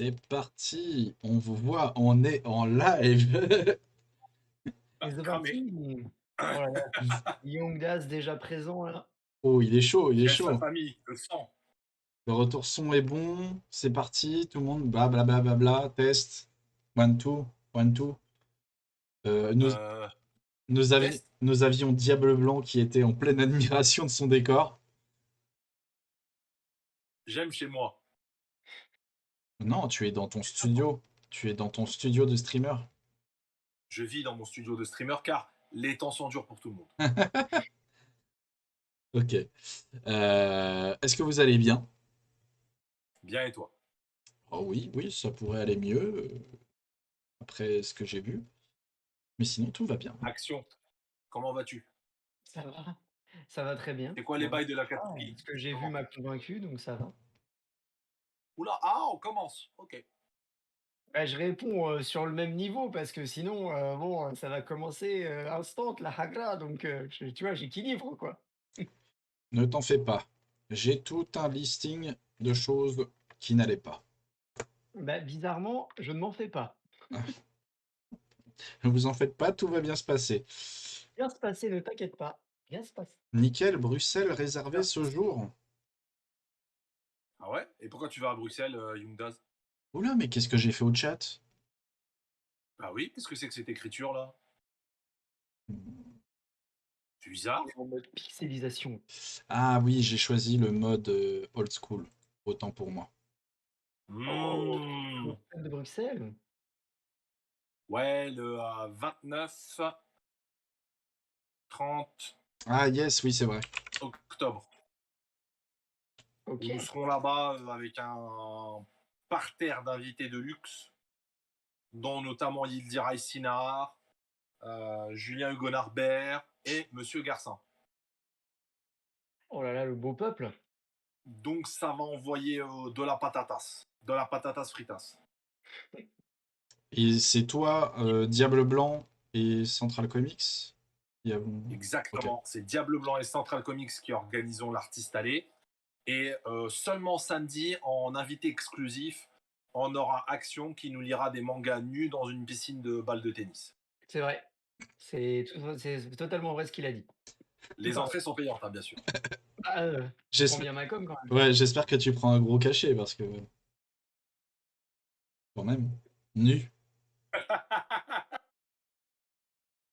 C'est parti, on vous voit, on est en live. Et c'est Cramé. parti. Oh là là, Young Das déjà présent là. Oh, il est chaud, il est Yes, la chaud. famille, le sang. Le retour son est bon, c'est parti, tout le monde, blablabla, bla, bla, bla, test, one, two, one, two. Nous, Euh, nous test. nous avions Diable Blanc qui était en pleine admiration de son décor. J'aime chez moi. Non, tu es dans ton studio, tu es dans ton studio de streamer. Je vis dans mon studio de streamer car les temps sont durs pour tout le monde. Ok. Est-ce que vous allez bien? Bien et toi? Oh oui, oui, ça pourrait aller mieux après ce que j'ai vu. Mais sinon, tout va bien. Action. Comment vas-tu? Ça va très bien. C'est quoi les bails de la Ah, catégorie? ce que j'ai vu m'a convaincu, donc ça va. Oula, ah, on commence. Ok. Bah, je réponds sur le même niveau parce que sinon, bon, ça va commencer instant la hagra, donc tu vois, j'équilibre quoi. Ne t'en fais pas. J'ai tout un listing de choses qui n'allaient pas. Bah, bizarrement, je ne m'en fais pas. Ne vous en faites pas, tout va bien se passer. Bien se passer, ne t'inquiète pas. Bien se passer. Nickel, Bruxelles réservé ce jour. Ah ouais? Et pourquoi tu vas à Bruxelles, Youngdaz? Oula, mais qu'est-ce que j'ai fait au chat? Bah oui, qu'est-ce que c'est que cette écriture là? C'est bizarre. En mode pixelisation. Ah oui, j'ai choisi le mode old school. Autant pour moi. Oh, Mmh. de Bruxelles. Ouais, le 29, 30 Ah yes, oui, c'est vrai. octobre. Ok. Où nous serons là-bas avec un parterre d'invités de luxe, dont notamment Yildiray Sinar, Julien Hugo Narbert et Monsieur Garcin. Oh là là, le beau peuple. Donc ça va envoyer de la patatas fritas. Et c'est toi, Diable Blanc et Central Comics qui avons... Exactement, c'est Diable Blanc et Central Comics qui organisons l'artiste allé. Et seulement samedi, en invité exclusif, on aura Action qui nous lira des mangas nus dans une piscine de balles de tennis. C'est vrai. C'est totalement vrai ce qu'il a dit. Les entrées sont payantes, hein, bien sûr. Ah, je prends bien ma com quand même. Ouais, j'espère que tu prends un gros cachet parce que quand même, nu.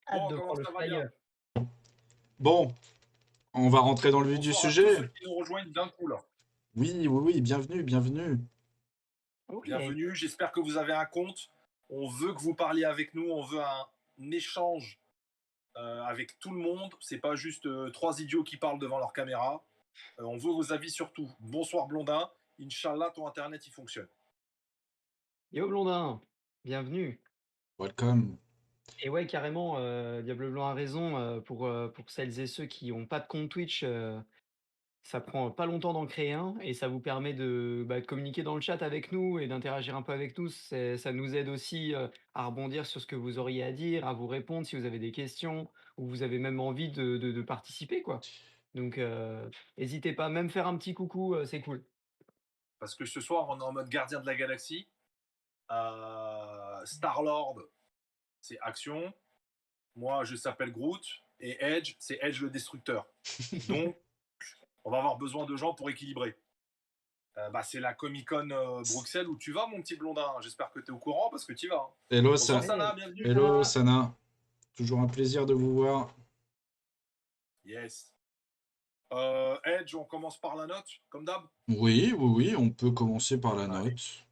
Hâte Bon, de comment voir le ça va bien? flyer. Bon, on va rentrer dans le vif du Bonsoir à tous sujet. ceux qui nous rejoignent d'un coup là. Oui, oui, oui, bienvenue, bienvenue. Ok. Bienvenue, j'espère que vous avez un compte. On veut que vous parliez avec nous, on veut un échange avec tout le monde. C'est pas juste trois idiots qui parlent devant leur caméra. On veut vos avis sur tout. Bonsoir Blondin, Inch'Allah ton internet il fonctionne. Yo Blondin, bienvenue. Welcome. Et ouais, carrément, Diable Blanc a raison, pour celles et ceux qui ont pas de compte Twitch, ça prend pas longtemps d'en créer un et ça vous permet de communiquer dans le chat avec nous et d'interagir un peu avec nous. Ça nous aide aussi, à rebondir sur ce que vous auriez à dire, à vous répondre si vous avez des questions ou vous avez même envie de participer, quoi. Donc hésitez pas, même faire un petit coucou, c'est cool. Parce que ce soir on est en mode gardien de la galaxie. Star-Lord, c'est action. Moi, je s'appelle Groot. Et Edge, c'est Edge le destructeur. Donc, on va avoir besoin de gens pour équilibrer. C'est la Comic Con Bruxelles où tu vas, mon petit blondin. J'espère que tu es au courant parce que tu y vas. Hello, Bonsoir, Sa- Sana, bienvenue. Hello, Sana. Toujours un plaisir de vous voir. Yes. Edge, on commence par la note, comme d'hab. Oui, oui, oui, on peut commencer par la Allez. note.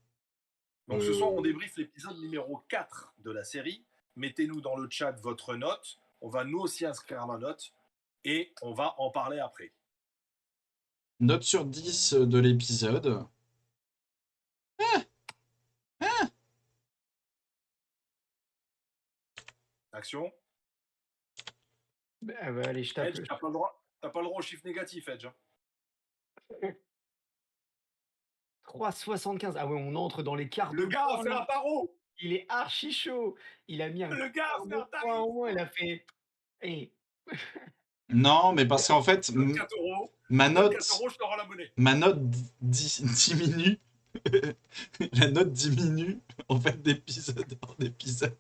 Donc, ce soir, on débriefe l'épisode numéro 4 de la série. Mettez-nous dans le chat votre note. On va nous aussi inscrire la note. Et on va en parler après. Note sur 10 de l'épisode. Action. Bah, allez, je tape Edge, t'as pas le droit. T'as pas le droit au chiffre négatif, Edge. 3,75. Ah ouais, on entre dans les quarts Le de gars a point, fait là. un paro. Il est archi chaud. Il a mis un Le gars a quart fait de un point tarif. au moins. Il a fait. Eh, Non, mais parce qu'en fait, 24 euros. ma 24 note, euros, je te rends la monnaie. ma note diminue la note diminue en fait d'épisode en épisode.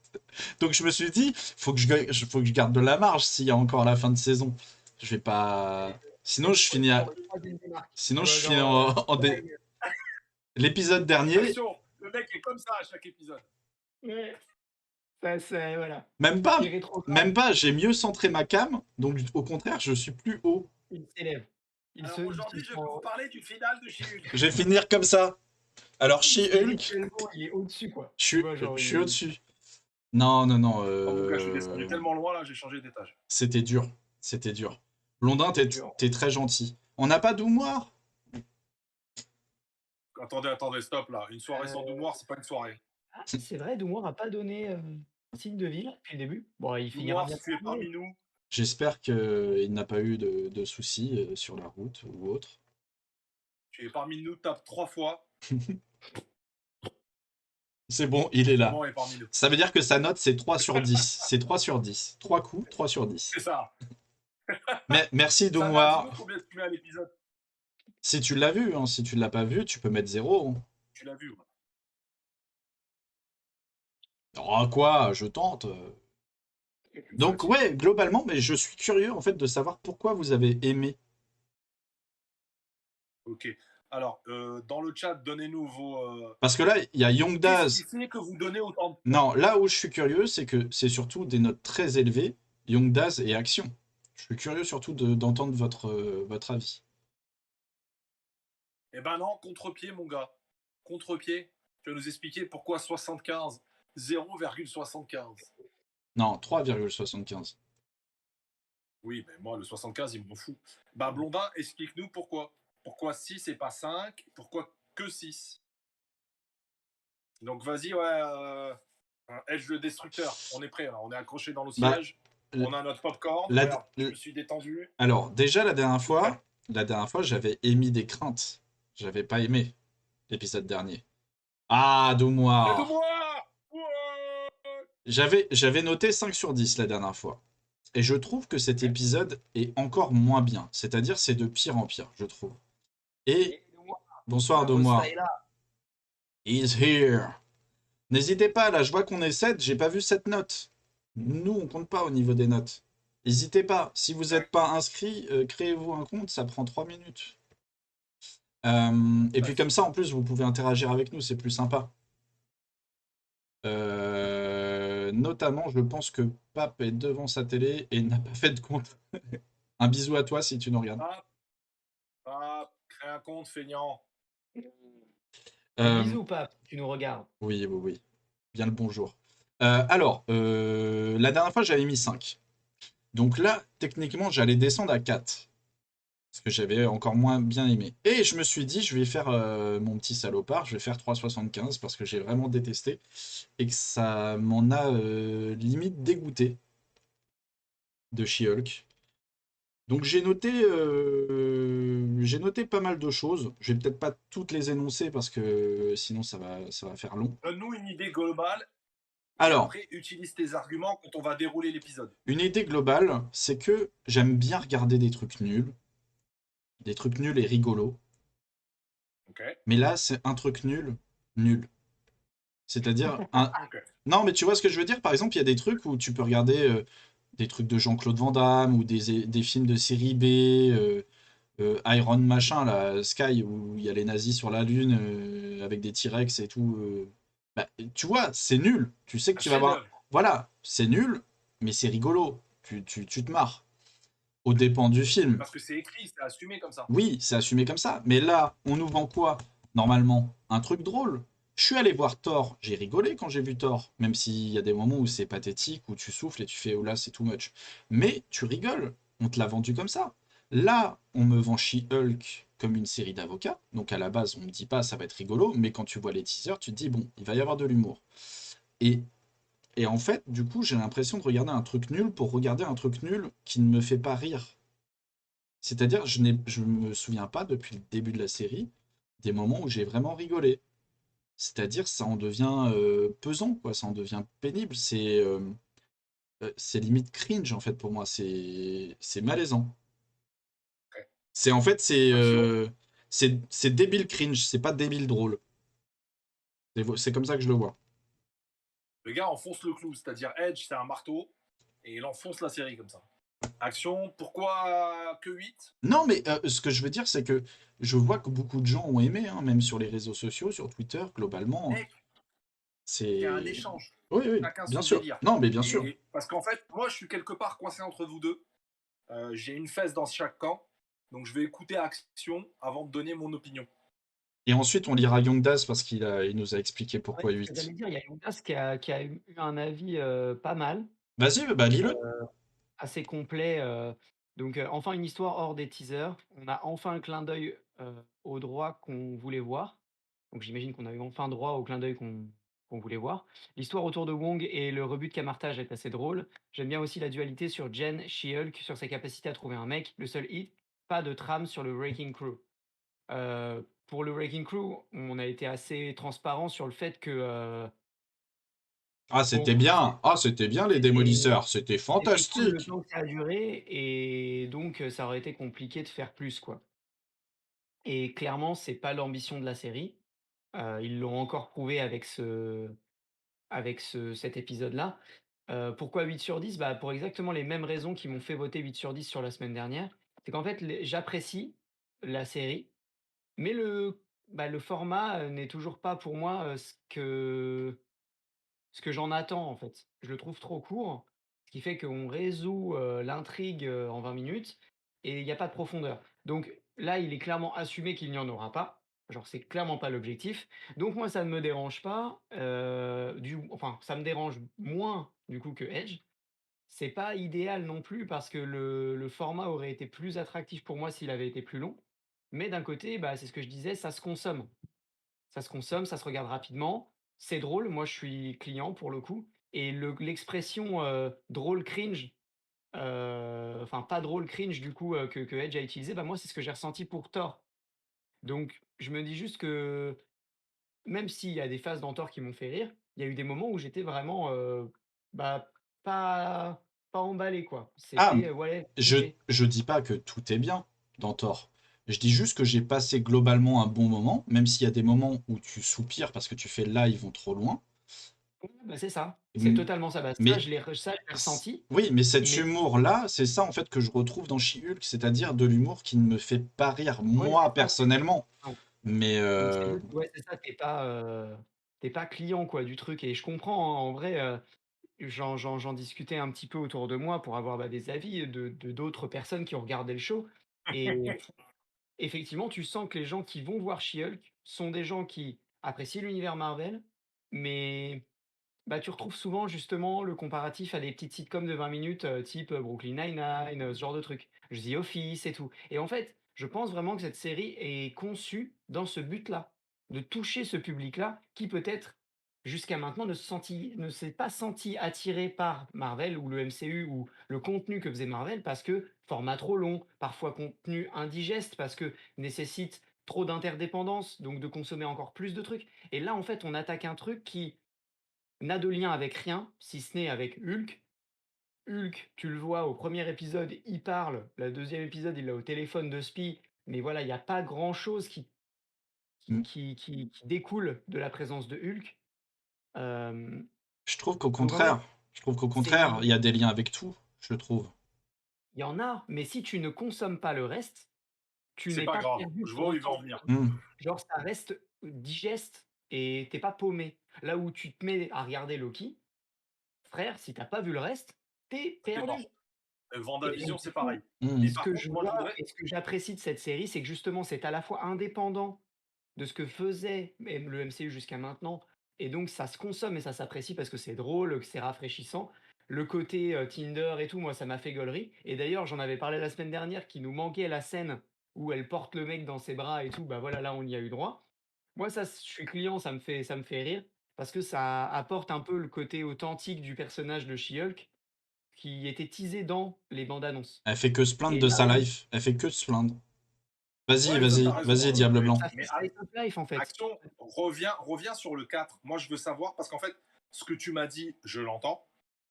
Donc je me suis dit, faut que je garde de la marge s'il y a encore la fin de saison. Je vais pas. Sinon je finis, Sur le troisième démarque. sinon Tu je vois, finis genre, l'épisode dernier. Attention, le mec est comme ça à chaque épisode. ouais, ça c'est voilà. Même pas, Il rétrograde, même pas. J'ai mieux centré ma cam, donc au contraire je suis plus haut. il s'élève. Alors aujourd'hui, je vais vous parler du final de She-Hulk. Je vais finir comme ça. Alors She-Hulk, Spirituellement, il est au-dessus, quoi. je Tu vois, genre, suis il- au-dessus. Non, non, non. Oh, mon gars, je suis descendu tellement loin là, j'ai changé d'étage. C'était dur. C'était dur. Blondin, t'es très gentil. On n'a pas d'humour? Attendez, stop là. Une soirée sans Doumoire, c'est pas une soirée. Ah, c'est vrai, Doumour n'a pas donné signe de vie là, depuis le début. Bon, il finira Doumoire, bien si tu es par parmi nous, J'espère qu'il n'a pas eu de soucis sur la route ou autre. tu es parmi nous, tape 3 fois. C'est bon, il est là. Doumoire est parmi nous. Ça veut dire que sa note, c'est 3 sur 10. C'est 3 sur 10. 3 coups, 3 sur 10. C'est ça. Mais merci Ça, Doumoire. dis-nous combien tu mets à l'épisode. Si tu l'as vu, hein, si tu ne l'as pas vu, tu peux mettre 0. Hein. Tu l'as vu. Ouais. Oh quoi, je tente. Donc ouais, globalement, mais je suis curieux en fait de savoir pourquoi vous avez aimé. Ok. Alors, dans le chat, donnez-nous vos. Parce que là, il y a Young Daz. Qu'est-ce qui fait que vous donnez autant de. Non, là où je suis curieux, c'est que c'est surtout des notes très élevées, Young Daz et Action. Je suis curieux surtout d'entendre votre avis. Eh ben non, contre-pied, mon gars. Contre-pied. Tu vas nous expliquer pourquoi 75, 0,75. Non, 3,75. Oui, mais moi, le 75, il m'en fout. Bah, Blondin, explique-nous pourquoi. Pourquoi 6 et pas 5? Pourquoi que 6? Donc, vas-y, ouais. Edge le destructeur. On est prêt, là. On est accroché dans le Bah, siège. On a notre popcorn. la- Regarde, je me suis détendu. Alors, déjà, la dernière fois, j'avais émis des craintes. J'avais pas aimé l'épisode dernier. Ah, Doumoire. Aide-moi! J'avais noté 5 sur 10 la dernière fois. Et je trouve que cet épisode est encore moins bien. C'est-à-dire, c'est de pire en pire, je trouve. Et bonsoir Doumoire. He's here. N'hésitez pas, là, je vois qu'on est 7, j'ai pas vu cette note. Nous, on compte pas au niveau des notes. N'hésitez pas, si vous n'êtes pas inscrit, créez-vous un compte, ça prend 3 minutes. Et puis comme ça, en plus, vous pouvez interagir avec nous, c'est plus sympa. Notamment, je pense que Pape est devant sa télé et n'a pas fait de compte. Un bisou à toi si tu nous regardes. Crée un compte, feignant. Un bisou, Pape, tu nous regardes. Oui, oui, oui. Bien le bonjour. Alors, la dernière fois, j'avais mis 5. Donc là, techniquement, j'allais descendre à 4. Parce que j'avais encore moins bien aimé. Et je me suis dit, je vais faire mon petit salopard, je vais faire 3,75 parce que j'ai vraiment détesté. Et que ça m'en a limite dégoûté de She-Hulk. Donc j'ai noté pas mal de choses. Je vais peut-être pas toutes les énoncer parce que sinon ça va faire long. Donne-nous une idée globale. Alors, après, utilise tes arguments quand on va dérouler l'épisode. Une idée globale, c'est que j'aime bien regarder des trucs nuls. Des trucs nuls et rigolos. Okay. Mais là, c'est un truc nul, nul. C'est-à-dire un... Okay. Non, mais tu vois ce que je veux dire? Par exemple, il y a des trucs où tu peux regarder des trucs de Jean-Claude Van Damme ou des films de série B, Iron machin, là, Sky, où il y a les nazis sur la Lune avec des T-Rex et tout. Bah, tu vois, c'est nul. Tu sais que tu vas voir. Voilà, c'est nul, mais c'est rigolo. Tu te marres. Aux dépens du film. Parce que c'est écrit, c'est assumé comme ça. Oui, c'est assumé comme ça. Mais là, on nous vend quoi? Normalement, un truc drôle. Je suis allé voir Thor, j'ai rigolé quand j'ai vu Thor, même s'il y a des moments où c'est pathétique, où tu souffles et tu fais oh là, c'est too much. Mais tu rigoles, on te l'a vendu comme ça. Là, on me vend She-Hulk comme une série d'avocats, donc à la base, on me dit pas ça va être rigolo, mais quand tu vois les teasers, tu te dis bon, il va y avoir de l'humour. Et en fait, du coup, j'ai l'impression de regarder un truc nul pour regarder un truc nul qui ne me fait pas rire. C'est-à-dire, je me souviens pas depuis le début de la série des moments où j'ai vraiment rigolé. C'est-à-dire, ça en devient pesant, quoi. Ça en devient pénible. C'est limite cringe en fait pour moi. C'est malaisant. C'est en fait c'est débile cringe. C'est pas débile drôle. C'est comme ça que je le vois. Le gars enfonce le clou, c'est-à-dire Edge, c'est un marteau, et il enfonce la série comme ça. Action, pourquoi que 8? Non, mais ce que je veux dire, c'est que je vois que beaucoup de gens ont aimé, hein, même sur les réseaux sociaux, sur Twitter, globalement. Mec, c'est un C'est. échange. Oui, oui, Chacun bien son sûr. délire. Non, mais bien sûr. Et parce qu'en fait, moi, je suis quelque part coincé entre vous deux. J'ai une fesse dans chaque camp. Donc, je vais écouter Action avant de donner mon opinion. Et ensuite, on lira Youngdas parce il nous a expliqué Ouais, pourquoi c'est ce que 8. j'allais dire, il y a Younes qui a eu un avis, pas mal, Vas-y, bah lis-le. assez complet, donc enfin une histoire hors des teasers. On a enfin un clin d'œil, au droit qu'on voulait voir. Donc j'imagine qu'on a eu enfin droit au clin d'œil qu'on voulait voir. L'histoire autour de Wong et le rebut de Kamartaj est assez drôle. J'aime bien aussi la dualité sur Jen, She-Hulk, sur sa capacité à trouver un mec. Le seul hit, pas de trame sur le Wrecking Crew. Pour le Wrecking Crew, on a été assez transparent sur le fait que, Ah, bon, c'était bien. Ah, c'était bien, les c'était démolisseurs. C'était c'était cool le fantastique. temps que ça a duré et donc ça aurait été compliqué de faire plus, quoi. Et clairement, c'est pas l'ambition de la série. Ils l'ont encore prouvé avec cet épisode-là. Pourquoi 8 sur 10? Bah, pour exactement les mêmes raisons qui m'ont fait voter 8 sur 10 sur la semaine dernière. C'est qu'en fait, les j'apprécie la série, mais le format, n'est toujours pas pour moi, ce que j'en attends, en fait. Je le trouve trop court, ce qui fait qu'on résout, l'intrigue, en 20 minutes et il y a pas de profondeur. Donc là, il est clairement assumé qu'il n'y en aura pas. Genre, c'est clairement pas l'objectif. Donc moi, ça ne me dérange pas, enfin, ça me dérange moins, du coup, que Edge. C'est pas idéal non plus parce que le format aurait été plus attractif pour moi s'il avait été plus long. Mais d'un côté, bah, c'est ce que je disais, ça se consomme. Ça se consomme, ça se regarde rapidement. C'est drôle, moi je suis client pour le coup. Et l'expression drôle cringe, enfin pas drôle cringe du coup que Edge a utilisé, bah moi c'est ce que j'ai ressenti pour Thor. Donc je me dis juste que même s'il y a des phases dans Thor qui m'ont fait rire, il y a eu des moments où j'étais vraiment bah, pas, pas emballé quoi. Ah, C'était ouais, je, léger. je dis pas que tout est bien dans Thor. Je dis juste que j'ai passé globalement un bon moment, même s'il y a des moments où tu soupires parce que tu fais là, ils vont trop loin. Ouais, bah, c'est ça, c'est M- totalement ça. Bah, ça, Mais je l'ai ressenti. oui, mais cet Mais humour-là, c'est ça en fait que je retrouve dans She-Hulk, c'est-à-dire de l'humour qui ne me fait pas rire ouais, moi c'est ça. personnellement. Ouais. Mais Donc c'est juste ouais, c'est ça, tu pas client, quoi, du truc et je comprends, hein, en vrai, j'en discutais un petit peu autour de moi pour avoir, bah, des avis de d'autres personnes qui ont regardé le show et effectivement, tu sens que les gens qui vont voir She-Hulk sont des gens qui apprécient l'univers Marvel, mais bah, tu retrouves souvent justement le comparatif à des petites sitcoms de 20 minutes, type, Brooklyn Nine-Nine, ce genre de trucs. The Office et tout. Et en fait, je pense vraiment que cette série est conçue dans ce but-là, de toucher ce public-là qui peut-être, jusqu'à maintenant, ne s'est pas senti attiré par Marvel ou le MCU ou le contenu que faisait Marvel parce que format trop long, parfois contenu indigeste parce que nécessite trop d'interdépendance, donc de consommer encore plus de trucs. Et là, en fait, on attaque un truc qui n'a de lien avec rien, si ce n'est avec Hulk. Hulk, tu le vois au premier épisode, il parle. Le deuxième épisode, il est au téléphone de Spee. Mais voilà, il y a pas grand-chose qui découle de la présence de Hulk. Hem, je trouve qu'au donc en fait, contraire, je trouve qu'au contraire, c'est il y a des liens avec tout, je trouve. il y en a, mais si tu ne consommes pas le reste, tu C'est n'es pas pas grave, perdu je pour vois où il va autant. en venir. Genre, ça reste digeste et tu pas paumé. Là où tu te mets à regarder Loki, frère, si tu pas vu le reste, tu es T'es perdu. mort. Et Vendavision, donc du c'est coup, pareil. Mm. Mais ce par que contre, je moi, je vois voudrais. et ce que j'apprécie de cette série, c'est que justement, c'est à la fois indépendant de ce que faisait même le MCU jusqu'à maintenant et donc ça se consomme et ça s'apprécie parce que c'est drôle, que c'est rafraîchissant. Le côté, Tinder et tout, moi, ça m'a fait gaulerie et d'ailleurs, j'en avais parlé la semaine dernière qu'il nous manquait la scène où elle porte le mec dans ses bras et tout, bah, voilà, là, on y a eu droit. Moi, ça, je suis client, ça me fait rire parce que ça apporte un peu le côté authentique du personnage de She-Hulk qui était teasé dans les bandes annonces Elle fait que se plaindre et de là, sa on life. Elle fait que se plaindre. Vas-y, Ouais, ça, t'as vas-y, raison. vas-y, Diable Blanc. ça fait Mais slice of life, en fait. Action, reviens sur le 4. Moi, je veux savoir, parce qu'en fait, ce que tu m'as dit, je l'entends,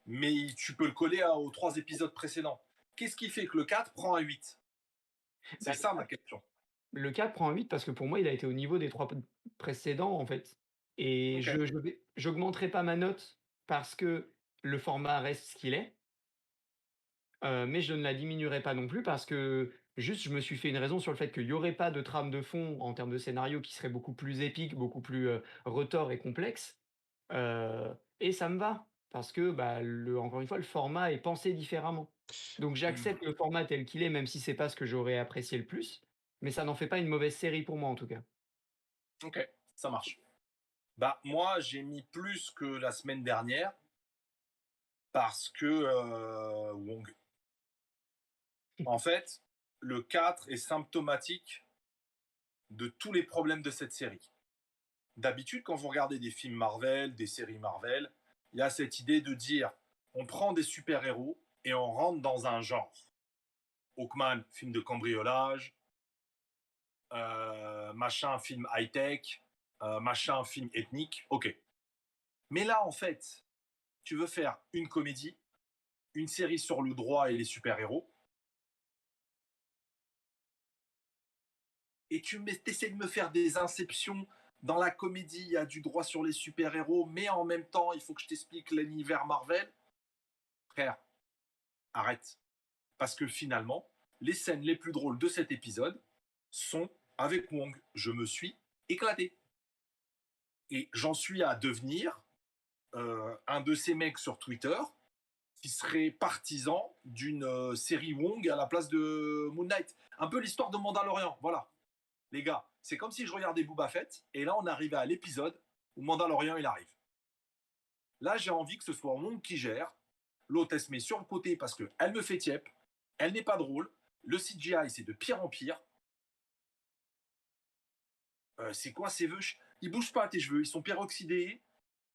mais tu peux le coller aux 3 épisodes précédents. Qu'est-ce qui fait que le 4 prend un 8? Bah, C'est ça ma question. le 4 prend un 8 parce que pour moi, il a été au niveau des 3 précédents, en fait. Et Ok. j'augmenterai pas ma note parce que le format reste ce qu'il est, mais je ne la diminuerai pas non plus parce que juste je me suis fait une raison sur le fait qu'il y aurait pas de trame de fond en termes de scénario qui serait beaucoup plus épique, beaucoup plus, retors et complexe, et ça me va parce que, bah, encore une fois, le format est pensé différemment. Donc Hmm. j'accepte le format tel qu'il est, même si c'est pas ce que j'aurais apprécié le plus, mais ça n'en fait pas une mauvaise série pour moi en tout cas. Ok, ça marche. Bah, moi, j'ai mis plus que la semaine dernière parce que Wong. En fait, le 4 est symptomatique de tous les problèmes de cette série. D'habitude, quand vous regardez des films Marvel, des séries Marvel, il y a cette idée de dire on prend des super-héros et on rentre dans un genre. Hawkman, film de cambriolage, machin, film high-tech, machin, film ethnique, ok. Mais là, en fait, tu veux faire une comédie, une série sur le droit et les super-héros, et tu essaies de me faire des inceptions. Dans la comédie, il y a du droit sur les super-héros, mais en même temps, il faut que je t'explique l'univers Marvel. Frère, arrête. Parce que finalement, les scènes les plus drôles de cet épisode sont avec Wong. Je me suis éclaté. Et j'en suis à devenir un de ces mecs sur Twitter qui serait partisan d'une série Wong à la place de Moon Knight. Un peu l'histoire de Mandalorian, voilà. Les gars, c'est comme si je regardais Boba Fett, et là on arrivait à l'épisode où Mandalorian il arrive. Là j'ai envie que ce soit Wong qui gère, l'autre elle se met sur le côté parce qu'elle me fait tiep, elle n'est pas drôle, le CGI c'est de pire en pire. C'est quoi ces vœux? Ils bougent pas tes cheveux, ils sont peroxydés,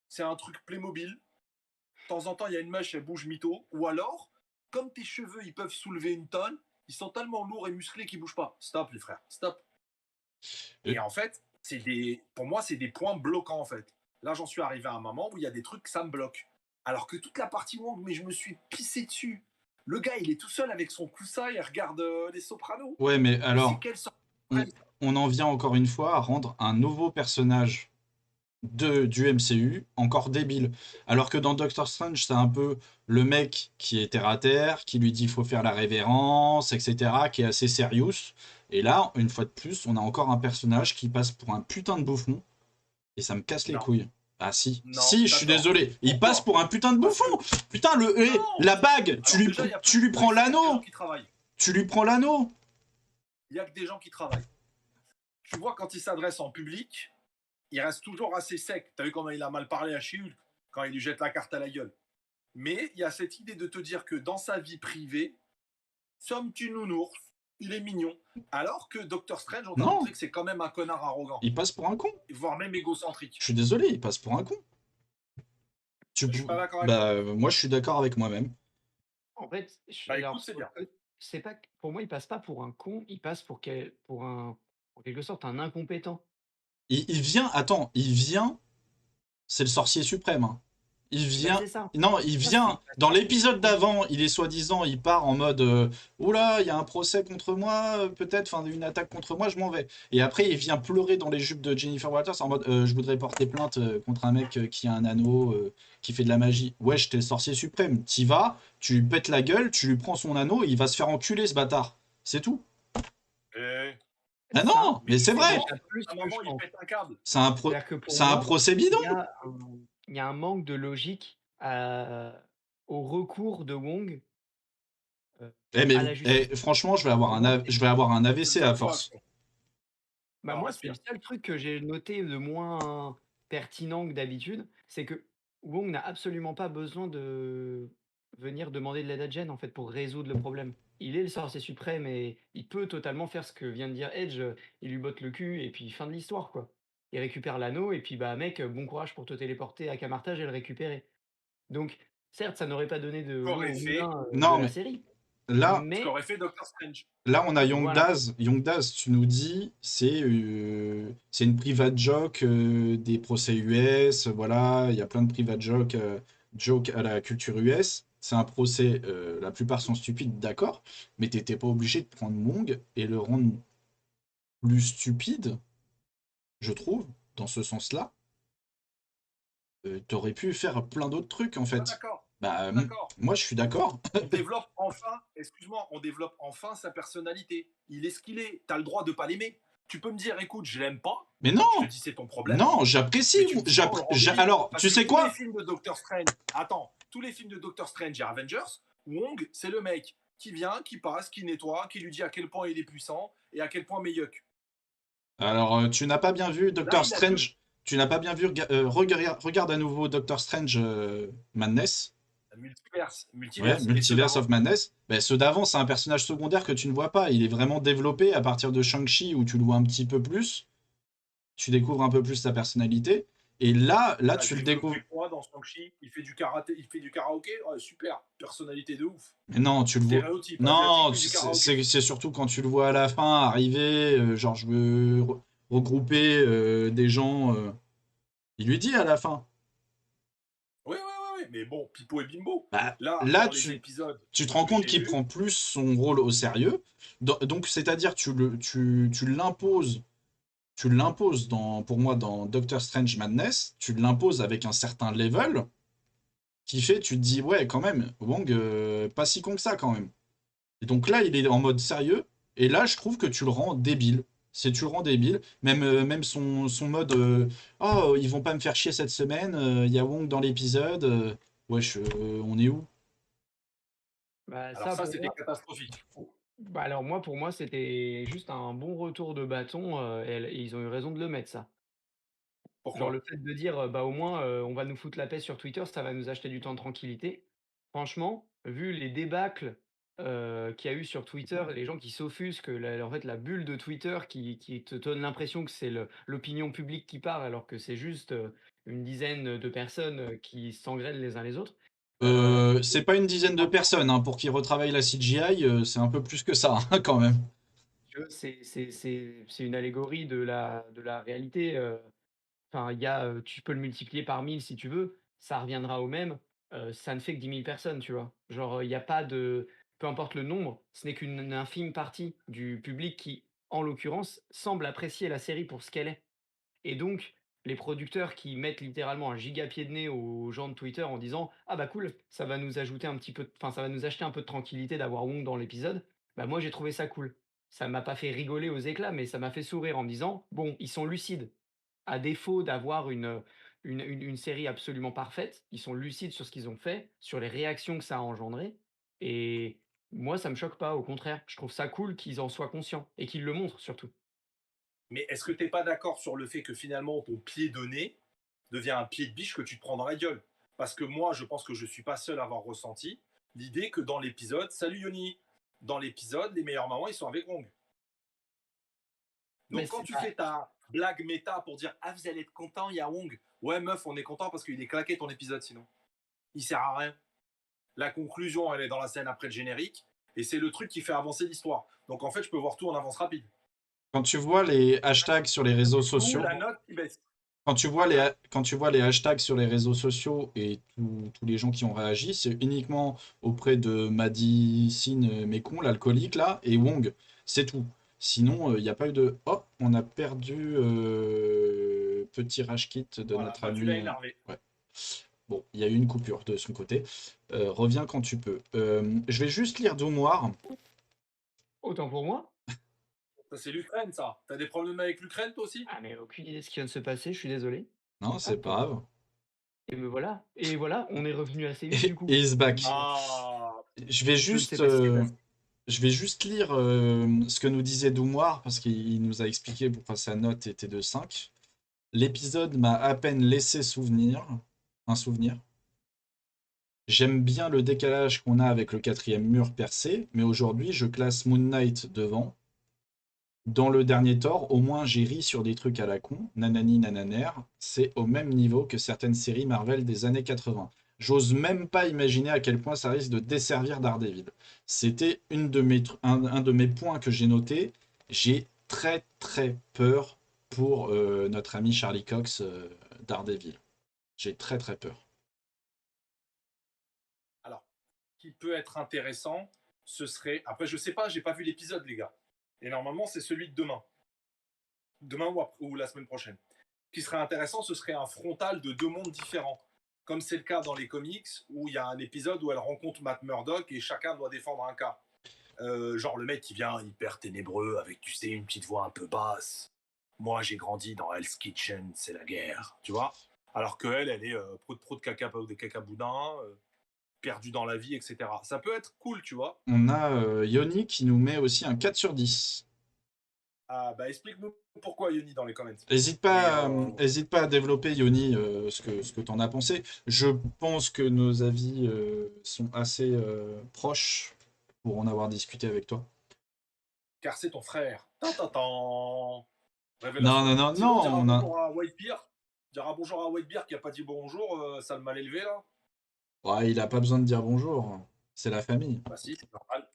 c'est un truc Playmobil. De temps en temps il y a une mèche, elle bouge mytho. Ou alors, comme tes cheveux ils peuvent soulever une tonne, ils sont tellement lourds et musclés qu'ils bougent pas. Stop les frères, stop. Euh, Et en fait, pour moi, c'est des points bloquants en fait. Là, j'en suis arrivé à un moment où il y a des trucs, ça me bloque. Alors que toute la partie Wong, mais je me suis pissé dessus. Le gars, il est tout seul avec son coussin, il regarde les Sopranos. Ouais, mais Mais c'est alors, quelle sorte on, on en vient encore une fois à rendre un nouveau personnage du MCU encore débile. Alors que dans Doctor Strange, c'est un peu le mec qui est terre à terre, qui lui dit il faut faire la révérence, etc., qui est assez serious. Et là, une fois de plus, on a encore un personnage qui passe pour un putain de bouffon, et ça me casse les Non, couilles. Ah si, non, si, je suis t'attends. désolé. Il passe Pourquoi? pour un putain de Parce bouffon. que Putain, non. la bague, Alors déjà, il y a tu lui prends ici, il y a que des gens l'anneau. qui travaillent. Tu lui prends l'anneau. Il y a que des gens qui travaillent. Tu vois, quand il s'adresse en public, il reste toujours assez sec. T'as vu comment il a mal parlé à She-Hulk quand il lui jette la carte à la gueule. Mais il y a cette idée de te dire que dans sa vie privée, c'est un petit nounours, il est mignon. Alors que Doctor Strange, on t'a Non, montré que c'est quand même un connard arrogant, il passe pour un con. voire même Je égocentrique. suis désolé, il passe pour un con. Je suis pas d'accord avec toi. Bah, moi, je suis d'accord avec moi-même. En fait, Bah alors écoute, c'est bien. c'est pas que pour moi, il passe pas pour un con, il passe pour un en quelque sorte un incompétent. Il vient, attends, il vient, c'est le sorcier suprême, hein. Il Bah, vient, c'est ça. non, il Ça, c'est il vient, passe dans pas pour un l'épisode con. d'avant, il est soi-disant, il part en mode oula, il y a un procès contre moi, peut-être, enfin, une attaque contre moi, je m'en vais. Et après, il vient pleurer dans les jupes de Jennifer Walters en mode je voudrais porter plainte contre un mec qui a un anneau, qui fait de la magie. Wesh, t'es le sorcier suprême. T'y vas, tu lui pètes la gueule, tu lui prends son anneau, et il va se faire enculer, ce bâtard. C'est tout. Et... Ah Ça, non, Mais mais c'est c'est vrai. justement, déjà plus à un que je moment, il pense. pète un câble. C'est-à-dire que pour C'est un moi, procès bidon. il y a un il y a un manque de logique au recours de Wong, heu, à la justice. Franchement, Pour moi, je vais avoir un Tu veux AVC dire à quoi, force. Action? bah, Alors, moi, c'est le respire. seul truc que j'ai noté de moins pertinent que d'habitude, c'est que Wong n'a absolument pas besoin de venir demander de l'aide à Jen, en fait, pour résoudre le problème. Il est le sorcier suprême et il peut totalement faire ce que vient de dire Edge, il lui botte le cul et puis fin de l'histoire, quoi. Il récupère l'anneau et puis, bah, mec, bon courage pour te téléporter à Camartage et le récupérer. Donc, certes, ça n'aurait pas donné de l'eau Qu'aurait au fait, moulin, de Non, la mais série, là, ce mais qu'aurait fait Doctor Strange. là, on a Young voilà. Daz. Young Daz, tu nous dis, c'est une private joke des procès US. Voilà, il y a plein de private joke à la culture US. C'est un procès, la plupart sont stupides, d'accord, mais t'étais pas obligé de prendre Mong et le rendre plus stupide, je trouve, dans ce sens-là. t'aurais pu faire plein d'autres trucs, en Pas fait. d'accord. Bah, D'accord. moi, je suis d'accord. On développe enfin, excuse-moi, on développe enfin sa personnalité. Il est ce qu'il est. T'as le droit de pas l'aimer. Tu peux me dire, écoute, je l'aime pas. Mais Je te non! dis, c'est ton problème. Non, j'apprécie. Mais tu me dis pas, on le rend débile. Alors, Parce tu que sais tous les quoi? films de Doctor Strange, attends, tous les films de Doctor Strange et Avengers, Wong, c'est le mec qui vient, qui passe, qui nettoie, qui lui dit à quel point il est puissant et à quel point Meyuk. Alors, tu n'as pas bien vu Là, Doctor il a deux. Strange. Tu n'as pas bien vu. Regarde à nouveau Doctor Strange Madness. Ouais, Multiverse. Et ceux Multiverse of d'avant. Madness. Ben, ceux d'avant, c'est un personnage secondaire que tu ne vois pas. Il est vraiment développé à partir de Shang-Chi où tu le vois un petit peu plus. Tu découvres un peu plus sa personnalité. Et là, Il a tu le découvres. développé quoi dans Shang-Chi? Il fait du karaté, il fait du karaoké? Ouais, super. Personnalité de ouf. Mais non, tu le vois. Stéréotype asiatique Non, fait du karaoké. c'est surtout quand tu le vois à la fin arriver, genre je veux regrouper des gens. Il lui dit à la fin. Oui, oui, oui, oui. Mais bon, Pipo et Bimbo. Bah, Là, là, dans les épisodes tu te rends que compte j'ai qu'il vus, prend plus son rôle au sérieux. Donc, c'est-à-dire, tu l'imposes pour moi, dans Doctor Strange Madness, tu l'imposes avec un certain level qui fait, tu te dis, ouais, quand même, Wong, pas si con que ça, quand même. Et donc là, il est en mode sérieux, et là, je trouve que tu le rends débile. Tu le rends débile. Même son mode, oh, ils vont pas me faire chier cette semaine, il y a Wong dans l'épisode, wesh, on est où? Bah, alors ça ça, pour c'était moi catastrophique. bah, alors moi, pour moi, c'était juste un bon retour de bâton, et ils ont eu raison de le mettre ça. Genre Pourquoi? le fait de dire, bah, au moins, on va nous foutre la paix sur Twitter, ça va nous acheter du temps de tranquillité. Franchement, vu les débâcles, qu'il y a eu sur Twitter, les gens qui s'offusquent, en fait, la bulle de Twitter qui te donne l'impression que c'est l'opinion publique qui parle alors que c'est juste, une dizaine de personnes, qui s'engrèlent les uns les autres. Heu, C'est pas une dizaine de personnes, hein, pour qu'ils retravaillent la CGI, c'est un peu plus que ça, hein, quand même. Si tu veux, c'est une allégorie de la réalité, enfin, il y a, tu peux le multiplier par 1000 si tu veux, ça reviendra au même, ça ne fait que 10 000 personnes, tu vois? Genre, il y a pas de peu importe le nombre, ce n'est qu'une infime partie du public qui, en l'occurrence, semble apprécier la série pour ce qu'elle est. Et donc, les producteurs qui mettent littéralement un giga pied de nez aux gens de Twitter en disant: «Ah bah cool, ça va nous ajouter un petit peu enfin ça va nous acheter un peu de tranquillité d'avoir Wong dans l'épisode». Bah moi j'ai trouvé ça cool. Ça m'a pas fait rigoler aux éclats, mais ça m'a fait sourire en me disant: «Bon, ils sont lucides». À défaut d'avoir une série absolument parfaite, ils sont lucides sur ce qu'ils ont fait, sur les réactions que ça a engendré et moi ça me choque pas, au contraire. Je trouve ça cool qu'ils en soient conscients et qu'ils le montrent surtout. Mais est-ce que t'es pas d'accord sur le fait que finalement ton pied de nez devient un pied de biche que tu te prends dans la gueule? Parce que moi, je pense que je suis pas seul à avoir ressenti l'idée que dans l'épisode, salut Yoni, dans l'épisode, les meilleures mamans, ils sont avec Wong. Mais Donc quand c'est tu pas fais ta blague méta pour dire ah vous allez être content, il y a Wong. Ouais meuf, on est content parce qu'il est claqué ton épisode sinon. Il sert à rien. La conclusion, elle est dans la scène après le générique et c'est le truc qui fait avancer l'histoire. Donc en fait, je peux voir tout en avance rapide. Quand tu vois les hashtags sur les réseaux D'où sociaux, la note qui baisse. quand tu vois les hashtags sur les réseaux sociaux et tous les gens qui ont réagi, c'est uniquement auprès de Madicine Mécon, l'alcoolique là, et Wong. C'est tout. Sinon, il n'y a pas eu de oh, on a perdu petit rage kit de Voilà, notre bah tu ami. l'as énervé. Ouais. Bon, il y a eu une coupure de son côté. Reviens quand tu peux. Je vais juste lire Domoir. autant pour moi. Ça c'est l'Ukraine ça. T'as des problèmes avec l'Ukraine toi aussi? Ah mais aucune idée de ce qui vient de se passer, je suis désolé. Non, c'est Hop pas grave. et voilà, on est revenu assez vite du coup. Et is back. Ah, Je vais Je ne sais juste, pas ce qui s'est passé. je vais juste lire ce que nous disait Doumoir, parce qu'il nous a expliqué pourquoi sa note était de 5. L'épisode m'a à peine laissé un souvenir. J'aime bien le décalage qu'on a avec le quatrième mur percé, mais aujourd'hui je classe Moon Knight devant. Dans le dernier Thor, au moins j'ai ri sur des trucs à la con, nanani nananer, c'est au même niveau que certaines séries Marvel des années 80. J'ose même pas imaginer à quel point ça risque de desservir Daredevil. C'était un de mes points que j'ai noté. J'ai très très peur pour notre ami Charlie Cox, Daredevil. J'ai très très peur. alors, qui peut être intéressant, ce serait. Après, je sais pas, j'ai pas vu l'épisode, les gars. Et normalement, c'est celui de demain. Demain ou la semaine prochaine. Ce qui serait intéressant, ce serait un frontal de 2 mondes différents. Comme c'est le cas dans les comics, où il y a un épisode où elle rencontre Matt Murdock et chacun doit défendre un cas. Genre le mec qui vient hyper ténébreux avec, tu sais, une petite voix un peu basse. Moi, j'ai grandi dans Hell's Kitchen, c'est la guerre, tu vois. Alors qu'elle, elle est prout de caca boudin, perdue dans la vie, etc. Ça peut être cool, tu vois. On a Yoni qui nous met aussi un 4 sur 10. Ah, bah explique-nous pourquoi Yoni dans les comments. Hésite pas, hésite pas à développer, Yoni, ce que tu en as pensé. Je pense que nos avis sont assez proches pour en avoir discuté avec toi. Car c'est ton frère. Tan. Non, non, non, Sinon, non, dire on a... bonjour à Whitebeard. Dire bonjour à Whitebeard qui a pas dit bonjour, ça le mal élevé là. Ouais, il a pas besoin de dire bonjour. C'est la famille. Bah si, c'est normal.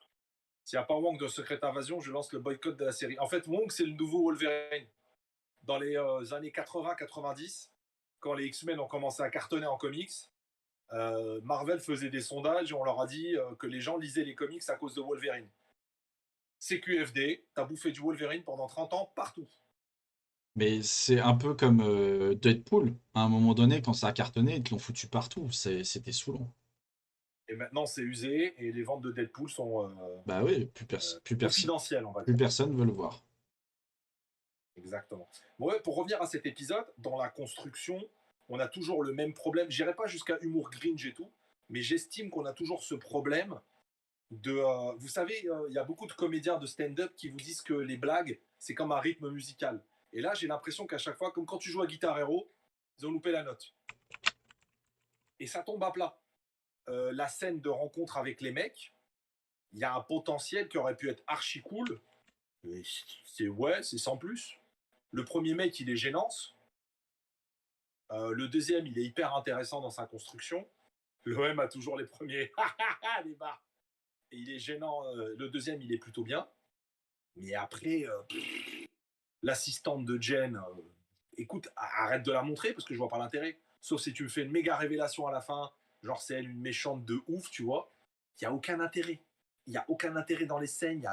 S'il n'y a pas Wong de Secret Invasion, je lance le boycott de la série. En fait, Wong, c'est le nouveau Wolverine. Dans les années 80-90, quand les X-Men ont commencé à cartonner en comics, Marvel faisait des sondages et on leur a dit que les gens lisaient les comics à cause de Wolverine. CQFD, t'as bouffé du Wolverine pendant 30 ans partout. Mais c'est un peu comme Deadpool. À un moment donné, quand ça a cartonné, ils te l'ont foutu partout. C'était saoulant. Et maintenant, c'est usé et les ventes de Deadpool sont Bah oui, confidentielles, on va plus dire. personne veut le voir. Exactement. Bon, ouais, pour revenir à cet épisode, dans la construction, on a toujours le même problème. J'irai pas jusqu'à humour Grinch et tout, mais j'estime qu'on a toujours ce problème de. Vous savez, il y a beaucoup de comédiens de stand-up qui vous disent que les blagues, c'est comme un rythme musical. Et là, j'ai l'impression qu'à chaque fois, comme quand tu joues à Guitar Hero, ils ont loupé la note. Et ça tombe à plat. La scène de rencontre avec les mecs, il y a un potentiel qui aurait pu être archi cool. C'est sans plus. Le premier mec, il est gênant. Le deuxième, il est hyper intéressant dans sa construction. L'OM a toujours les premiers les barres. Et il est gênant. Le deuxième, il est plutôt bien. Mais après, l'assistante de Jen, écoute, arrête de la montrer parce que je vois pas l'intérêt. Sauf si tu me fais une méga révélation à la fin, genre c'est elle une méchante de ouf, tu vois. Il n'y a aucun intérêt. Il n'y a aucun intérêt dans les scènes.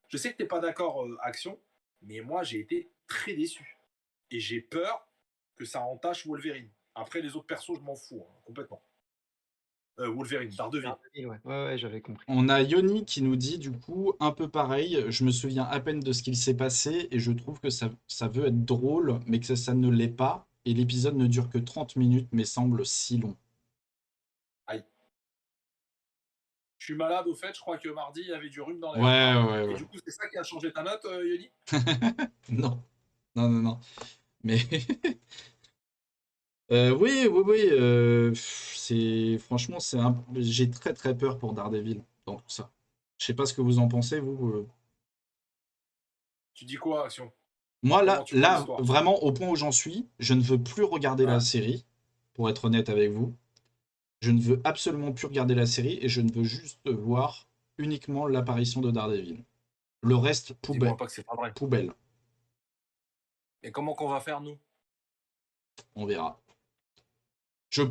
Je sais que tu n'es pas d'accord, Action, mais moi, j'ai été très déçu. Et j'ai peur que ça entache Wolverine. Après, les autres persos, je m'en fous, complètement. Wolverine, Daredevil. Ouais, j'avais compris. On a Yoni qui nous dit du coup un peu pareil. Je me souviens à peine de ce qu'il s'est passé et je trouve que ça veut être drôle, mais que ça ne l'est pas. Et l'épisode ne dure que 30 minutes, mais semble si long. Aïe. Je suis malade au fait, je crois que mardi, il y avait du rhume dans l'air. Ouais. Et du coup, c'est ça qui a changé ta note, Yoni? Non. Non. Mais oui. Franchement, j'ai très très peur pour Daredevil dans tout ça. Je sais pas ce que vous en pensez, vous. Tu dis quoi, Action? Moi, là, vraiment, au point où j'en suis, je ne veux plus regarder la série, pour être honnête avec vous. Je ne veux absolument plus regarder la série et je ne veux juste voir uniquement l'apparition de Daredevil. Le reste, poubelle. Dis-moi pas que c'est pas vrai. Poubelle. Et comment qu'on va faire, nous? On verra. Je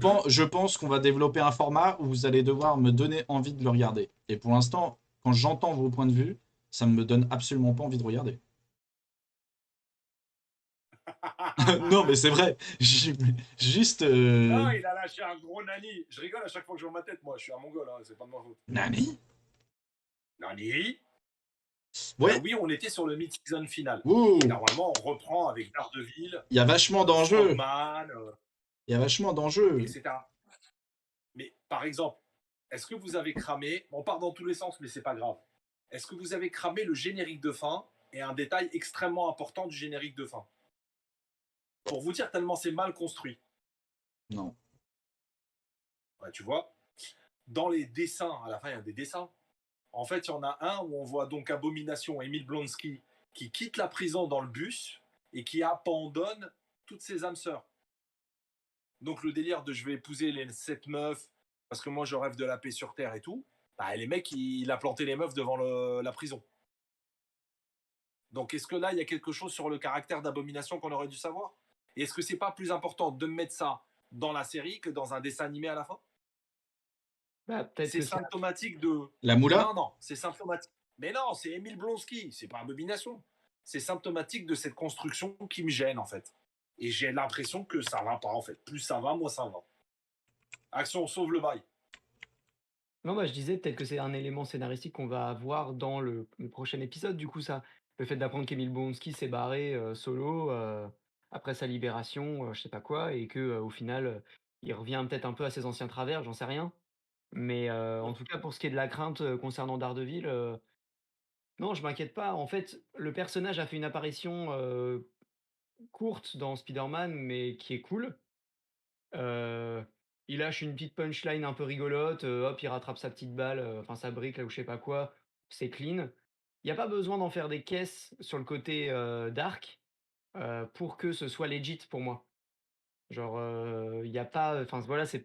pense qu'on va développer un format où vous allez devoir me donner envie de le regarder. Et pour l'instant, quand j'entends vos points de vue, ça ne me donne absolument pas envie de regarder. Non, mais c'est vrai. Juste. Non, il a lâché un gros nani. Je rigole à chaque fois que je vois ma tête, moi. Je suis un mongol, hein, c'est pas de ma faute. Nani? Ouais. Oui, on était sur le mid-season final. Et normalement, on reprend avec Daredevil. Il y a vachement d'enjeux. Il y a vachement d'enjeux. Etc. Mais par exemple, est-ce que vous avez cramé, on part dans tous les sens, mais c'est pas grave. Est-ce que vous avez cramé le générique de fin et un détail extrêmement important du générique de fin? Pour vous dire tellement c'est mal construit. Non. Ouais, tu vois, dans les dessins, à la fin, il y a des dessins. En fait, il y en a un où on voit donc Abomination, Emile Blonsky, qui quitte la prison dans le bus et qui abandonne toutes ses âmes sœurs. Donc le délire de je vais épouser les 7 meufs parce que moi je rêve de la paix sur Terre et tout, bah, les mecs, il a planté les meufs devant la prison. Donc est-ce que là, il y a quelque chose sur le caractère d'Abomination qu'on aurait dû savoir? Et est-ce que c'est pas plus important de mettre ça dans la série que dans un dessin animé à la fin? Bah, c'est symptomatique de... La moula? Non, c'est symptomatique. Mais non, c'est Emile Blonsky, c'est pas Abomination. C'est symptomatique de cette construction qui me gêne, en fait. Et j'ai l'impression que ça va pas, en fait. Plus ça va, moins ça va. Action, on sauve le bail. Non, bah, je disais peut-être que c'est un élément scénaristique qu'on va avoir dans le prochain épisode, du coup, ça. Le fait d'apprendre qu'Emile Blonsky s'est barré solo après sa libération, je sais pas quoi, et que au final, il revient peut-être un peu à ses anciens travers, j'en sais rien. Mais en tout cas, pour ce qui est de la crainte concernant Daredevil, non, je m'inquiète pas. En fait, le personnage a fait une apparition courte dans Spider-Man, mais qui est cool. Heu, il lâche une petite punchline un peu rigolote, hop, il rattrape sa petite balle, enfin sa brique là ou je sais pas quoi, c'est clean. Il y a pas besoin d'en faire des caisses sur le côté, dark, pour que ce soit legit pour moi. Genre, il y a pas, enfin voilà, c'est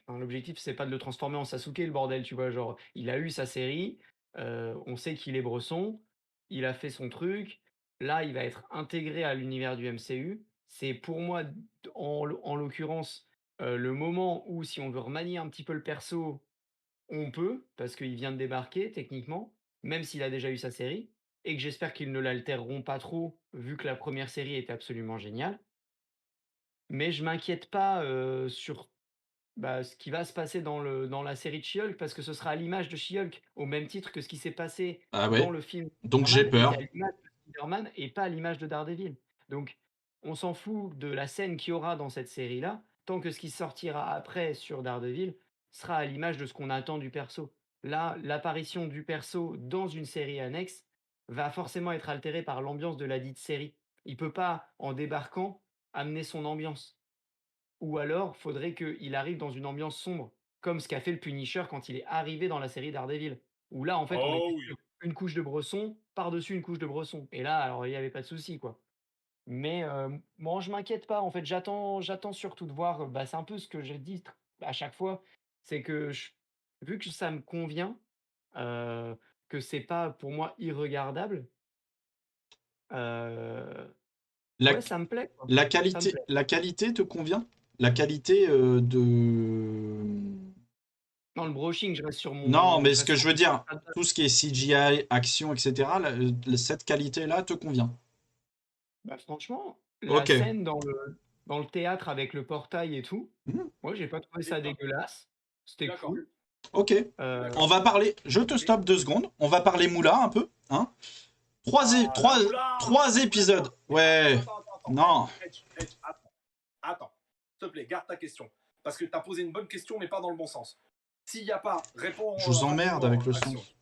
enfin l'objectif c'est pas de le transformer en Sasuke le bordel, tu vois? Genre, il a eu sa série, on sait qu'il est Bresson, il a fait son truc, là il va être intégré à l'univers du MCU. C'est pour moi d en l'occurrence, le moment où si on veut remanier un petit peu le perso, on peut, parce qu'il vient de débarquer techniquement, même s'il a déjà eu sa série et que j'espère qu'ils ne l'altéreront pas trop, vu que la première série était absolument géniale. Mais je m'inquiète pas, sur, bah, ce qui va se passer dans la série de She-Hulk parce que ce sera à l'image de She-Hulk, au même titre que ce qui s'est passé Ah dans ouais. le film Donc j'ai Spider-Man était peur. à l'image de Spider-Man et pas à l'image de Daredevil. Donc on s'en fout de la scène qu'il y aura dans cette série-là, tant que ce qui sortira après sur Daredevil sera à l'image de ce qu'on attend du perso. Là, l'apparition du perso dans une série annexe va forcément être altérée par l'ambiance de ladite série. Il peut pas, en débarquant, amener son ambiance. Ou alors, faudrait qu'il arrive dans une ambiance sombre, comme ce qu'a fait le Punisher quand il est arrivé dans la série Daredevil. Où là, en fait, on Oh était oui. sur une couche de Bresson, par-dessus une couche de Bresson. Et là, alors, il y avait pas de souci, quoi. Mais moi, je m'inquiète pas. En fait, j'attends surtout de voir, bah, c'est un peu ce que j'ai dit à chaque fois, c'est que vu que ça me convient, heu, que c'est pas pour moi irregardable, heu, La, ouais, ça me plaît, quoi. la Ça me qualité, plaît. la qualité te convient? La qualité de... Dans le brushing, Non, mais je ce reste que sur je veux mon dire, constat de tout ce qui est CGI, action, etc., cette qualité-là te convient. bah, franchement, la Ok. scène dans le théâtre avec le portail et tout, Mhm. moi j'ai pas trouvé Et ça bien, dégueulasse. je suis C'était d'accord. cool. Ok. Je suis Heu, On d'accord. va parler. Je te Mais stoppe 2 secondes. On va parler moula un peu. Hein. Trois, ah, trois la moula, épisodes. bien. Mais Ouais. attends. Non. Edge, attends. S'il te plaît, garde ta question. Parce que tu as posé une bonne question, mais pas dans le bon sens. S'il n'y a pas, réponds Je vous emmerde avec rapidement, le action. sens.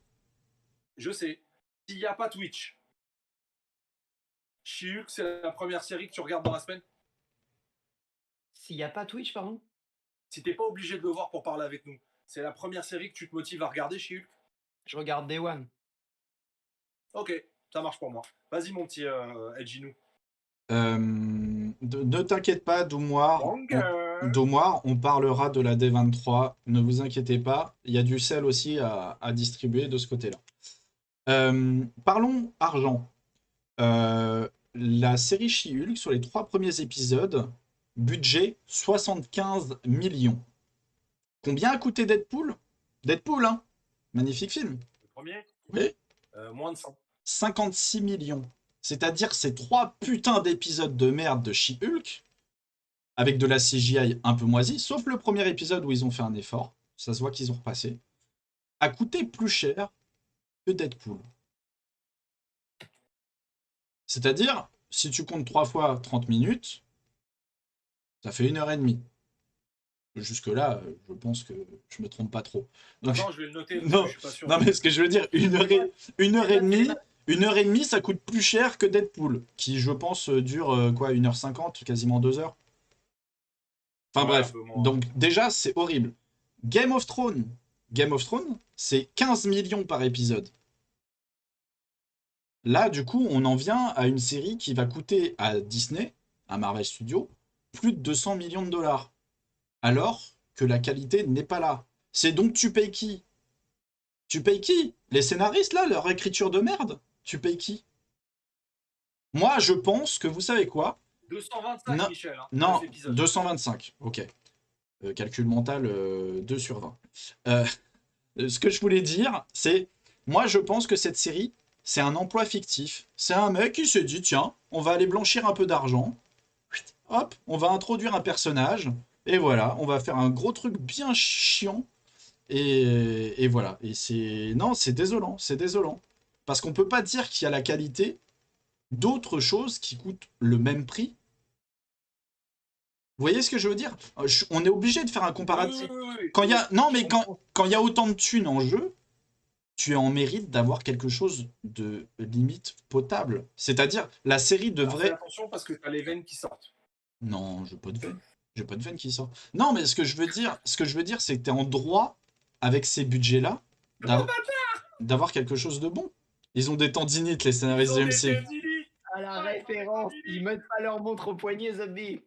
Je sais. S'il n'y a pas Twitch, She-Hulk, c'est la première série que tu regardes dans la semaine. s'il y a pas Twitch, pardon? Si t'es pas obligé de le voir pour parler avec nous, c'est la première série que tu te motives à regarder, She-Hulk. Je regarde Day One. Ok, ça marche pour moi. Vas-y, mon petit Edginou. Ne t'inquiète pas, Banger. Doumoire, on parlera de la D23. Ne vous inquiétez pas. Il y a du sel aussi à distribuer de ce côté-là. Parlons argent. La série She-Hulk, sur les 3 premiers épisodes, budget 75 millions. Combien a coûté Deadpool? Deadpool, hein? Magnifique film. Le premier, Oui, moins de 100. 56 millions. C'est-à-dire ces 3 putains d'épisodes de merde de She-Hulk, avec de la CGI un peu moisie, sauf le premier épisode où ils ont fait un effort, ça se voit qu'ils ont repassé, a coûté plus cher que Deadpool. C'est-à-dire, si tu comptes 3 fois 30 minutes, ça fait 1 h 30. Jusque-là, je pense que je me trompe pas trop. Donc, Attends, je vais le noter parce que non, je suis pas sûr. non, mais ce que je veux dire, une heure et demie, 1 h 30, ça coûte plus cher que Deadpool, qui, je pense, dure quoi, 1 h 50, quasiment 2 heures. Enfin Ouais, un bref, peu moins. donc déjà, c'est horrible. Game of Thrones, c'est 15 millions par épisode. Là, du coup, on en vient à une série qui va coûter à Disney, à Marvel Studios, plus de 200 millions de dollars. Alors que la qualité n'est pas là. C'est donc tu payes qui? Tu payes qui? Les scénaristes, là, leur écriture de merde? Tu payes qui? Moi, je pense que vous savez quoi? 225, Non, Michel, hein, non, 9 épisodes. 225. Ok. Calcul mental, 2 sur 20. Euh, ce que je voulais dire, c'est, moi, je pense que cette série, c'est un emploi fictif. C'est un mec qui s'est dit, tiens, on va aller blanchir un peu d'argent. hop, on va introduire un personnage, et voilà, on va faire un gros truc bien chiant, et voilà. Et c'est... Non, c'est désolant, c'est désolant. Parce qu'on peut pas dire qu'il y a la qualité d'autres choses qui coûtent le même prix. Vous voyez ce que je veux dire? On est obligé de faire un Oui, oui, comparatif. oui, oui, Quand il y oui, a... Non, je mais comprends. quand il y a autant de thunes en jeu, tu es en mérite d'avoir quelque chose de limite potable. C'est-à-dire, la série Alors fais devrait... attention parce que t'as les veines qui sortent. Non, j'ai pas de veine. J'ai pas de veine qui sort. Non, mais ce que je veux dire, c'est que tu es en droit, avec ces budgets-là, d'av- d'avoir quelque chose de bon. Ils ont des tendinites, les Ils scénaristes ont de des MC. tendinites. À la Ah, ils ont des référence, ils tendinites. mettent pas leur montre au poignet, Zombie.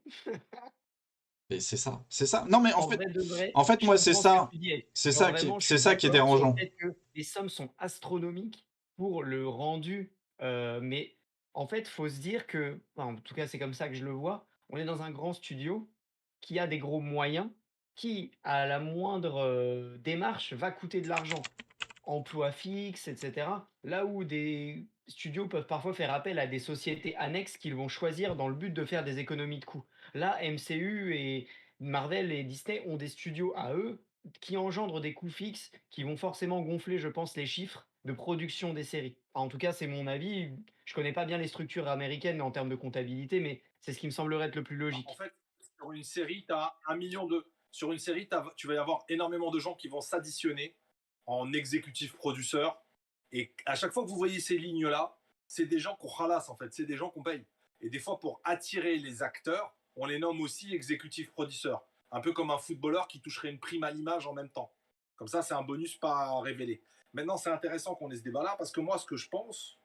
Et c'est ça, c'est ça. Non, mais En vrai de vrai, en fait, je moi, c'est comprends ce que ça. tu dis. C'est Genre ça qui, vraiment, je c'est suis ça qui est d'accord sur le dérangeant. fait que les sommes sont astronomiques pour le rendu. Mais en fait, faut se dire que, enfin, en tout cas, c'est comme ça que je le vois. On est dans un grand studio qui a des gros moyens, qui, à la moindre démarche, va coûter de l'argent. Emploi fixe, et cetera. Là où des studios peuvent parfois faire appel à des sociétés annexes qu'ils vont choisir dans le but de faire des économies de coûts. Là, MCU et Marvel et Disney ont des studios à eux qui engendrent des coûts fixes qui vont forcément gonfler, je pense, les chiffres de production des séries. Enfin, en tout cas, c'est mon avis. Je connais pas bien les structures américaines en termes de comptabilité, mais c'est ce qui me semblerait être le plus En logique. fait, sur une série, tu as 1 million de. Sur une série, tu vas y avoir énormément de gens qui vont s'additionner en exécutif producteur. Et à chaque fois que vous voyez ces lignes-là, c'est des gens qu'on ralasse en fait, c'est des gens qu'on paye. Et des fois, pour attirer les acteurs, on les nomme aussi exécutif producteur. Un peu comme un footballeur qui toucherait une prime à l'image en même temps. Comme ça, c'est un bonus pas révélé. Maintenant, c'est intéressant qu'on ait ce débat-là parce que moi, ce que je pense,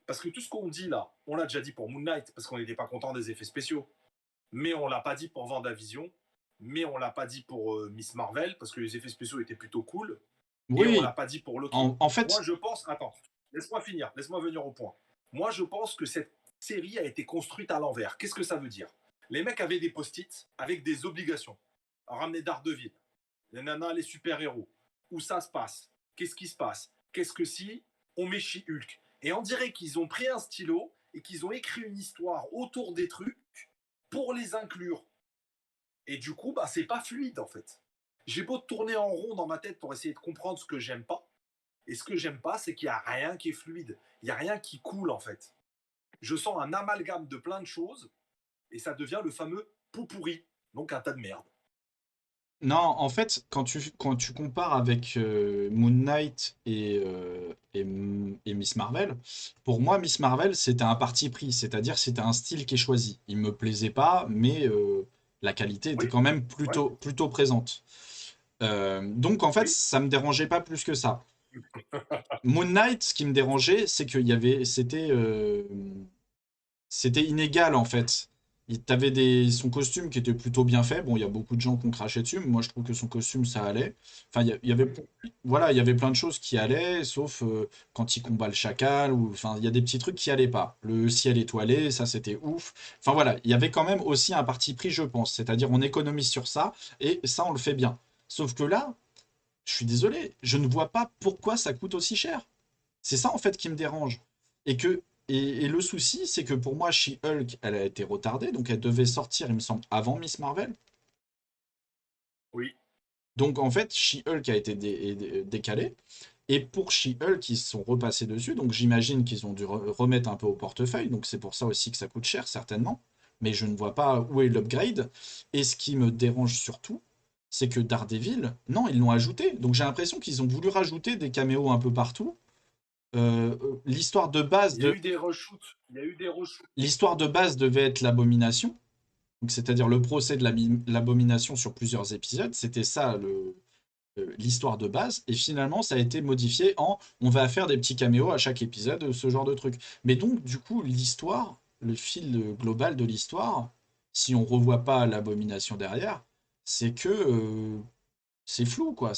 parce que tout ce qu'on dit là, on l'a déjà dit pour Moon Knight parce qu'on n'était pas content des effets spéciaux, mais on l'a pas dit pour Vendavision, mais on l'a pas dit pour Miss Marvel parce que les effets spéciaux étaient plutôt cool, et on l'a Oui, pas dit pour Loki. en Moi, fait, je pense, attends, laisse-moi finir, laisse-moi venir au point. Moi, je pense que cette série a été construite à l'envers. Qu'est-ce que ça veut dire? Les mecs avaient des post-it avec des obligations. Ramener Daredevil, les nanas, les super-héros. Où ça se passe? Qu'est-ce qui se passe? Qu'est-ce que si on met She-Hulk? Et on dirait qu'ils ont pris un stylo et qu'ils ont écrit une histoire autour des trucs pour les inclure. Et du coup, bah, c'est pas fluide en fait. J'ai beau tourner en rond dans ma tête pour essayer de comprendre ce que j'aime pas. Et ce que j'aime pas, c'est qu'il n'y a rien qui est fluide. Il n'y a rien qui coule en fait. Je sens un amalgame de plein de choses et ça devient le fameux pot pourri. Donc un tas de merde. non, en fait, quand tu compares avec Moon Knight et Miss Marvel, pour moi, Miss Marvel, c'était un parti pris, c'est-à-dire c'était un style qui est choisi. Il me plaisait pas, mais la qualité était Oui, quand même ouais, plutôt présente. Donc, en fait, oui. ça me dérangeait pas plus que ça. Moon Knight, ce qui me dérangeait, c'est qu'il y avait, c'était inégal en fait. T'avais son costume qui était plutôt bien fait. Bon, il y a beaucoup de gens qui ont craché dessus, mais moi je trouve que son costume ça allait. Enfin, Oui. voilà, il y avait plein de choses qui allaient, sauf quand il combat le chacal, ou enfin, il y a des petits trucs qui allaient pas. Le ciel étoilé, ça c'était ouf. Enfin voilà, il y avait quand même aussi un parti pris, je pense. C'est-à-dire on économise sur ça, et ça on le fait bien. Sauf que là, je suis désolé, je ne vois pas pourquoi ça coûte aussi cher. C'est ça en fait qui me dérange. Et le souci, c'est que pour moi, She-Hulk, elle a été retardée, donc elle devait sortir, il me semble, avant Miss Marvel. Oui. Donc en fait, She-Hulk a été décalée. Et pour She-Hulk, ils se sont repassés dessus, donc j'imagine qu'ils ont dû remettre un peu au portefeuille, donc c'est pour ça aussi que ça coûte cher, certainement. Mais je ne vois pas où est l'upgrade. Et ce qui me dérange surtout, c'est que Daredevil, non, ils l'ont ajouté. Donc j'ai l'impression qu'ils ont voulu rajouter des caméos un peu partout. L'histoire de base Il y a de eu des reshoots. Il y a eu des reshoots. l'histoire de base devait être l'abomination, donc c'est-à-dire le procès de l'abomination sur plusieurs épisodes. C'était ça l'histoire de base. Et finalement, ça a été modifié en on va faire des petits caméos à chaque épisode, ce genre de truc. Mais donc, du coup, l'histoire, le fil global de l'histoire, si on revoit pas l'abomination derrière, c'est que c'est flou, quoi.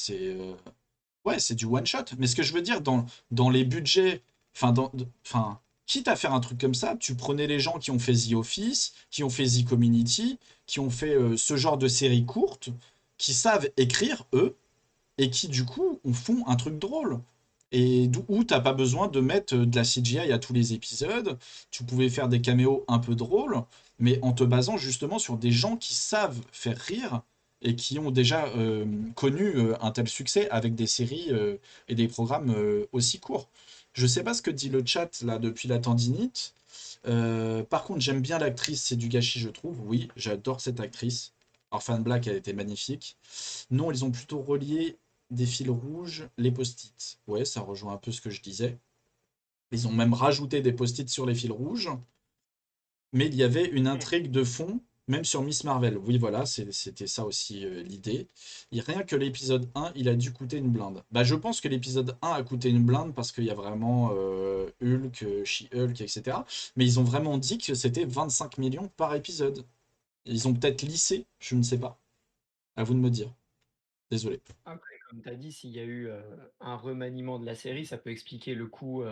Ouais, c'est du one shot. Mais ce que je veux dire, dans les budgets, enfin, quitte à faire un truc comme ça, tu prenais les gens qui ont fait The Office, qui ont fait The Community, qui ont fait ce genre de séries courtes, qui savent écrire, eux, et qui, du coup, font un truc drôle. Et où t'as pas besoin de mettre de la CGI à tous les épisodes. Tu pouvais faire des caméos un peu drôles, mais en te basant justement sur des gens qui savent faire rire et qui ont déjà connu un tel succès avec des séries et des programmes aussi courts. Je sais pas ce que dit le chat là depuis la tendinite. Par contre, j'aime bien l'actrice, c'est du gâchis, je trouve. Oui, j'adore cette actrice. Orphan Black, elle était magnifique. Non, ils ont plutôt relié des fils rouges, les post-it. Ouais, ça rejoint un peu ce que je disais. Ils ont même rajouté des post-it sur les fils rouges, mais il y avait une Hmm. intrigue de fond, même sur Miss Marvel. Oui, voilà, c'était ça aussi l'idée. Et rien que l'épisode 1, il a dû coûter une blinde. Bah, je pense que l'épisode 1 a coûté une blinde parce qu'il y a vraiment Hulk, She-Hulk, etc. Mais ils ont vraiment dit que c'était 25 millions par épisode. Ils ont peut-être lissé, je ne sais pas. À vous de me dire. Désolé. Après, comme tu as dit, s'il y a eu, un remaniement de la série, ça peut expliquer le coût,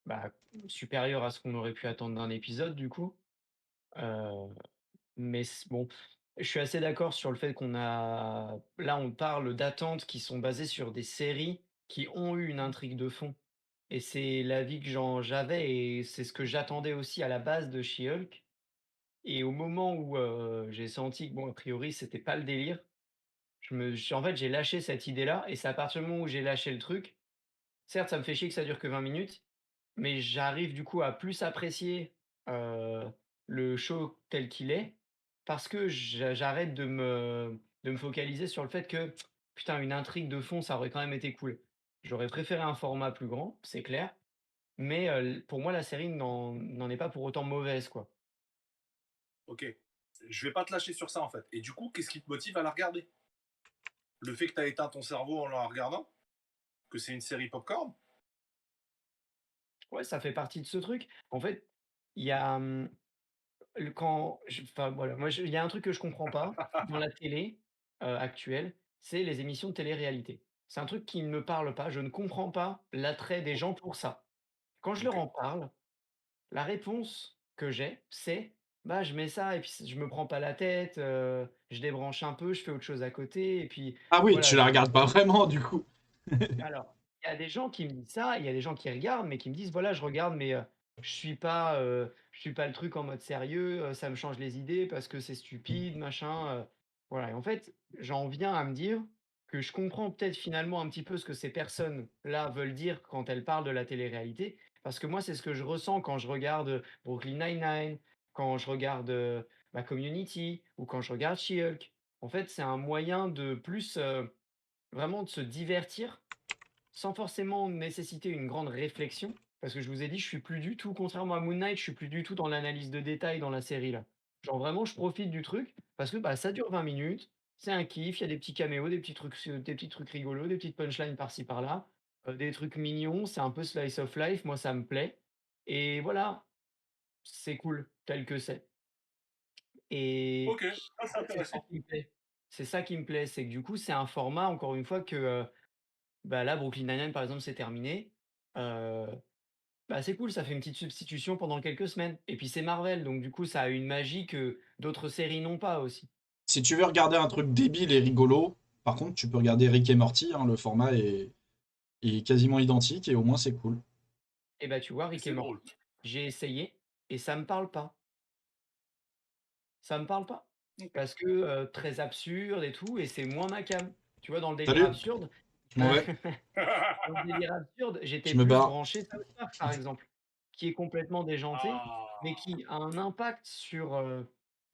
bah, supérieur à ce qu'on aurait pu attendre d'un épisode du coup. Heu, mais bon, je suis assez d'accord sur le fait qu'on a là, on parle d'attentes qui sont basées sur des séries qui ont eu une intrigue de fond et c'est l'avis que j'avais et c'est ce que j'attendais aussi à la base de She-Hulk et au moment où, j'ai senti que bon, a priori, c'était pas le délire, en fait, j'ai lâché cette idée-là et c'est à partir du moment où j'ai lâché le truc, certes, ça me fait chier que ça dure que 20 minutes, mais j'arrive du coup à plus apprécier, heu, le show tel qu'il est, parce que j'arrête de me focaliser sur le fait que: «Putain, une intrigue de fond, ça aurait quand même été cool». J'aurais préféré un format plus grand, c'est clair, mais pour moi, la série n'en est pas pour autant mauvaise, quoi. Ok. Je vais pas te lâcher sur ça en fait. Et du coup, qu'est-ce qui te motive à la regarder? Le fait que tu as éteint ton cerveau en la regardant? Que c'est une série popcorn? Ouais, ça fait partie de ce truc. En fait, il y a, enfin voilà, moi il y a un truc que je comprends pas dans la télé, actuelle, c'est les émissions de télé-réalité. C'est un truc qui ne me parle pas, je ne comprends pas l'attrait des gens pour ça. Quand je leur Ok. en parle, la réponse que j'ai, c'est: «Bah, je mets ça et puis je me prends pas la tête, je débranche un peu, je fais autre chose à côté et puis Ah oui, voilà, tu la regardes pas vraiment du coup. alors, il y a des gens qui me disent ça, il y a des gens qui regardent, mais qui me disent: «Voilà, je regarde, mais je suis pas le truc en mode sérieux, ça me change les idées parce que c'est stupide, machin», voilà et en fait, j'en viens à me dire que je comprends peut-être finalement un petit peu ce que ces personnes-là veulent dire quand elles parlent de la télé-réalité. Parce que moi, c'est ce que je ressens quand je regarde, Brooklyn Nine-Nine, quand je regarde, Community ou quand je regarde She-Hulk. En fait, c'est un moyen de plus, vraiment de se divertir sans forcément nécessiter une grande réflexion, parce que je vous ai dit, je suis plus du tout contrairement à Moon Knight, je suis plus du tout dans l'analyse de détails dans la série là. Genre vraiment, je profite du truc parce que, bah, ça dure 20 minutes, c'est un kiff, il y a des petits caméos, des petits trucs rigolos, des petites punchlines par-ci par-là, des trucs mignons, c'est un peu slice of life, moi ça me plaît et voilà, c'est cool tel que c'est et Ok. Ah, c'est c'est ça intéressant. qui me plaît. C'est ça qui me plaît, c'est que du coup, c'est un format encore une fois que, bah, là, Brooklyn Nine-Nine, par exemple, c'est terminé. Heu, Bah, c'est cool, ça fait une petite substitution pendant quelques semaines et puis c'est Marvel, donc du coup, ça a une magie que d'autres séries n'ont pas aussi Si tu veux regarder un truc débile et rigolo, par contre, tu peux regarder Rick et Morty, hein, le format est quasiment identique et au moins c'est cool. et bah, tu vois, Et Rick et c'est drôle. Morty, j'ai essayé et ça me parle pas. Ça me parle pas Ok. parce que, très absurde et tout et c'est moins ma came. Tu vois, dans le délire Salut, absurde, je m'en vais, dans le délire absurde, j'étais je me plus barre. branché South Park, par exemple, qui est complètement déjanté, mais Ah. qui a un impact sur,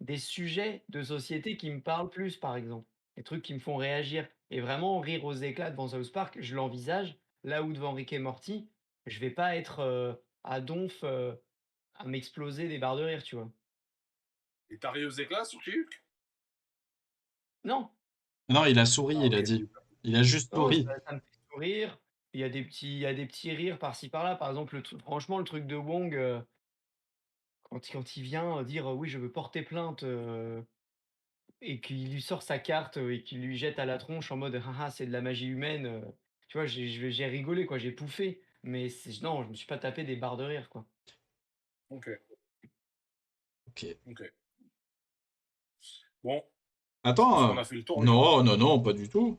des sujets de société qui me parlent plus, par exemple. Des trucs qui me font réagir et vraiment rire aux éclats devant South Park, je l'envisage. Là où devant Rick et Morty, je vais pas être, à donf, à m'exploser des barres de rire, tu vois? Et t'as ri aux éclats sur Hulk? Non, Non, il a souri, Ah il a ok. dit. Il a juste non, souri. ça me fait sourire. Il y a des petits rires par-ci par-là. Par exemple, franchement, le truc de Wong, quand il vient, dire, «Oui, je veux porter plainte», et qu'il lui sort sa carte, et qu'il lui jette à la tronche en mode: «Ha ha, c'est de la magie humaine», tu vois? J'ai rigolé, quoi, j'ai pouffé, mais c'est non, je me suis pas tapé des barres de rire, quoi. Ok. Ok. Ok. Bon, je pense qu'on Attends, a fait le tour, les gars. non, non, non, pas du tout.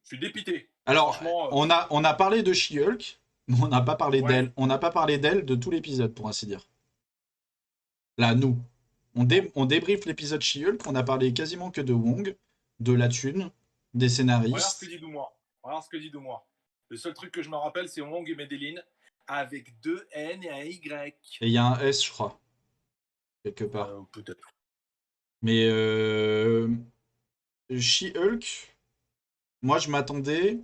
Je suis dépité. Alors, Franchement, on a parlé de She-Hulk, mais on n'a pas parlé ouais. d'elle. On n'a pas parlé d'elle de tout l'épisode, pour ainsi dire. Là, nous. On débriefe l'épisode She-Hulk, on a parlé quasiment que de Wong, de la thune, des Regarde ce que scénaristes. dit Doumois. Regarde ce que dit Doumois. Le seul truc que je me rappelle, c'est Wong et Medellin avec deux N et un Y. Et il y a un S, je crois, quelque part. Peut-être. Mais She-Hulk, moi, je m'attendais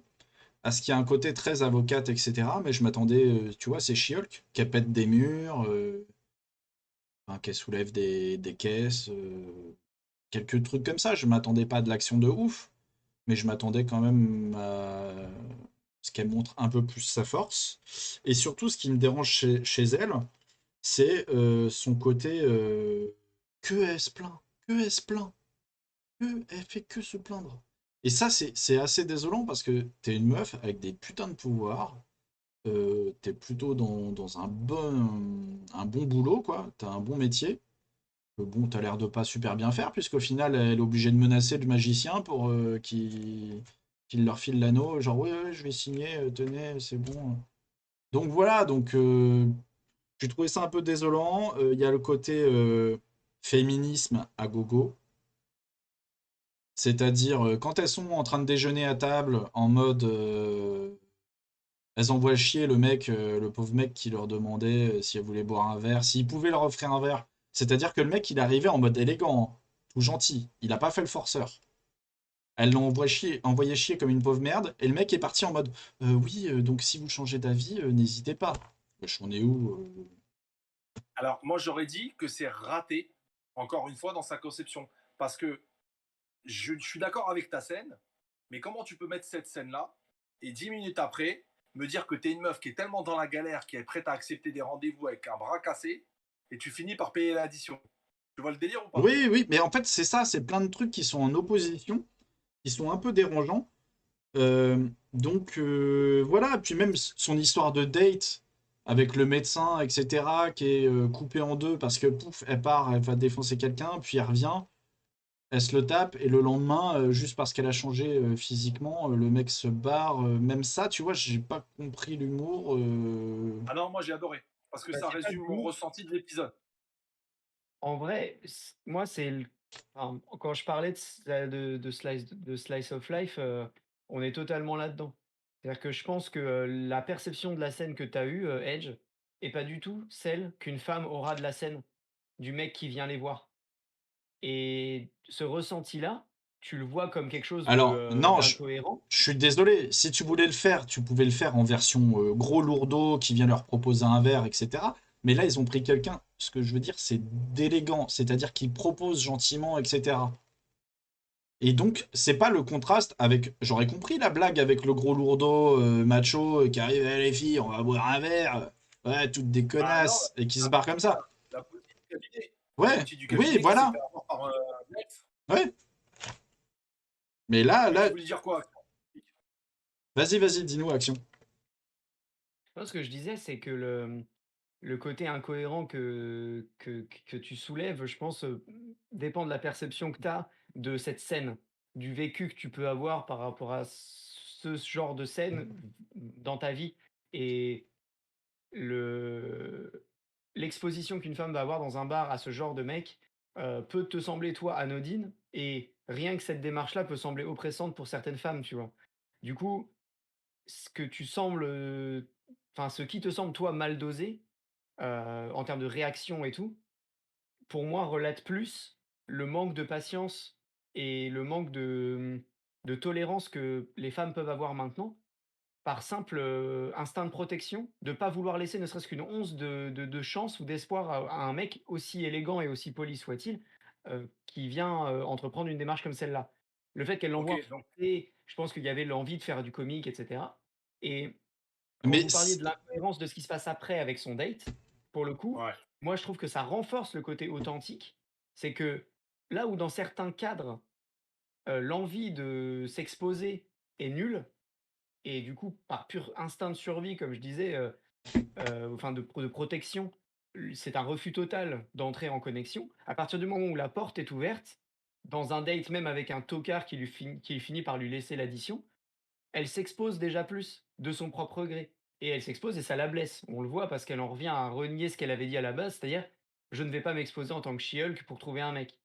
à ce qu'il y ait un côté très avocate, etc. Mais je m'attendais, tu vois, c'est She-Hulk, qu'elle pète des murs, enfin, qu'elle soulève des caisses, quelques trucs comme ça. Je m'attendais pas à de l'action de ouf, mais je m'attendais quand même à ce qu'elle montre un peu plus sa force. Et surtout, ce qui me dérange chez elle, c'est son côté que elle se plaint, que elle se plaint, que elle fait que se plaindre. Et ça, c'est assez désolant parce que t'es une meuf avec des putains de pouvoirs, t'es plutôt dans un bon boulot, quoi, t'as un bon métier. Bon, t'as l'air de pas super bien faire, puisqu'au final, elle est obligée de menacer le magicien pour qu'il leur file l'anneau. Genre, ouais, ouais, je vais signer, tenez, c'est bon. Donc voilà, donc j'ai trouvé ça un peu désolant. Il y a le côté féminisme à gogo. C'est-à-dire, quand elles sont en train de déjeuner à table, en mode. Elles envoient chier le mec, le pauvre mec qui leur demandait si elle voulait boire un verre, s'il pouvait leur offrir un verre. C'est-à-dire que le mec, il est arrivé en mode élégant, hein, tout gentil. Il n'a pas fait le forceur. Elle l'a envoyé chier comme une pauvre merde, et le mec est parti en mode oui, donc si vous changez d'avis, n'hésitez pas. Wesh, on est où Alors, moi, j'aurais dit que c'est raté, encore une fois, dans sa conception. Parce que je suis d'accord avec ta scène, mais comment tu peux mettre cette scène-là et 10 minutes après, me dire que tu es une meuf qui est tellement dans la galère, qui est prête à accepter des rendez-vous avec un bras cassé, et tu finis par payer l'addition. Tu vois le délire ou pas? Oui, oui, mais en fait, c'est ça, c'est plein de trucs qui sont en opposition, qui sont un peu dérangeants. Donc voilà, puis même son histoire de date avec le médecin, etc., qui est coupée en deux parce que pouf, elle part, elle va défoncer quelqu'un, puis elle revient, elle se le tape, et le lendemain, juste parce qu'elle a changé physiquement, le mec se barre. Même ça, tu vois, j'ai pas compris l'humour. Ah non, moi j'ai adoré. Parce que Bah, ça c'est pas résume mon d'humour. ressenti de l'épisode. En vrai, moi, quand je parlais de slice of life, on est totalement là-dedans. C'est-à-dire que je pense que la perception de la scène que tu as eue, Edge, est pas du tout celle qu'une femme aura de la scène, du mec qui vient les voir. Et ce ressenti-là, tu le vois comme quelque chose Alors, non, d'incohérent. je suis désolé. Si tu voulais le faire, tu pouvais le faire en version gros lourdeau qui vient leur proposer un verre, etc. Mais là, ils ont pris quelqu'un, ce que je veux dire, c'est d'élégant, c'est-à-dire qu'il propose gentiment, etc. Et donc, c'est pas le contraste avec. J'aurais compris la blague avec le gros lourdeau macho qui arrive, eh, les filles, on va boire un verre. Ouais, toutes des Bah non, connasses, et qui se la barrent comme petite, ça. là, la petite du cabinet. La Ouais, petite du oui, cabinet qui s'est voilà. fait avoir par un mec. Ouais. Mais là, Mais tu là, voulais dire quoi? vas-y, vas-y, dis-nous, action. Non, ce que je disais, c'est que le côté incohérent que tu soulèves, je pense, dépend de la perception que tu as de cette scène, du vécu que tu peux avoir par rapport à ce genre de scène dans ta vie et le l'exposition qu'une femme va avoir dans un bar à ce genre de mec, peut te sembler, toi, anodine et rien que cette démarche-là peut sembler oppressante pour certaines femmes, tu vois? Du coup, ce que tu sembles, enfin, ce qui te semble, toi, mal dosé, en termes de réaction et tout, pour moi, relate plus le manque de patience et le manque de tolérance que les femmes peuvent avoir maintenant, par simple, instinct de protection, de pas vouloir laisser ne serait-ce qu'une once de chance ou d'espoir à un mec aussi élégant et aussi poli soit-il, qui vient, entreprendre une démarche comme celle-là. Le fait qu'elle Ok, l'envoie donc, et je pense qu'il y avait l'envie de faire du comique et cetera et quand Mais vous parliez de l'incohérence de ce qui se passe après avec son date, pour le coup, ouais. moi je trouve que ça renforce le côté authentique. C'est que là où dans certains cadres, l'envie de s'exposer est nulle et du coup par pur instinct de survie comme je disais, enfin de protection, c'est un refus total d'entrer en connexion. À partir du moment où la porte est ouverte, dans un date même avec un tocard qui finit par lui laisser l'addition, elle s'expose déjà plus de son propre gré et elle s'expose et ça la blesse. On le voit parce qu'elle en revient à renier ce qu'elle avait dit à la base, c'est-à-dire: «Je ne vais pas m'exposer en tant que She-Hulk pour trouver un mec»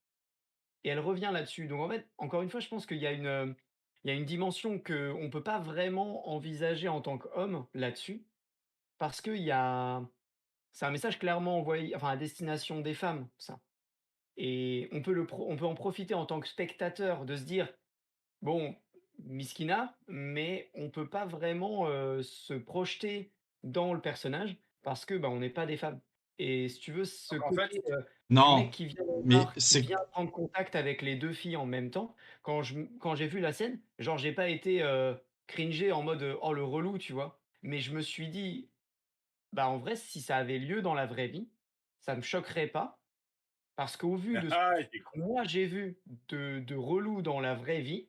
et elle revient là-dessus. Donc en fait, encore une fois, je pense qu'il y a il y a une dimension qu'on ne peut pas vraiment envisager en tant qu'homme là-dessus parce qu'il y a c'est un message clairement envoyé enfin à destination des femmes, ça et on peut en profiter en tant que spectateur de se dire: «Bon, Miskina», mais on peut pas vraiment, se projeter dans le personnage parce que, bah, on n'est pas des femmes et si tu veux, ce Donc en fait, côté, du mec Non, qui vient au mais bar, qui c'est... vient prendre contact avec les 2 filles en même temps, quand j'ai vu la scène, genre j'ai pas été, cringé en mode, «Oh le relou», tu vois? Mais je me suis dit: «Bah, en vrai, si ça avait lieu dans la vraie vie, ça me choquerait pas» parce qu'au vu de ce ah, il est que moi j'ai vu de relou dans la vraie vie,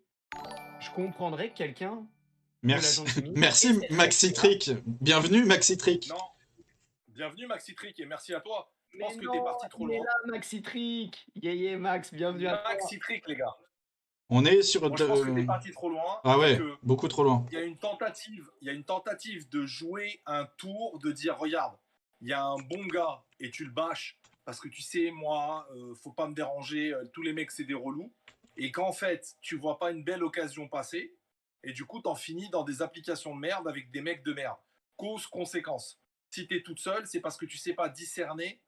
je comprendrais que quelqu'un de la Merci, gente féminine ait merci cette réaction-là. Maxitrick. Bienvenue Maxitrick. Non, bienvenue Maxitrick et merci à toi. Je Mais pense que tu es non, parti trop il est loin. là Maxitrick! Yeah, Max, bienvenue à toi. Maxitrick, les gars. On est sur... Moi, je pense que tu es parti trop loin Ah et ouais, que beaucoup trop loin. il y a une tentative de jouer un tour, de dire regarde, il y a un bon gars et tu le bâches parce que tu sais, moi, faut pas me déranger, tous les mecs, c'est des relous. Et qu'en fait, tu vois pas une belle occasion passer et du coup, t'en finis dans des applications de merde avec des mecs de merde. Cause, conséquence. Si t'es toute seule, c'est parce que tu sais pas discerner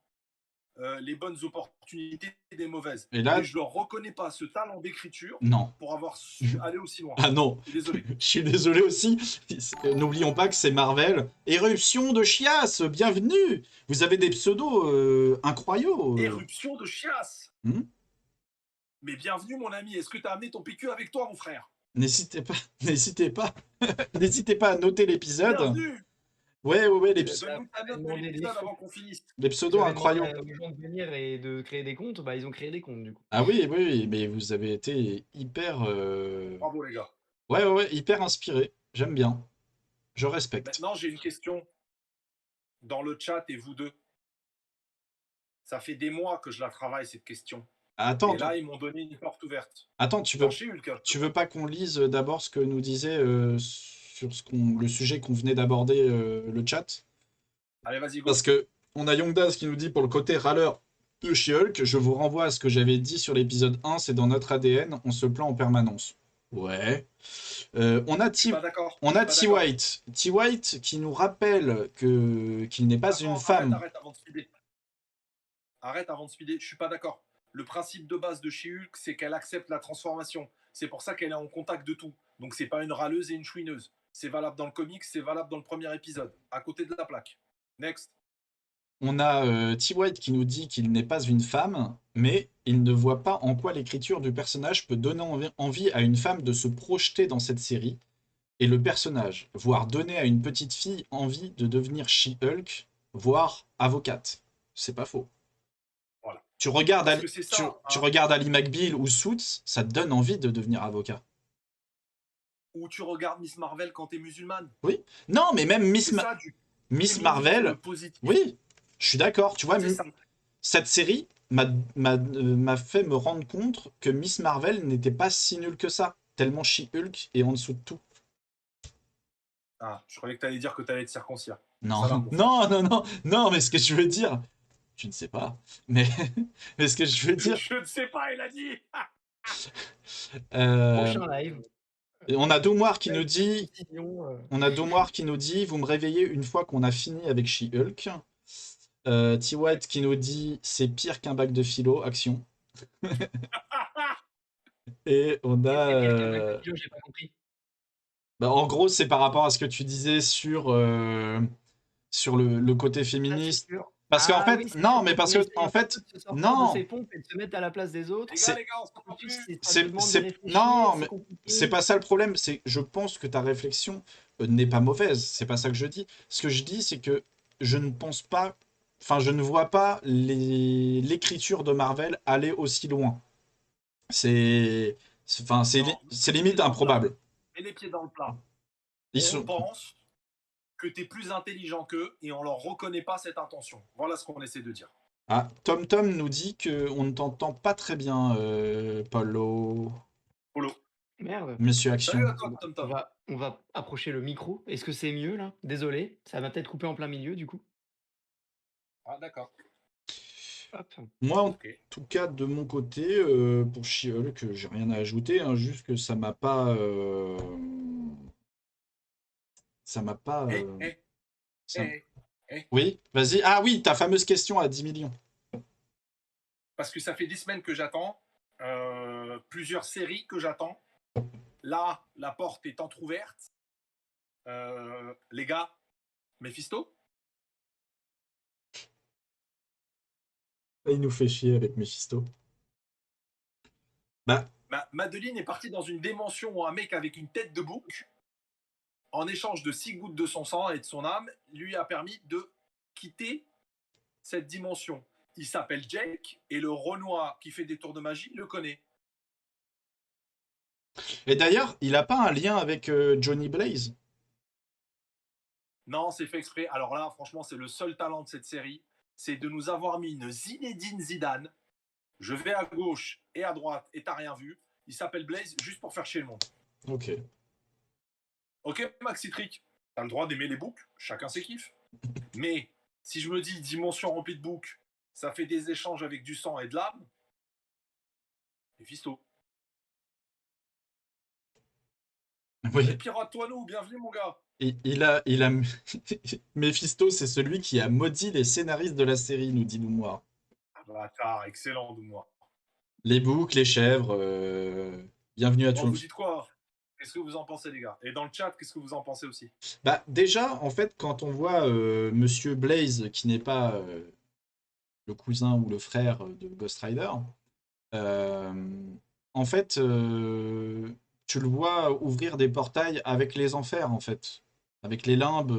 les bonnes opportunités et des mauvaises. Et là, Et je leur reconnais pas ce talent d'écriture non. pour avoir su aller aussi loin. Ah non, Je suis désolé. je suis désolé aussi. N'oublions pas que c'est Marvel. Éruption de chiasse, bienvenue. Vous avez des pseudos incroyables. Éruption de chiasse. Hmm. Mais bienvenue, mon ami. Est-ce que tu as amené ton PQ avec toi, mon frère? N'hésitez pas, n'hésitez pas, n'hésitez pas à noter l'épisode. Bienvenue. Ouais, Donne-nous ta note de Demandé des l'épisode fous. avant qu'on finisse. les pseudos J'avais demandé incroyables. aux gens de venir et de créer des comptes, bah, ils ont créé des comptes du coup. Ah oui, mais vous avez été hyper... Bravo, les gars. Ouais, hyper inspiré. J'aime bien. Je respecte. Maintenant, j'ai une question dans le chat et vous deux. Ça fait des mois que je la travaille, cette question. Attends, Et là, ils m'ont donné une porte ouverte. tu Dans veux, chez Hulk. tu veux pas qu'on lise d'abord ce que nous disait sur le sujet qu'on venait d'aborder le chat? Allez, vas-y, go. Parce que on a Youngdas qui nous dit pour le côté râleur de She-Hulk, je vous renvoie à ce que j'avais dit sur l'épisode 1, c'est dans notre ADN, on se plaint en permanence. Ouais. On a Je suis pas d'accord. T-White. T-White qui nous rappelle qu'il n'est pas une Attends, femme. arrête avant de speeder. Arrête avant de speeder. Je suis pas d'accord. Le principe de base de She-Hulk, c'est qu'elle accepte la transformation. C'est pour ça qu'elle est en contact de tout. Donc c'est pas une râleuse et une chouineuse. C'est valable dans le comics, c'est valable dans le premier épisode. À côté de la plaque. Next. On a T-White qui nous dit qu'il n'est pas une femme, mais il ne voit pas en quoi l'écriture du personnage peut donner envie à une femme de se projeter dans cette série. Et le personnage, voire donner à une petite fille envie de devenir She-Hulk, voire avocate. C'est pas faux. Voilà. Tu regardes, Parce que c'est ça. tu regardes Ali McBeal ou Suits, ça te donne envie de devenir avocat. Ou tu regardes Miss Marvel quand t'es musulmane. Oui. Non, mais même Miss C'est ça du Marvel, positif. oui, je suis d'accord. Tu vois, C'est ça. cette série m'a fait me rendre compte que Miss Marvel n'était pas si nulle que ça. Tellement She-Hulk est en dessous de tout. Ah, je croyais que t'allais dire que t'allais te circoncire. Non, Ça va, mon frère. non, mais ce que je veux dire, je ne sais pas, mais, mais ce que je veux dire, Je ne sais pas, il a dit. Prochain live, on a Domoir qui nous avec dit, précision, vous me réveillez une fois qu'on a fini avec She-Hulk. T-White qui nous dit, c'est pire qu'un bac de philo, action. Et on qu'est-ce a, que c'est pire qu'un bac de philo? J'ai pas compris. bah, en gros, c'est par rapport à ce que tu disais sur le côté Ah, c'est féministe. sûr. Parce qu'en Ah oui, fait, c'est non, sûr, mais quand parce on que, essaye en un peu fait, de se sortir de ses non, pompes et de se mettre à la place des autres, c'est, Les gars, on s'entend tout de suite, plus. ça demande de réfléchir, non, c'est mais c'est compliqué. pas ça le problème. C'est, je pense que ta réflexion n'est pas mauvaise. C'est pas ça que je dis. Ce que je dis, c'est que je ne pense pas, enfin, je ne vois pas l'écriture de Marvel aller aussi loin. Enfin, Non, c'est mets les pieds limite dans le plat. improbable. Mets les pieds dans le plat. Ils On sont, pense que tu es plus intelligent qu'eux et on leur reconnaît pas cette intention. Voilà ce qu'on essaie de dire. Ah, Tom nous dit que on ne t'entend pas très bien, Paulo. Polo. Merde. Monsieur Action. Salut à toi, Bon, Tom on Tom. va approcher le micro. Est-ce que c'est mieux là? Désolé, ça m'a peut-être coupé en plein milieu du coup. Ah, d'accord. Hop. Moi, en Ok. tout cas, de mon côté, pour She-Hulk, j'ai rien à ajouter, hein, juste que ça m'a pas. Ça m'a pas. Eh, eh, Ça- eh, eh. Oui, vas-y. Ah oui, ta fameuse question à 10 millions. Parce que ça fait 10 semaines que j'attends, plusieurs séries que j'attends. Là, la porte est entrouverte. Les gars, Mephisto? Il nous fait chier avec Mephisto. Bah, Madeline est partie dans une dimension où un mec avec une tête de bouc, en échange de 6 gouttes de son sang et de son âme, lui a permis de quitter cette dimension. Il s'appelle Jake et le Renoir qui fait des tours de magie le connaît. et d'ailleurs, il a pas un lien avec Johnny Blaze? Non, c'est fait exprès. Alors là, franchement, c'est le seul talent de cette série, c'est de nous avoir mis une Zinedine Zidane. Je vais à gauche et à droite et t'as rien vu. Il s'appelle Blaze juste pour faire chier le monde. Ok. Ok, Maxi Trick, t'as le droit d'aimer les boucs, chacun ses kiffs. Mais si je me dis dimension remplie de boucs, ça fait des échanges avec du sang et de l'âme. Mephisto. Oui. Et pirate-toi nous, bienvenue mon gars. Il a... Mephisto, c'est celui qui a maudit les scénaristes de la série, nous dit Noumoir. Ah bâtard, excellent de moi. Les boucs, les chèvres, bienvenue à Bon, vous tous. dites quoi? Qu'est-ce que vous en pensez les gars? Et dans le chat, qu'est-ce que vous en pensez aussi? Bah, déjà, en fait, quand on voit Monsieur Blaze, qui n'est pas le cousin ou le frère de Ghost Rider, euh, en fait, tu le vois ouvrir des portails avec les enfers, en fait. Avec les limbes.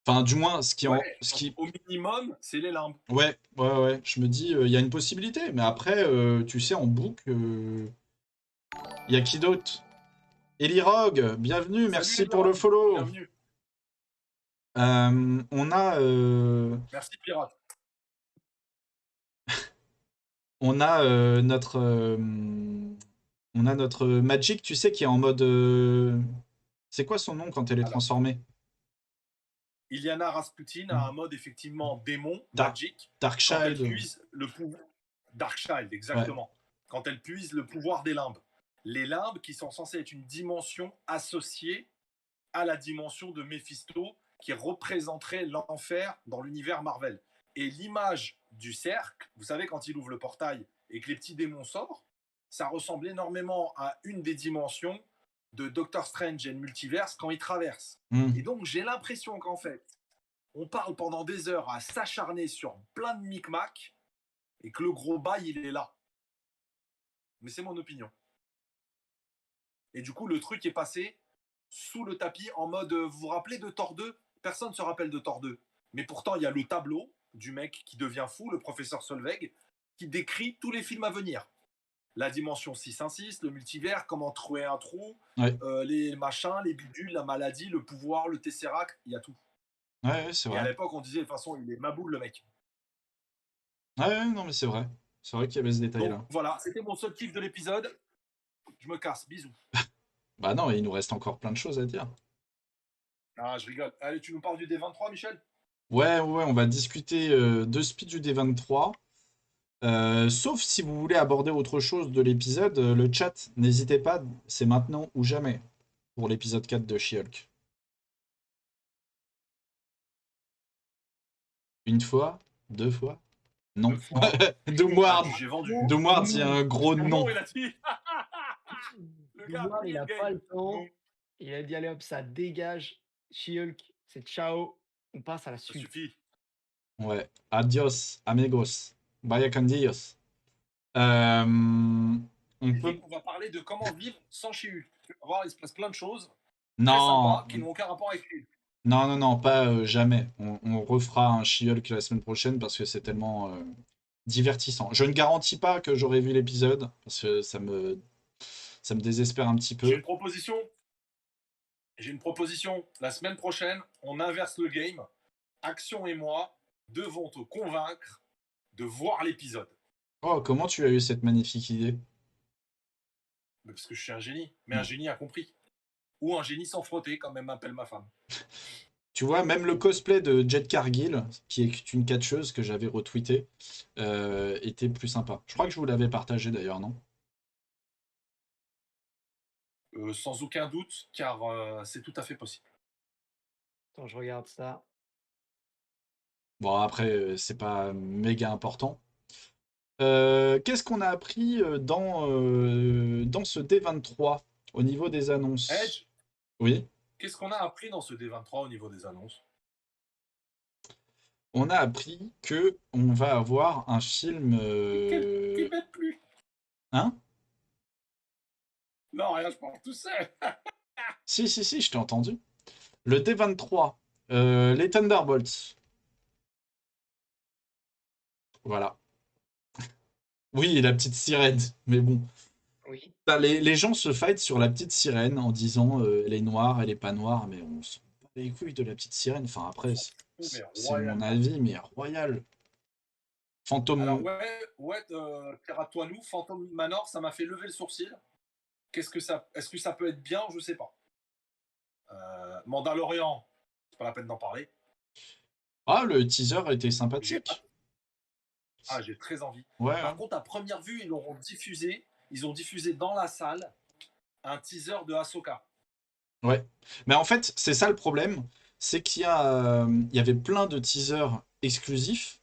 Enfin, du moins, Ouais, ce donc qui... au minimum, c'est les limbes. Ouais, ouais, ouais. Je me dis, il y a une possibilité. Mais après, tu sais, en boucle, il y a qui d'autre? Eli Rogue, bienvenue, Salut les merci pour le gars, follow. bienvenue. On a, Merci pirate. on a on a notre Magic, tu sais, qui est en mode. C'est quoi son nom quand elle est Alors, transformée? Iliana Rasputin a un mode effectivement démon, Dark, magic, quand elle Darkchild. puise le pouvoir. Darkchild, Ouais. exactement. Quand elle puise le pouvoir des limbes. Les limbes qui sont censées être une dimension associée à la dimension de Mephisto qui représenterait l'enfer dans l'univers Marvel. Et l'image du cercle, vous savez, quand il ouvre le portail et que les petits démons sortent, ça ressemble énormément à une des dimensions de Doctor Strange et le multiverse quand il traverse. Et donc, j'ai l'impression qu'en fait, on parle pendant des heures à s'acharner sur plein de micmacs et que le gros bail, il est là. Mais c'est mon opinion. Et du coup, le truc est passé sous le tapis en mode, vous vous rappelez de Thor 2? Personne ne se rappelle de Thor 2. Mais pourtant, il y a le tableau du mec qui devient fou, le professeur Solveig, qui décrit tous les films à venir. La dimension 616, le multivers, comment trouver un trou, Ouais, les machins, les bidules, la maladie, le pouvoir, le tesseract, il y a tout. ouais, c'est Et à vrai. l'époque, on disait de toute façon, il est maboule le mec. Ouais, ouais, non, mais c'est vrai. C'est vrai qu'il y avait ce Donc détail-là. voilà, c'était mon seul kiff de l'épisode. Je me casse, bisous. Bah non, il nous reste encore plein de choses à dire. Ah, je rigole. Allez, tu nous parles du D23, Michel? Ouais, ouais, on va discuter de Speed du D23. Sauf si vous voulez aborder autre chose de l'épisode, le chat, n'hésitez pas, c'est maintenant ou jamais pour l'épisode 4 de She-Hulk. Une fois? Deux fois? Non. Deux fois. Il a Doomward, dit, j'ai vendu. Doomward, il y a un gros Non, non. il a dit. Le gars a Doumar, il plié le a pas game. le temps. Non, Il a dit allez hop, ça dégage. She-Hulk, c'est ciao. On passe à la ça suite. suffit. Ouais. Adios, amigos. Vaya con Dios. On Il dit peut... qu'on va parler de comment vivre sans She-Hulk. Tu vas voir, il se passe plein de choses très Non, sympas qui n'ont aucun rapport avec She-Hulk. non, non, non, pas jamais. On refera un She-Hulk la semaine prochaine parce que c'est tellement divertissant. Je ne garantis pas que j'aurai vu l'épisode parce que ça me désespère un petit J'ai peu. une proposition. J'ai une proposition. La semaine prochaine, on inverse le game. Action et moi devons te convaincre de voir l'épisode. Oh, comment tu as eu cette magnifique idée? Mais parce que je suis un génie. Mais un génie a compris. Ou un génie sans frotter, comme elle m'appelle ma femme. Tu vois, même le cosplay de Jet Cargill, qui est une catcheuse que j'avais retweeté, était plus sympa. Je crois que je vous l'avais partagé d'ailleurs, non? Sans aucun doute, car c'est tout à fait possible. Attends, je regarde ça. Bon, après, c'est pas méga important. Qu'est-ce qu'on a appris dans ce D23 au niveau des annonces? Edge, Oui, qu'est-ce qu'on a appris dans ce D23 au niveau des annonces? on a appris que on va avoir un film. Qui pète plus? Hein? Non, rien, je parle tout seul. Si, si, si, je t'ai entendu. Le D23, les Thunderbolts. Voilà. Oui, la petite sirène, mais bon. Oui. Bah, les gens se fight sur la petite sirène en disant elle est noire, elle est pas noire, mais on s'en bat les couilles de la petite sirène. Enfin, On après, s'en fout, mais c'est mon royalement. avis, mais royal. Alors, Fantôme. ouais, toi nous, Phantom Manor, ça m'a fait lever le sourcil. Est-ce que ça peut être bien? Je sais pas. Mandalorian, c'est pas la peine d'en parler. Ah, le teaser était J'ai sympathique. j'ai très envie. Ouais, Par hein. contre, à première vue, ils ont diffusé dans la salle un teaser de Ahsoka. Ouais. Mais en fait, c'est ça le problème. C'est il y avait plein de teasers exclusifs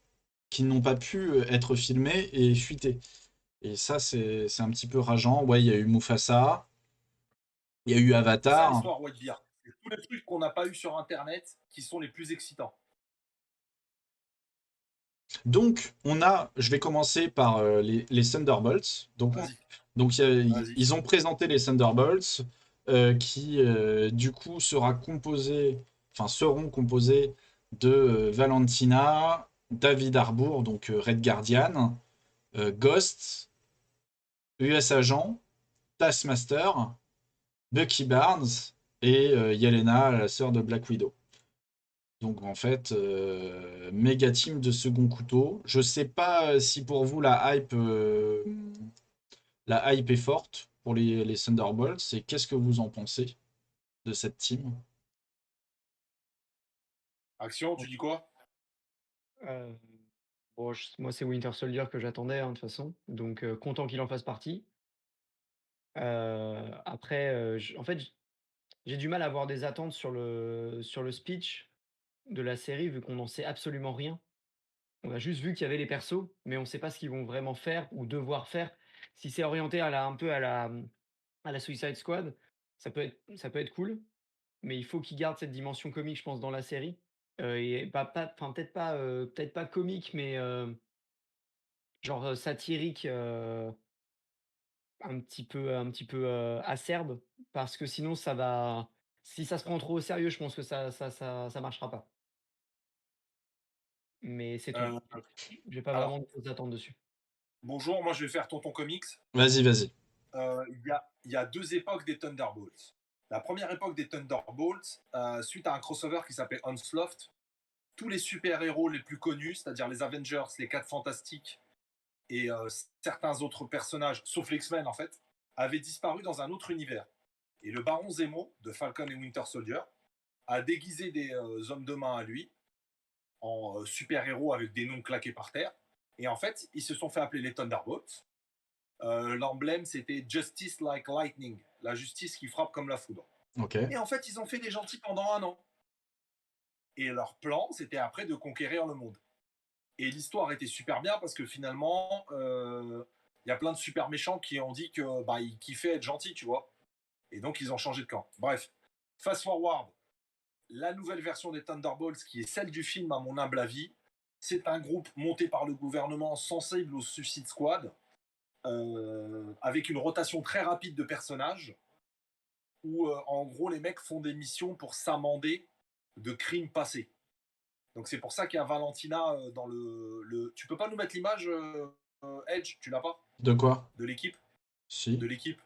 qui n'ont pas pu être filmés et fuités. Et ça, c'est un petit peu rageant. Ouais, il y a eu Mufasa, il y a eu C'est ça Avatar. l'histoire Whitebeard. C'est tous les trucs qu'on n'a pas eu sur Internet qui sont les plus excitants. Donc, je vais commencer par les Thunderbolts. Vas-y, Donc vas-y. ils ont présenté les Thunderbolts qui, du coup, seront composés de Valentina, David Harbour, donc Red Guardian, Ghost, US Agent, Taskmaster, Bucky Barnes et Yelena, la sœur de Black Widow. Donc en fait, méga team de second couteau. Je sais pas si pour vous la hype est forte pour les Thunderbolts. Et qu'est-ce que vous en pensez de cette team? Action, tu dis quoi? Euh, bon, moi, c'est Winter Soldier que j'attendais, hein, de toute façon. Donc, content qu'il en fasse partie. Après, en fait, j'ai du mal à avoir des attentes sur le speech de la série, vu qu'on n'en sait absolument rien. On a juste vu qu'il y avait les persos, mais on ne sait pas ce qu'ils vont vraiment faire ou devoir faire. Si c'est orienté un peu à la Suicide Squad, ça peut être cool, mais il faut qu'ils gardent cette dimension comique, je pense, dans la série. Et enfin, peut-être pas comique, mais genre satirique, un petit peu acerbe, parce que sinon si ça se prend trop au sérieux, je pense que ça marchera pas. Mais c'est tout. Euh, J'ai pas alors, vraiment de grosses attentes dessus. bonjour, moi je vais faire Tonton Comics. Vas-y, vas-y. Il y a deux époques des Thunderbolts. La première époque des Thunderbolts, suite à un crossover qui s'appelait Onslaught, tous les super-héros les plus connus, c'est-à-dire les Avengers, les 4 Fantastiques et certains autres personnages, sauf les X-Men en fait, avaient disparu dans un autre univers. Et le Baron Zemo, de Falcon et Winter Soldier, a déguisé des hommes de main à lui, en super-héros avec des noms claqués par terre. Et en fait, ils se sont fait appeler les Thunderbolts. L'emblème, c'était Justice Like Lightning, la justice qui frappe comme la foudre. Ok. Et en fait, ils ont fait des gentils pendant 1 an. Et leur plan, c'était après de conquérir le monde. Et l'histoire était super bien parce que finalement, y a plein de super méchants qui ont dit que ils kiffaient être gentils, tu vois. Et donc, ils ont changé de camp. Bref, fast forward, la nouvelle version des Thunderbolts, qui est celle du film, à mon humble avis, c'est un groupe monté par le gouvernement sensible au Suicide Squad, avec une rotation très rapide de personnages, où en gros les mecs font des missions pour s'amender de crimes passés. Donc c'est pour ça qu'il y a Valentina dans le... Tu peux pas nous mettre l'image, Edge, tu l'as pas? De quoi? De l'équipe. Si, De l'équipe.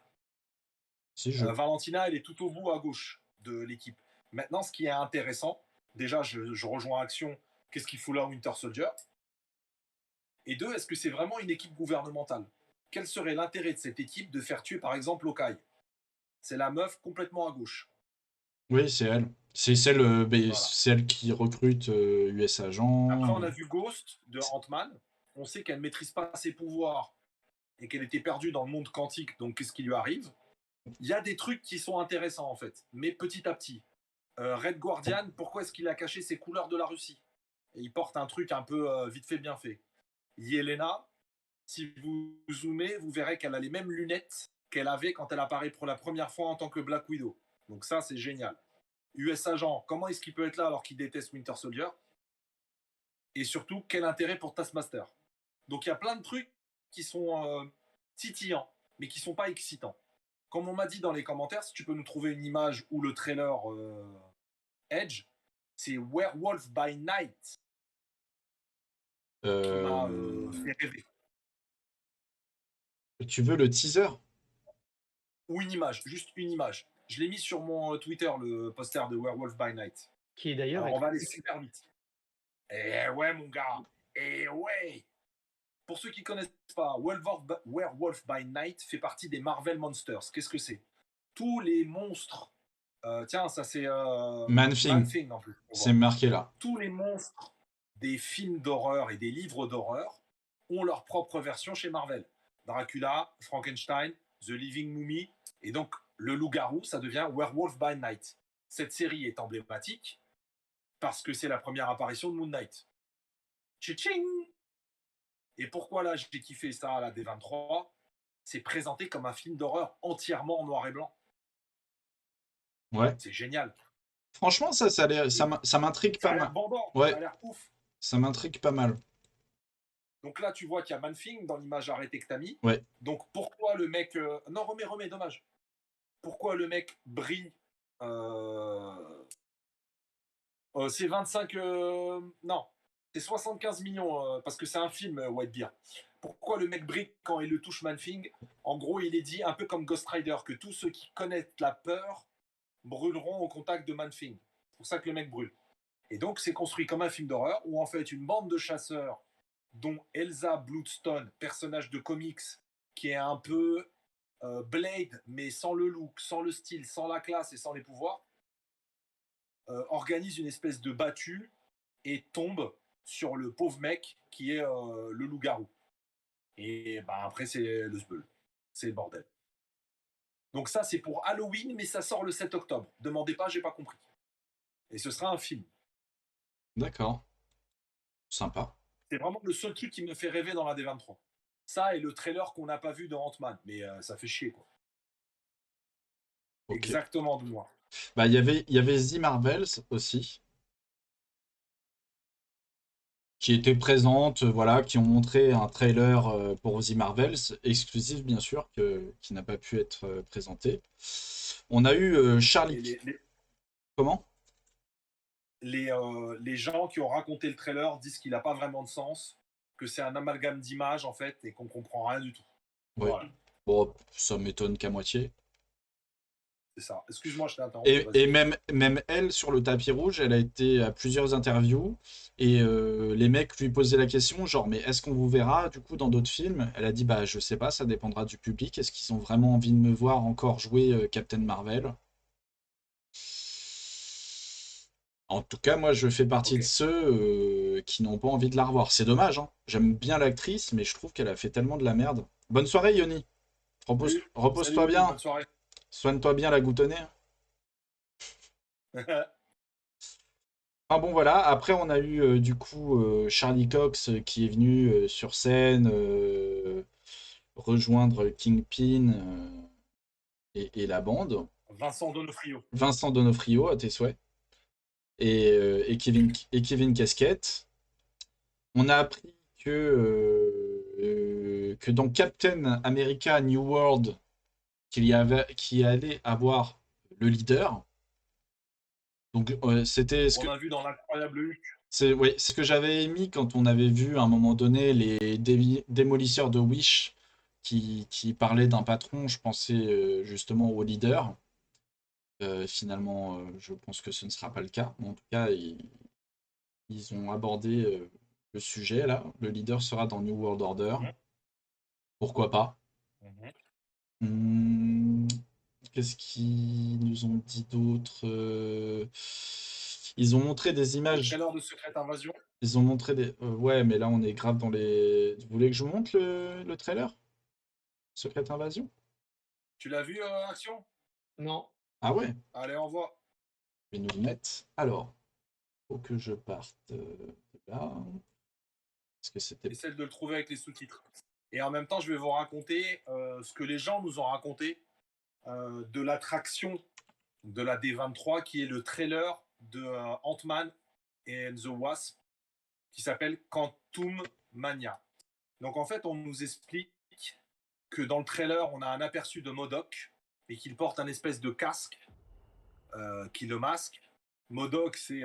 si, Valentina, elle est tout au bout à gauche de l'équipe. Maintenant, ce qui est intéressant, déjà, je rejoins Action. Qu'est-ce qu'il fout là, Winter Soldier? Et deux, est-ce que c'est vraiment une équipe gouvernementale? quel serait l'intérêt de cette équipe de faire tuer par exemple Hawkeye? C'est la meuf complètement à gauche. Oui, c'est elle. C'est Voilà. celle qui recrute US Après, Agent. on a vu Ghost de Ant-Man. On sait qu'elle ne maîtrise pas ses pouvoirs et qu'elle était perdue dans le monde quantique, donc qu'est-ce qui lui arrive? Il y a des trucs qui sont intéressants en fait, mais petit à petit. Red Guardian, pourquoi est-ce qu'il a caché ses couleurs de la Russie? Et il porte un truc un peu vite fait, bien fait. Yelena, si vous zoomez, vous verrez qu'elle a les mêmes lunettes qu'elle avait quand elle apparaît pour la première fois en tant que Black Widow. Donc ça, c'est génial. US Agent, comment est-ce qu'il peut être là alors qu'il déteste Winter Soldier? Et surtout, quel intérêt pour Taskmaster? Donc il y a plein de trucs qui sont titillants, mais qui sont pas excitants. Comme on m'a dit dans les commentaires, si tu peux nous trouver une image ou le trailer Edge, c'est Werewolf by Night qui m'a fait rêver. Tu veux le teaser? Ou une image, juste une image. Je l'ai mis sur mon Twitter, le poster de Werewolf by Night. Qui est d'ailleurs Alors on va aller super vite. Eh ouais, mon gars. Eh ouais. Pour ceux qui ne connaissent pas, Werewolf by Night fait partie des Marvel Monsters. Qu'est-ce que c'est? Tous les monstres. Tiens, ça c'est Man-Thing. en plus. C'est marqué là. Tous les monstres des films d'horreur et des livres d'horreur ont leur propre version chez Marvel. Dracula, Frankenstein, The Living Mummy. Et donc, le loup-garou, ça devient Werewolf by Night. Cette série est emblématique parce que c'est la première apparition de Moon Knight. Tching. Et pourquoi là j'ai kiffé ça à la D23? C'est présenté comme un film d'horreur entièrement en noir et blanc. Ouais. C'est génial. Franchement, ça m'intrigue pas mal. Bandant, Ouais. ça a l'air ouf. Ça m'intrigue pas mal. Donc là, tu vois qu'il y a Man-Thing dans l'image arrêtée que t'as mis. Ouais. Donc pourquoi le mec... Non, remets, dommage. Pourquoi le mec brille c'est 25... Non, c'est 75 millions, parce que c'est un film, White Bear. Pourquoi le mec brille quand il le touche Man-Thing? En gros, il est dit, un peu comme Ghost Rider, que tous ceux qui connaissent la peur brûleront au contact de Man-Thing. C'est pour ça que le mec brûle. Et donc, c'est construit comme un film d'horreur, où en fait, une bande de chasseurs, dont Elsa Bloodstone, personnage de comics, qui est un peu Blade, mais sans le look, sans le style, sans la classe et sans les pouvoirs, organise une espèce de battue et tombe sur le pauvre mec qui est le loup-garou. Et bah, après, c'est le sbeul. C'est le bordel. Donc ça, c'est pour Halloween, mais ça sort le 7 octobre. Demandez pas, j'ai pas compris. Et ce sera un film. D'accord. Sympa. C'est vraiment le seul truc qui me fait rêver dans la D23. Ça et le trailer qu'on n'a pas vu de Ant-Man. Mais ça fait chier, quoi. Okay. Exactement de moi. Bah, il y avait The Marvels aussi, qui étaient présentes, voilà, qui ont montré un trailer pour The Marvels, exclusif bien sûr, qui n'a pas pu être présenté. On a eu Charlie... Comment? Les gens qui ont raconté le trailer disent qu'il n'a pas vraiment de sens, que c'est un amalgame d'images en fait, et qu'on comprend rien du tout. Ouais. Voilà. Bon, ça m'étonne qu'à moitié. C'est ça. Excuse-moi, je t'ai interrompu. Et même elle, sur le tapis rouge, elle a été à plusieurs interviews, et les mecs lui posaient la question, genre, mais est-ce qu'on vous verra du coup dans d'autres films? Elle a dit, bah je sais pas, ça dépendra du public. Est-ce qu'ils ont vraiment envie de me voir encore jouer Captain Marvel? En tout cas, moi, je fais partie de ceux qui n'ont pas envie de la revoir. C'est dommage, hein. J'aime bien l'actrice, mais je trouve qu'elle a fait tellement de la merde. Bonne soirée, Yoni. Repose-toi bien. Bonne soirée. Soigne-toi bien la goutonnée. Ah bon, voilà. Après, on a eu du coup Charlie Cox qui est venu sur scène rejoindre Kingpin et la bande. Vincent Donofrio. Vincent Donofrio, à tes souhaits. Et Kevin Casquette. On a appris que dans Captain America New World, qu'il allait avoir le leader. Donc c'était ce qu'on a vu dans l'incroyable Hulk. C'est ce que j'avais émis quand on avait vu à un moment donné les démolisseurs de Wish qui parlaient d'un patron. Je pensais justement au leader. Finalement, je pense que ce ne sera pas le cas. Mais en tout cas, ils ont abordé le sujet là. Le leader sera dans New World Order. Pourquoi pas? Mhm. Hmm, Qu'est-ce qu'ils nous ont dit d'autre? Ils ont montré des Le images. trailer de Secret Invasion. Ils ont montré des. Ouais, mais là, on est grave dans les. Vous voulez que je vous montre le trailer? Secret Invasion? Tu l'as vu, Action? Non. Ah ouais, Allez, envoie. je vais nous le mettre. Alors, faut que je parte de là. Parce que c'était. Essaie de le trouver avec les sous-titres. Et en même temps, je vais vous raconter ce que les gens nous ont raconté de l'attraction de la D23, qui est le trailer de Ant-Man and the Wasp, qui s'appelle Quantum Mania. Donc en fait, on nous explique que dans le trailer, on a un aperçu de MODOK et qu'il porte un espèce de casque qui le masque. MODOK, c'est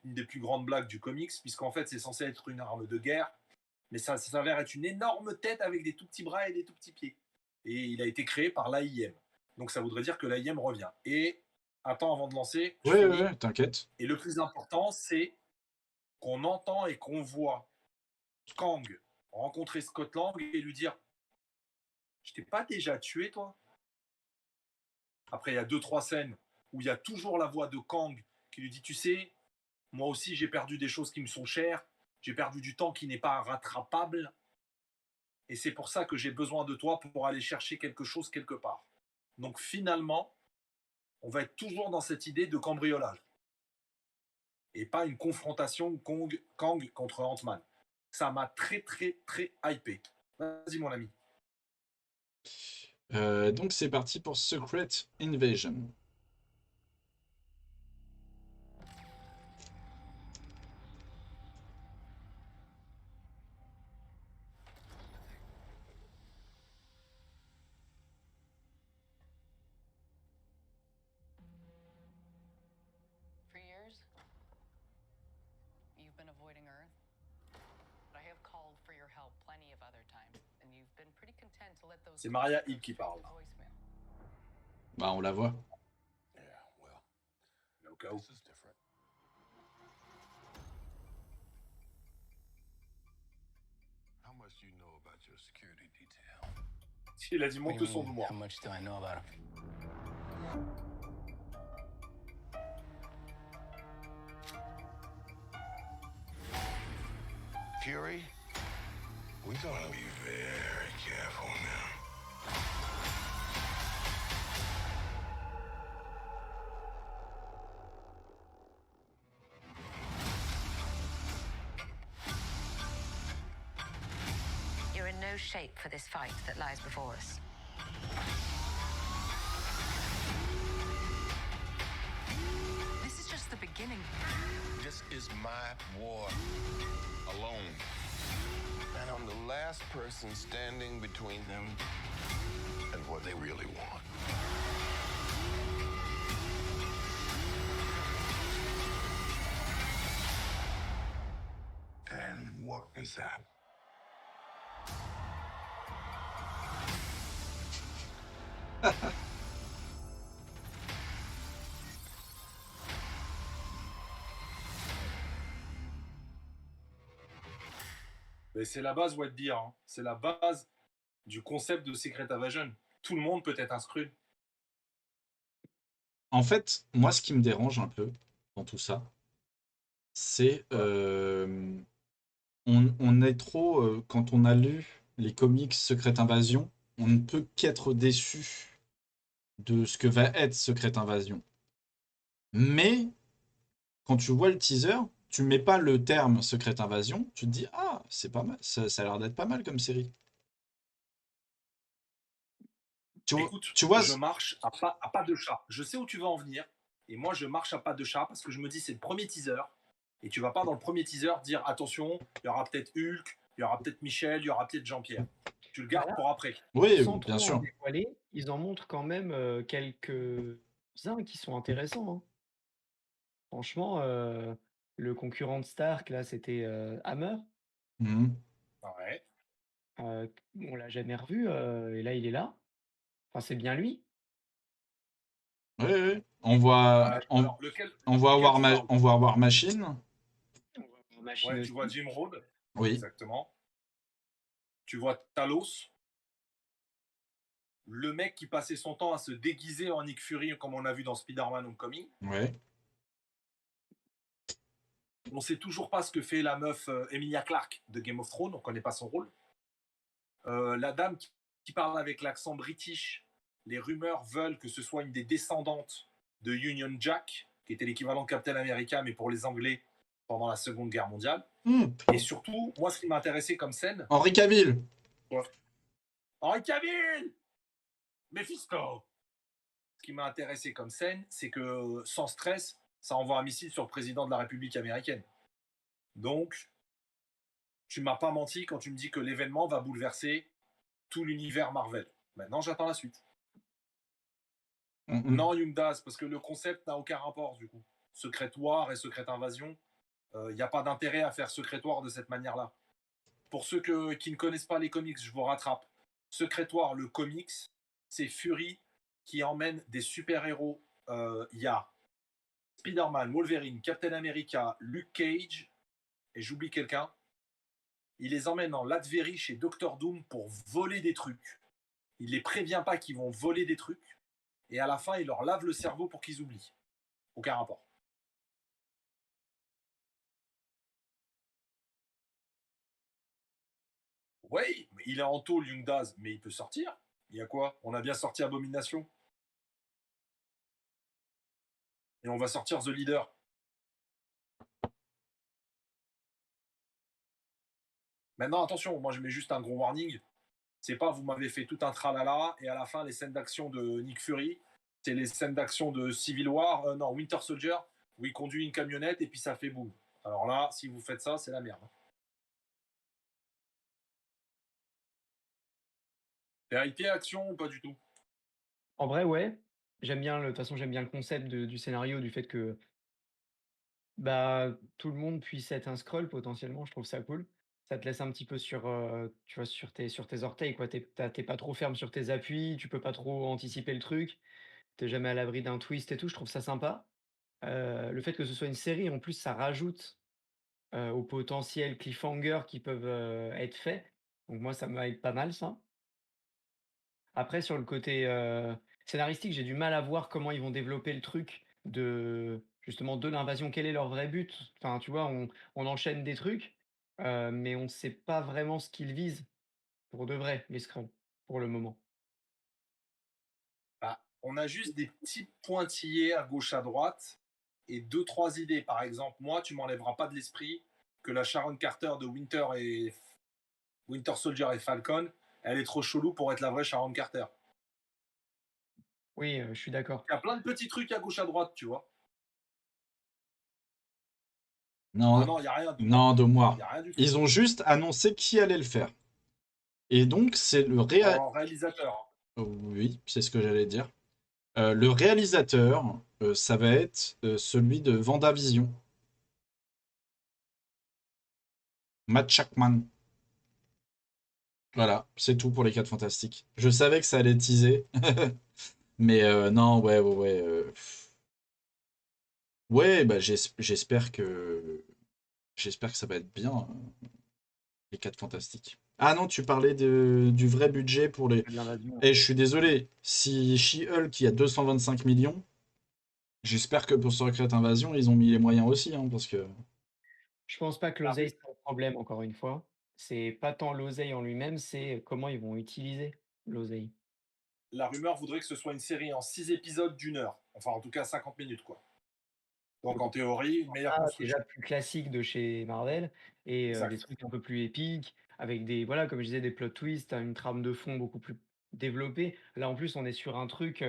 une des plus grandes blagues du comics, puisqu'en fait, c'est censé être une arme de guerre, mais ça s'avère être une énorme tête avec des tout petits bras et des tout petits pieds. Et il a été créé par l'AIM. Donc ça voudrait dire que l'AIM revient. Et attends, avant de lancer, je Ouais, ouais, finis. ouais, t'inquiète. Et le plus important, c'est qu'on entend et qu'on voit Kang rencontrer Scott Lang et lui dire je t'ai pas déjà tué, toi? Après, il y a 2-3 scènes où il y a toujours la voix de Kang qui lui dit tu sais, moi aussi j'ai perdu des choses qui me sont chères, j'ai perdu du temps qui n'est pas rattrapable, et c'est pour ça que j'ai besoin de toi pour aller chercher quelque chose quelque part. Donc finalement, on va être toujours dans cette idée de cambriolage et pas une confrontation Kang contre Ant-Man. Ça m'a très très très hypé. Vas-y mon ami. Donc, c'est parti pour Secret Invasion. For years, you've been avoiding Earth. But I have called for your help plenty of other times, and you've been pretty content to let those C'est Maria Hill qui parle. voicemail. Bah, on la voit. Yeah, well, Au cas où. this is different. How much do you know about your security detail? Il a dit monte le son de moi. How much do I know about him? Fury, we're gonna be very careful now. You're in no shape for this fight that lies before us. This is just the beginning. This is my war alone. And I'm the last person standing between them and what they really want. And what is that? Mais c'est la base, Whitebeard. Hein. C'est la base du concept de Secret Invasion. Tout le monde peut être un Skrull. En fait, moi, ce qui me dérange un peu dans tout ça, c'est on est trop quand on a lu les comics Secret Invasion, on ne peut qu'être déçu de ce que va être Secret Invasion. Mais quand tu vois le teaser, tu mets pas le terme Secret Invasion, tu te dis ah c'est pas mal, ça a l'air d'être pas mal comme série. Écoute, tu vois, je marche à pas de chat. Je sais où tu vas en venir. Et moi, je marche à pas de chat parce que je me dis c'est le premier teaser. Et tu vas pas dans le premier teaser dire attention, il y aura peut-être Hulk, il y aura peut-être Michel, il y aura peut-être Jean-Pierre. Tu le gardes Voilà. pour après. oui, Sans bien trop en sûr. dévoiler, ils en montrent quand même quelques-uns qui sont intéressants. Hein. Franchement, le concurrent de Stark, là, c'était Hammer. Mhm. Ouais. On l'a jamais revu, et là, il est là. Enfin, c'est bien lui. Oui, oui. On voit, Alors, lequel on voit tu parles on voit War Machine. On voit War Machine Ouais, aussi. tu vois Jim Rhodes. Oui. Exactement. Tu vois Talos. le mec qui passait son temps à se déguiser en Nick Fury, comme on a vu dans Spider-Man Homecoming. Ouais. On sait toujours pas ce que fait la meuf Emilia Clarke de Game of Thrones, on connaît pas son rôle. La dame qui parle avec l'accent british, les rumeurs veulent que ce soit une des descendantes de Union Jack, qui était l'équivalent de Captain America, mais pour les Anglais pendant la Seconde Guerre mondiale. Et surtout, moi, ce qui m'a intéressé comme scène... Henri Cavill. Henri Cavill, Mephisto. Ce qui m'a intéressé comme scène, c'est que sans stress, ça envoie un missile sur le président de la République américaine. Donc, tu m'as pas menti quand tu me dis que l'événement va bouleverser tout l'univers Marvel. Maintenant, j'attends la suite. Non, Young Daz, parce que le concept n'a aucun rapport, du coup. Secrétoire et Secret Invasion, il n'y a pas d'intérêt à faire Secrétoire de cette manière-là. Pour ceux qui ne connaissent pas les comics, je vous rattrape. Secrétoire, le comics, c'est Fury qui emmène des super-héros. Il y a Spider-Man, Wolverine, Captain America, Luke Cage, et j'oublie quelqu'un. Il les emmène en Latverie chez Doctor Doom pour voler des trucs. Il les prévient pas qu'ils vont voler des trucs. Et à la fin, il leur lave le cerveau pour qu'ils oublient. Aucun rapport. Oui, mais il est en tôle, Young Daz, mais il peut sortir. Il y a quoi? On a bien sorti Abomination. Et on va sortir The Leader. Maintenant, attention, moi je mets juste un gros warning. C'est pas vous m'avez fait tout un tralala et à la fin, les scènes d'action de Nick Fury, c'est les scènes d'action de Civil War, non, Winter Soldier, où il conduit une camionnette et puis ça fait boum. Alors là, si vous faites ça, c'est la merde. Vérité, action ou pas du tout? En vrai, ouais. J'aime bien de toute façon, j'aime bien le concept du scénario, du fait que, bah, tout le monde puisse être un scroll potentiellement, je trouve ça cool. Ça te laisse un petit peu sur, tu vois, sur tes orteils, quoi. Tu pas trop ferme sur tes appuis, tu peux pas trop anticiper le truc. T'es jamais à l'abri d'un twist et tout, je trouve ça sympa. Le fait que ce soit une série, en plus, ça rajoute, aux potentiels cliffhangers qui peuvent, être faits. Donc moi, ça me hype pas mal ça. Après sur le côté, scénaristique, j'ai du mal à voir comment ils vont développer le truc justement de l'invasion. Quel est leur vrai but? Enfin, tu vois, on enchaîne des trucs, mais on ne sait pas vraiment ce qu'ils visent pour de vrai, les Skrulls, pour le moment. Bah, on a juste des petits pointillés à gauche, à droite et deux, trois idées. Par exemple, moi, tu m'enlèveras pas de l'esprit que la Sharon Carter de Winter Soldier et Falcon, elle est trop chelou pour être la vraie Sharon Carter. Oui, je suis d'accord. Il y a plein de petits trucs à gauche, à droite, tu vois. Non, Ah non, il n'y a rien. non, de Il moi. n'y a rien du tout. Ils ont juste annoncé qui allait le faire. Et donc, c'est le Réalisateur. Oui, c'est ce que j'allais dire. Le réalisateur, ça va être celui de Vendavision. Matt Shakman. Voilà, c'est tout pour les 4 fantastiques. Je savais que ça allait teaser. Mais non, ouais, ouais, ouais. Ouais, bah j'espère que ça va être bien, les 4 fantastiques. Ah non, tu parlais du vrai budget pour les. De l'invasion. Eh, je suis désolé, si She-Hulk qui a 225 millions, j'espère que pour Secret Invasion, ils ont mis les moyens aussi, hein, parce que. Je pense pas que l'oseille soit un problème, encore une fois. C'est pas tant l'oseille en lui-même, c'est comment ils vont utiliser l'oseille. La rumeur voudrait que ce soit une série en 6 épisodes d'1 heure. Enfin, en tout cas, 50 minutes, quoi. Donc, en théorie, une meilleure construction. Déjà plus classique de chez Marvel et Exact. des trucs un peu plus épiques avec des voilà, comme je disais, des plot twists, une trame de fond beaucoup plus développée. Là, en plus, on est sur un truc,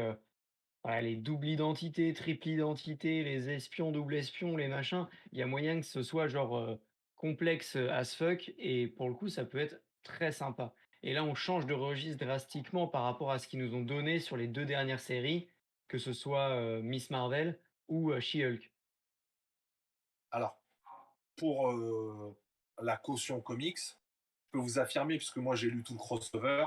voilà, les doubles identités, triple identité, les espions, double espions, les machins. Il y a moyen que ce soit genre, complexe, as fuck et pour le coup, ça peut être très sympa. Et là, on change de registre drastiquement par rapport à ce qu'ils nous ont donné sur les 2 dernières séries, que ce soit, Miss Marvel ou, She-Hulk. Alors, pour la caution comics, je peux vous affirmer, puisque moi j'ai lu tout le crossover,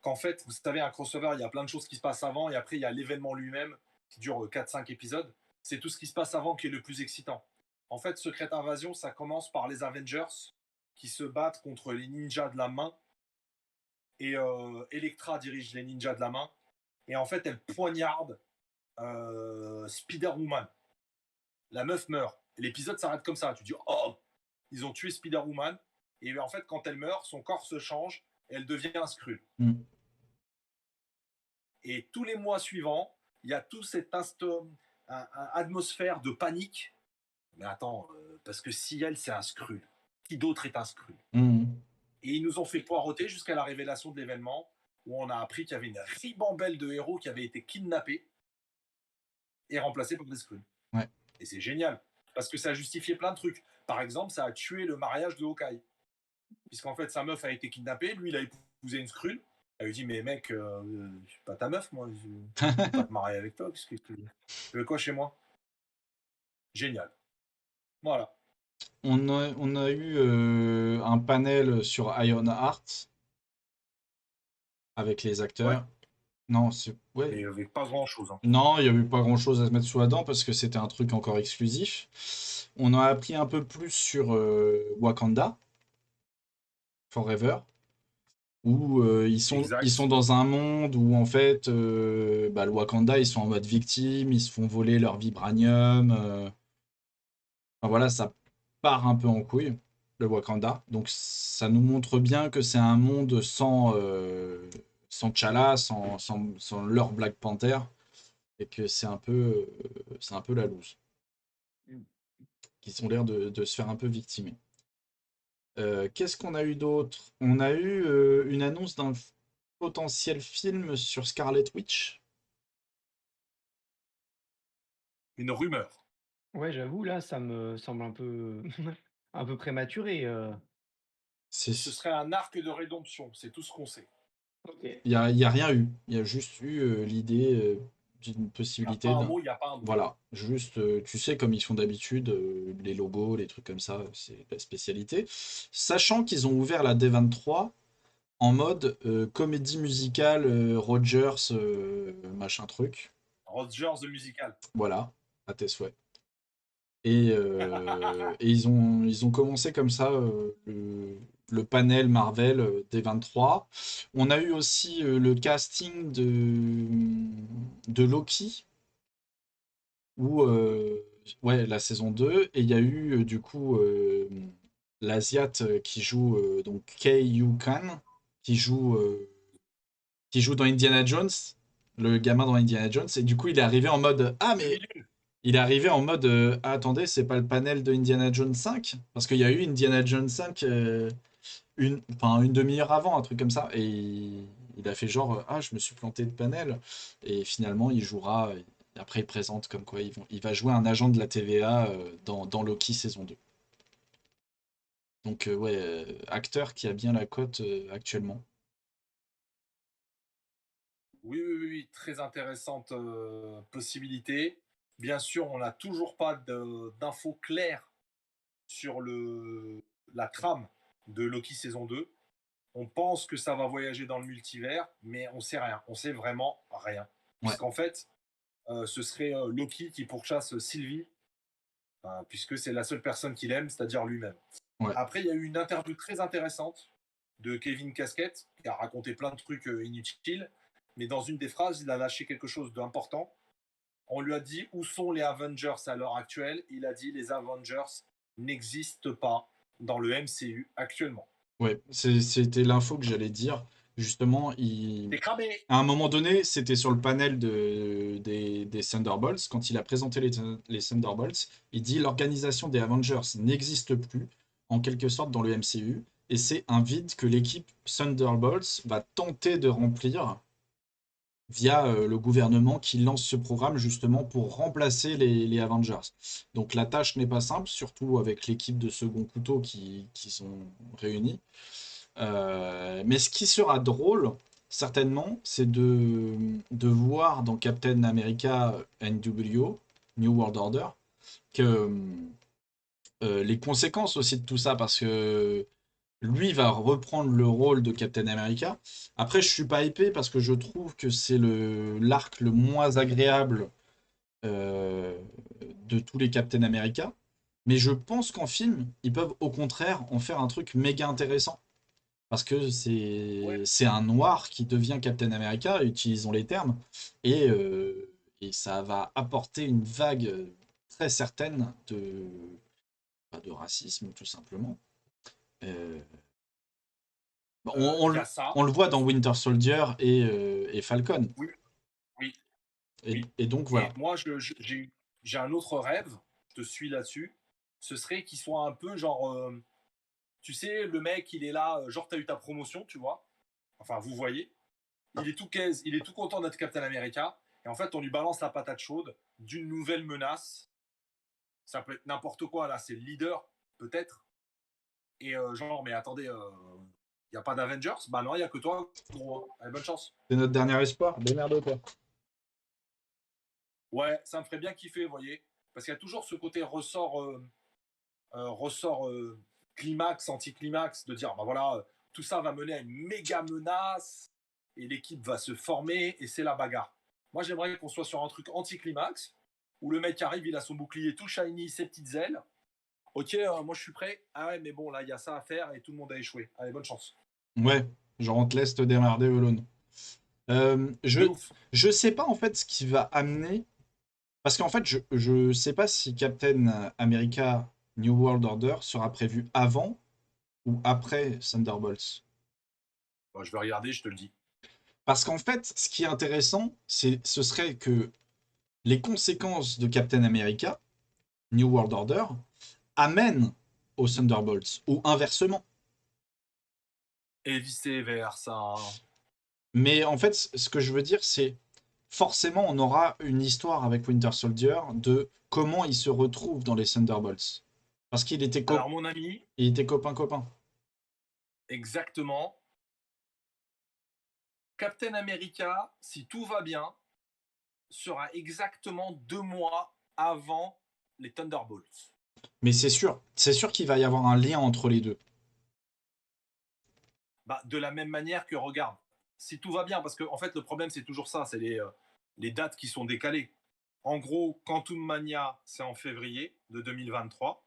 qu'en fait, vous savez, un crossover, il y a plein de choses qui se passent avant, et après, il y a l'événement lui-même, qui dure 4-5 épisodes. C'est tout ce qui se passe avant qui est le plus excitant. En fait, Secret Invasion, ça commence par les Avengers, qui se battent contre les ninjas de la main, et Elektra dirige les ninjas de la main. Et en fait, elle poignarde Spider-Woman. La meuf meurt. L'épisode s'arrête comme ça. Tu dis, oh, ils ont tué Spider-Woman. Et en fait, quand elle meurt, son corps se change et elle devient un Skrull. Et tous les mois suivants, il y a tout cette atmosphère de panique. Mais attends, parce que si elle, c'est un Skrull, qui d'autre est un Skrull? Et ils nous ont fait poireauter jusqu'à la révélation de l'événement où on a appris qu'il y avait une ribambelle de héros qui avaient été kidnappés et remplacés par des Skrulls. Ouais. Et c'est génial, parce que ça a justifié plein de trucs. Par exemple, ça a tué le mariage de Hawkeye. Puisqu'en fait, sa meuf a été kidnappée, lui, il a épousé une Skrull. Elle lui dit, mais mec, je suis pas ta meuf, moi. Je vais pas te marier avec toi. Qu'est-ce que tu veux quoi chez moi? Génial. Voilà. On a eu un panel sur Ironheart avec les acteurs. Ouais. Non, c'est... Ouais. Mais avec pas grand-chose. Hein. Non, il n'y avait pas grand-chose à se mettre sous la dent parce que c'était un truc encore exclusif. On a appris un peu plus sur Wakanda Forever, où ils sont dans un monde où en fait, le Wakanda, ils sont en mode victime, ils se font voler leur vibranium. Enfin, voilà, ça part un peu en couille, le Wakanda. Donc ça nous montre bien que c'est un monde sans T'Challa, sans leur Black Panther, et que c'est un peu la loose. Qu'ils ont l'air de se faire un peu victimer. Qu'est-ce qu'on a eu d'autre? On a eu une annonce d'un potentiel film sur Scarlet Witch. Une rumeur. Ouais, j'avoue, là, ça me semble un peu, un peu prématuré. Ce serait un arc de rédemption, c'est tout ce qu'on sait. Ok. Il y a rien eu. Il y a juste eu l'idée d'une possibilité. Il n'y a pas un mot, il n'y a pas un mot. Voilà, juste, tu sais, comme ils font d'habitude, les logos, les trucs comme ça, c'est la spécialité. Sachant qu'ils ont ouvert la D23 en mode comédie musicale, Rogers, machin truc. Rogers the Musical. Voilà, à tes souhaits. Et ils ont commencé comme ça le panel Marvel des 23. On a eu aussi le casting de Loki, ou ouais, la saison 2. Et il y a eu du coup l'Asiate qui joue donc Kei Yu-kan, qui joue dans Indiana Jones, le gamin dans Indiana Jones. Et du coup, il est arrivé en mode ah, mais il est arrivé en mode ah, attendez, c'est pas le panel de Indiana Jones 5? Parce qu'il y a eu Indiana Jones 5 une demi-heure avant, un truc comme ça. Et il a fait genre ah, je me suis planté de panel. Et finalement, il jouera. Après, il présente comme quoi il va jouer un agent de la TVA dans Loki saison 2. Donc, ouais, acteur qui a bien la cote actuellement. Oui, très intéressante possibilité. Bien sûr, on n'a toujours pas d'infos claires sur la trame de Loki saison 2. On pense que ça va voyager dans le multivers, mais on sait rien. On sait vraiment rien. Ouais. Puisqu'en fait, ce serait Loki qui pourchasse Sylvie, puisque c'est la seule personne qu'il aime, c'est-à-dire lui-même. Ouais. Après, il y a eu une interview très intéressante de Kevin Casquette, qui a raconté plein de trucs inutiles, mais dans une des phrases, il a lâché quelque chose d'important. On lui a dit où sont les Avengers à l'heure actuelle. Il a dit les Avengers n'existent pas dans le MCU actuellement. Ouais, c'était l'info que j'allais dire. Justement, à un moment donné, c'était sur le panel des Thunderbolts. Quand il a présenté les Thunderbolts, il dit l'organisation des Avengers n'existe plus, en quelque sorte, dans le MCU. Et c'est un vide que l'équipe Thunderbolts va tenter de remplir via le gouvernement qui lance ce programme justement pour remplacer les Avengers. Donc la tâche n'est pas simple, surtout avec l'équipe de second couteau qui sont réunis. Mais ce qui sera drôle, certainement, c'est de voir dans Captain America NWO, New World Order, que les conséquences aussi de tout ça, parce que lui va reprendre le rôle de Captain America. Après, je suis pas hypé parce que je trouve que c'est l'arc le moins agréable de tous les Captain America. Mais je pense qu'en film, ils peuvent au contraire en faire un truc méga intéressant. Parce que Ouais, c'est un noir qui devient Captain America, utilisons les termes, et ça va apporter une vague très certaine de racisme, tout simplement. Euh, on, on il y le a ça. on le voit dans Winter Soldier et Falcon. Oui, oui, Et, oui. et donc Et voilà. moi, j'ai un autre rêve, je te suis là-dessus. Ce serait qu'il soit un peu genre, tu sais, le mec, il est là, genre, t'as eu ta promotion, tu vois. Enfin, vous voyez. Il est tout content d'être Captain America. Et en fait, on lui balance la patate chaude d'une nouvelle menace. Ça peut être n'importe quoi, là, c'est le leader, peut-être. Et genre, mais attendez, il n'y a pas d'Avengers? Bah non, il n'y a que toi, gros. Allez, bonne chance. C'est notre dernier espoir. Démerde-toi. Ouais, ça me ferait bien kiffer, vous voyez. Parce qu'il y a toujours ce côté ressort climax, anticlimax, de dire, bah voilà, tout ça va mener à une méga menace, et l'équipe va se former, et c'est la bagarre. Moi, j'aimerais qu'on soit sur un truc anticlimax, où le mec arrive, il a son bouclier tout shiny, ses petites ailes. Ok, moi je suis prêt. Ah ouais, mais bon, là, il y a ça à faire, et tout le monde a échoué. Allez, bonne chance. Ouais, genre on te laisse te démerder, Elon. De ouf. Je sais pas en fait ce qui va amener. Parce qu'en fait, je sais pas si Captain America New World Order sera prévu avant ou après Thunderbolts. Bon, je vais regarder, je te le dis. Parce qu'en fait, ce qui est intéressant, ce serait que les conséquences de Captain America New World Order amènent aux Thunderbolts, ou inversement. Et vice versa. Mais en fait, ce que je veux dire, c'est forcément, on aura une histoire avec Winter Soldier de comment il se retrouve dans les Thunderbolts. Parce Alors, mon ami, il était copain-copain. exactement. Captain America, si tout va bien, sera exactement 2 mois avant les Thunderbolts. Mais c'est sûr qu'il va y avoir un lien entre les deux. Bah, de la même manière que, regarde, si tout va bien, parce que en fait, le problème, c'est toujours ça, c'est les dates qui sont décalées. En gros, Quantum Mania, c'est en février de 2023.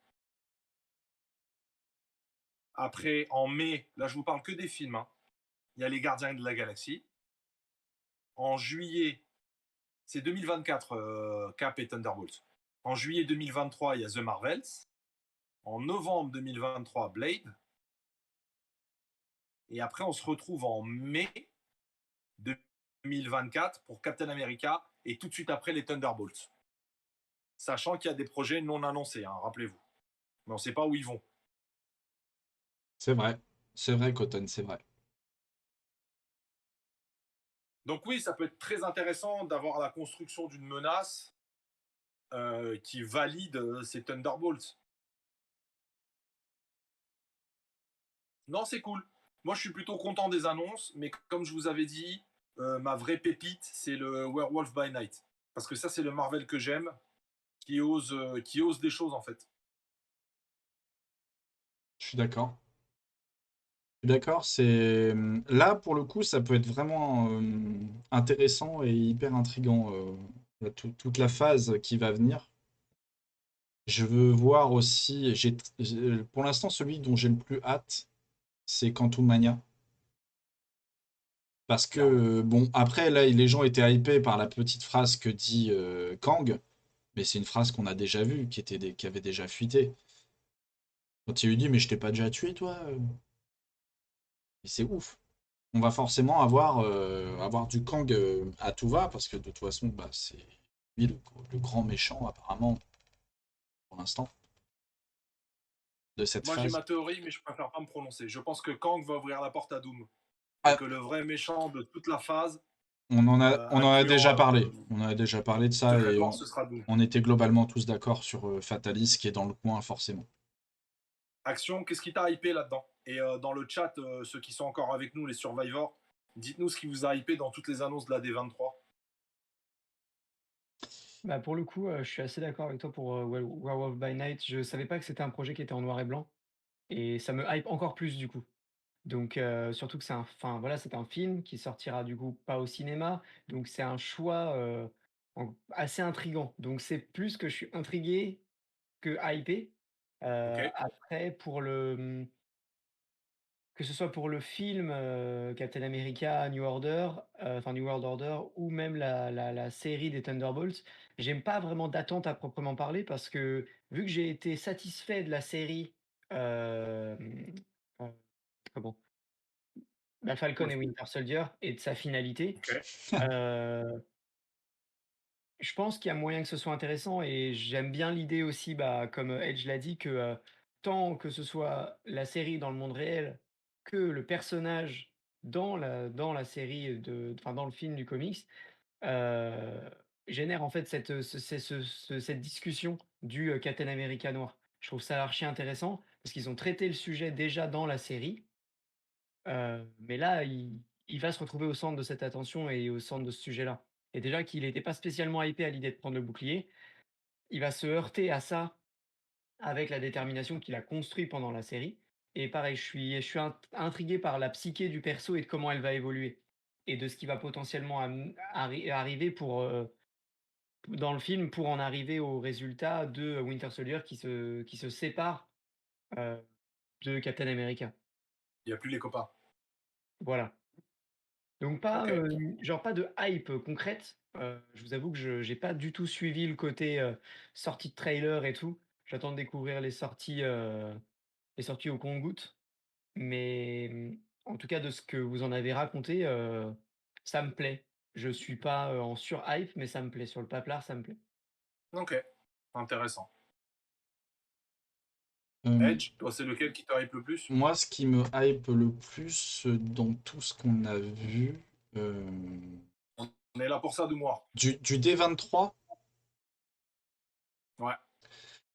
Après, en mai, là, je vous parle que des films, hein, il y a Les Gardiens de la Galaxie. En juillet, c'est 2024, Cap et Thunderbolts. En juillet 2023, il y a The Marvels. En novembre 2023, Blade. Et après, on se retrouve en mai 2024 pour Captain America et tout de suite après les Thunderbolts. Sachant qu'il y a des projets non annoncés, hein, rappelez-vous. Mais on ne sait pas où ils vont. C'est vrai, Cotton, c'est vrai. Donc oui, ça peut être très intéressant d'avoir la construction d'une menace qui valide ces Thunderbolts. Non, c'est cool. Moi, je suis plutôt content des annonces, mais comme je vous avais dit, ma vraie pépite, c'est le Werewolf by Night. Parce que ça, c'est le Marvel que j'aime, qui ose des choses, en fait. Je suis d'accord. Je suis d'accord, c'est là pour le coup, ça peut être vraiment intéressant et hyper intriguant toute la phase qui va venir. Je veux voir aussi, pour l'instant celui dont j'ai le plus hâte, c'est Quantum Mania. Parce que, Clairement. bon, après, là, les gens étaient hypés par la petite phrase que dit Kang, mais c'est une phrase qu'on a déjà vue, qui avait déjà fuité. Quand il lui dit, mais je t'ai pas déjà tué, toi? Et c'est ouf. On va forcément avoir du Kang à tout va, parce que de toute façon, bah, c'est lui le grand méchant, apparemment, pour l'instant, de cette Moi, j'ai phase. ma théorie, mais je préfère pas me prononcer. Je pense que Kang va ouvrir la porte à Doom. Et Ah, que le vrai méchant de toute la phase, on en a déjà incluant parlé. On en a déjà parlé de ça Secret et Wars, ce sera Doom. on était globalement tous d'accord sur Fatalis qui est dans le coin, forcément. Action, qu'est-ce qui t'a hypé là-dedans? Et dans le chat, ceux qui sont encore avec nous, les survivors, dites-nous ce qui vous a hypé dans toutes les annonces de la D23. Bah, pour le coup, je suis assez d'accord avec toi pour, Werewolf by Night. Je savais pas que c'était un projet qui était en noir et blanc et ça me hype encore plus du coup. Donc surtout que voilà, c'est un film qui sortira du coup pas au cinéma, donc c'est un choix, assez intriguant. Donc c'est plus que je suis intrigué que hypé. Ok. Après pour que ce soit pour le film, Captain America New Order, enfin New World Order ou même la série des Thunderbolts, j'aime pas vraiment d'attente à proprement parler parce que vu que j'ai été satisfait de la série, heu, comment? Bah, Falcon et Winter Soldier et de sa finalité, Ok. heu, je pense qu'il y a moyen que ce soit intéressant et j'aime bien l'idée aussi, bah, comme, Edge l'a dit que, tant que ce soit la série dans le monde réel que le personnage dans la série enfin dans le film du comics, heu, génère en fait cette discussion du, Captain America noir. Je trouve ça archi intéressant parce qu'ils ont traité le sujet déjà dans la série. Mais là, il va se retrouver au centre de cette attention et au centre de ce sujet-là. Et déjà qu'il n'était pas spécialement hypé à l'idée de prendre le bouclier, il va se heurter à ça avec la détermination qu'il a construit pendant la série. Et pareil, je suis intrigué par la psyché du perso et de comment elle va évoluer. Et de ce qui va potentiellement arriver dans le film pour en arriver au résultat de Winter Soldier qui se sépare euh, de Captain America. Il n'y a plus les copains. Voilà. Donc pas, Ok. genre pas de hype, concrète. Je vous avoue que je j'ai pas du tout suivi le côté, sortie de trailer et tout. J'attends de découvrir les sorties au compte-gouttes. Mais, en tout cas de ce que vous en avez raconté, ça me plaît. Je suis pas, en sur-hype, mais ça me plaît. Sur le paplard, ça me plaît. Ok. Intéressant. Euh, Edge, toi, c'est lequel qui te hype le plus? Moi, ce qui me hype le plus dans tout ce qu'on a vu, euh, On est là pour ça, Doumoire. du D23, Ouais.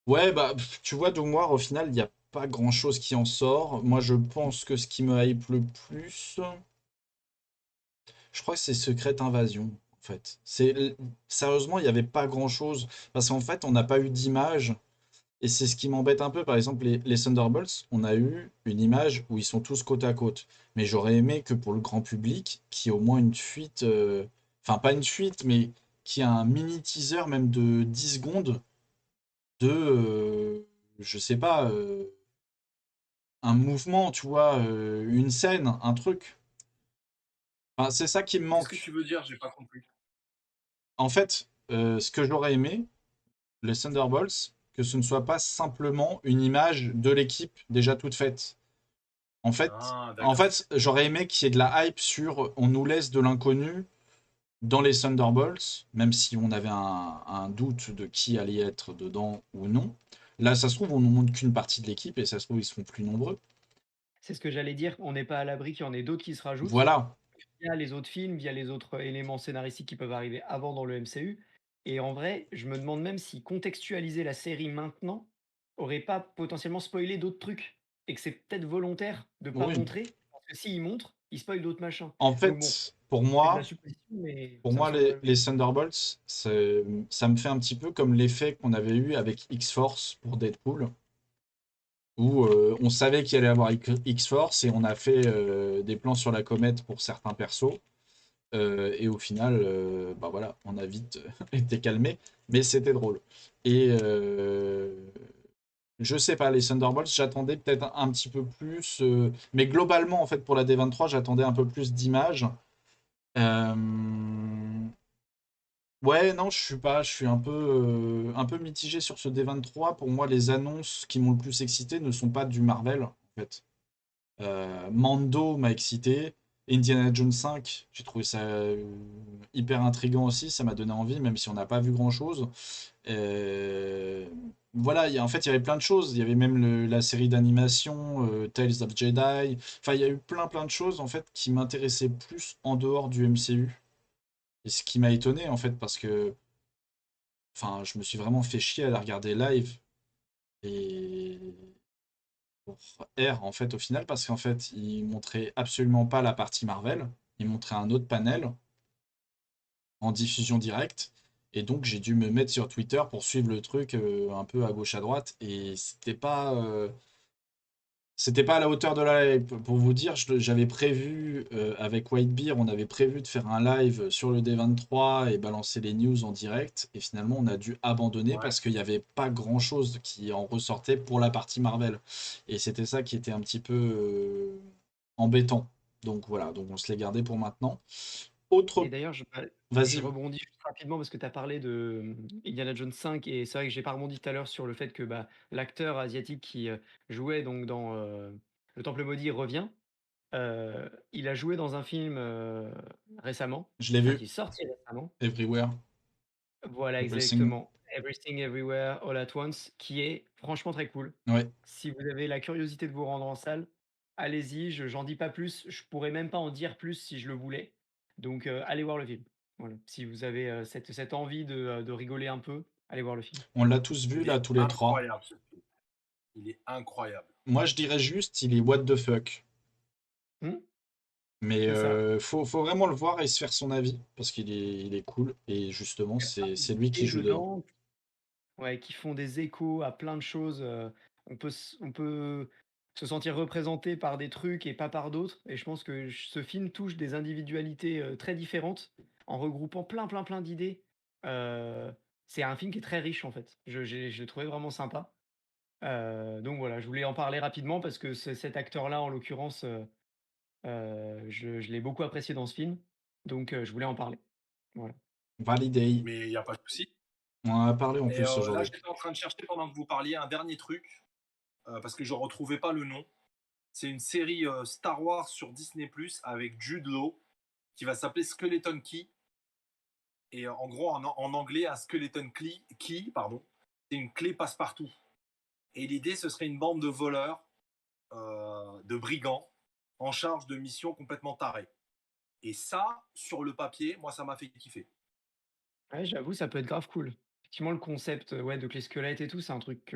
ouais, bah, tu vois, Domoir, au final, il n'y a pas grand-chose qui en sort. Moi, je pense que ce qui me hype le plus, je crois que c'est Secret Invasion, en fait. Sérieusement, il n'y avait pas grand-chose, parce qu'en fait, on n'a pas eu d'image, et c'est ce qui m'embête un peu. Par exemple, les Thunderbolts, on a eu une image où ils sont tous côte à côte. Mais j'aurais aimé que pour le grand public, qu'il y ait au moins une fuite, enfin, pas une fuite, mais qu'il y ait un mini teaser, même de 10 secondes, de, je sais pas, un mouvement, tu vois, une scène, un truc. Enfin, c'est ça qui me Qu'est-ce que manque. tu veux dire? J'ai pas compris. En fait, ce que j'aurais aimé, les Thunderbolts, que ce ne soit pas simplement une image de l'équipe déjà toute faite. En fait, Ah, en d'accord. fait, j'aurais aimé qu'il y ait de la hype sur on nous laisse de l'inconnu dans les Thunderbolts, même si on avait un doute de qui allait être dedans ou non. Là, ça se trouve, on nous montre qu'une partie de l'équipe et ça se trouve, ils seront plus nombreux. C'est ce que j'allais dire, on n'est pas à l'abri qu'il y en ait d'autres qui se rajoutent. Voilà. Via les autres films, via les autres éléments scénaristiques qui peuvent arriver avant dans le MCU. Et en vrai, je me demande même si contextualiser la série maintenant aurait pas potentiellement spoilé d'autres trucs. Et que c'est peut-être volontaire de pas Oui. montrer. Parce que s'ils montrent, ils spoilent d'autres machins. En Donc bon, fait, pour c'est de la moi, supposition, mais Pour ça me moi, semble quand même les logique. Thunderbolts, ça me fait un petit peu comme l'effet qu'on avait eu avec X-Force pour Deadpool, où on savait qu'il allait y avoir X-Force et on a fait des plans sur la comète pour certains persos. Et au final, bah voilà, on a vite été calmé, mais c'était drôle. Et je sais pas, les Thunderbolts, j'attendais peut-être un petit peu plus, mais globalement, en fait, pour la D23, j'attendais un peu plus d'images. Euh, Ouais, non, je suis un peu mitigé sur ce D23. Pour moi, les annonces qui m'ont le plus excité ne sont pas du Marvel, en fait. Mando m'a excité. Indiana Jones 5, j'ai trouvé ça hyper intriguant aussi. Ça m'a donné envie, même si on n'a pas vu grand-chose. Euh, voilà, en fait, il y avait plein de choses. Il y avait même la série d'animation Tales of Jedi. Enfin, il y a eu plein de choses, en fait, qui m'intéressaient plus en dehors du MCU. Et ce qui m'a étonné, en fait, parce que enfin, je me suis vraiment fait chier à la regarder live et pour R en fait au final parce qu'en fait il montrait absolument pas la partie Marvel, il montrait un autre panel en diffusion directe et donc j'ai dû me mettre sur Twitter pour suivre le truc un peu à gauche à droite et c'était pas à la hauteur de la hype. Pour vous dire, j'avais prévu, avec Whitebeer, on avait prévu de faire un live sur le D23 et balancer les news en direct. Et finalement, on a dû abandonner Ouais. parce qu'il n'y avait pas grand-chose qui en ressortait pour la partie Marvel. Et c'était ça qui était un petit peu embêtant. Donc voilà, donc on se l'est gardé pour maintenant. Et Autre... d'ailleurs, je Vas-y, rebondis juste rapidement parce que tu as parlé de Indiana Jones 5 et c'est vrai que j'ai pas rebondi tout à l'heure sur le fait que bah, l'acteur asiatique qui jouait donc dans Le Temple Maudit revient. Il a joué dans un film récemment, je l'ai enfin vu, qui est sorti récemment. Everywhere, Voilà, Everything. exactement. Everything Everywhere All at Once, qui est franchement très cool. Ouais, Si vous avez la curiosité de vous rendre en salle, allez-y, j'en dis pas plus, je pourrais même pas en dire plus si je le voulais. Donc allez voir le film. Voilà. Si vous avez cette envie de rigoler un peu, allez voir le film. on l'a tous vu Il là, est tous les trois. incroyable ce film. Il est incroyable. Moi, je dirais juste, il est what the fuck. Hmm, Mais c'est ça. faut vraiment le voir et se faire son avis, parce il est cool. Et justement, Il y a plein c'est lui qui d'idées joue dedans. dedans, ouais, qui font des échos à plein de choses. On peut se sentir représenté par des trucs et pas par d'autres. Et je pense que ce film touche des individualités très différentes en regroupant plein d'idées. Euh, c'est un film qui est très riche en fait. Je l'ai trouvé vraiment sympa. Donc voilà, je voulais en parler rapidement parce que cet acteur-là, en l'occurrence, je l'ai beaucoup apprécié dans ce film. Donc je voulais en parler. Voilà. Validé. Mais il n'y a pas de souci. On en a parlé en Et plus là, aujourd'hui. j'étais en train de chercher pendant que vous parliez un dernier truc, parce que je ne retrouvais pas le nom. C'est une série Star Wars sur Disney Plus avec Jude Law qui va s'appeler Skeleton Key. Et en gros, en anglais, un Skeleton Key, pardon, c'est une clé passe-partout. Et l'idée, ce serait une bande de voleurs, de brigands, en charge de missions complètement tarées. Et ça, sur le papier, moi, ça m'a fait kiffer. Ouais, j'avoue, ça peut être grave cool. Effectivement, le concept, ouais, de clé squelette et tout, c'est un truc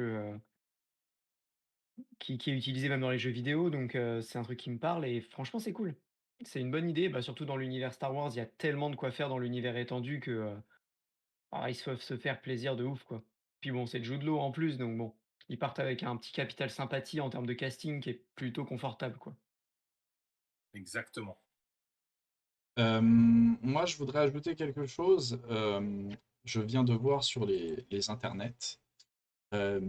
qui est utilisé même dans les jeux vidéo, donc c'est un truc qui me parle et franchement, c'est cool. C'est une bonne idée, bah, surtout dans l'univers Star Wars, il y a tellement de quoi faire dans l'univers étendu que, ils peuvent se faire plaisir de ouf, quoi. Puis bon, c'est le Jude Law en plus, donc bon, ils partent avec un petit capital sympathie en termes de casting qui est plutôt confortable, quoi. Exactement. Moi, je voudrais ajouter quelque chose. Je viens de voir sur les internets euh,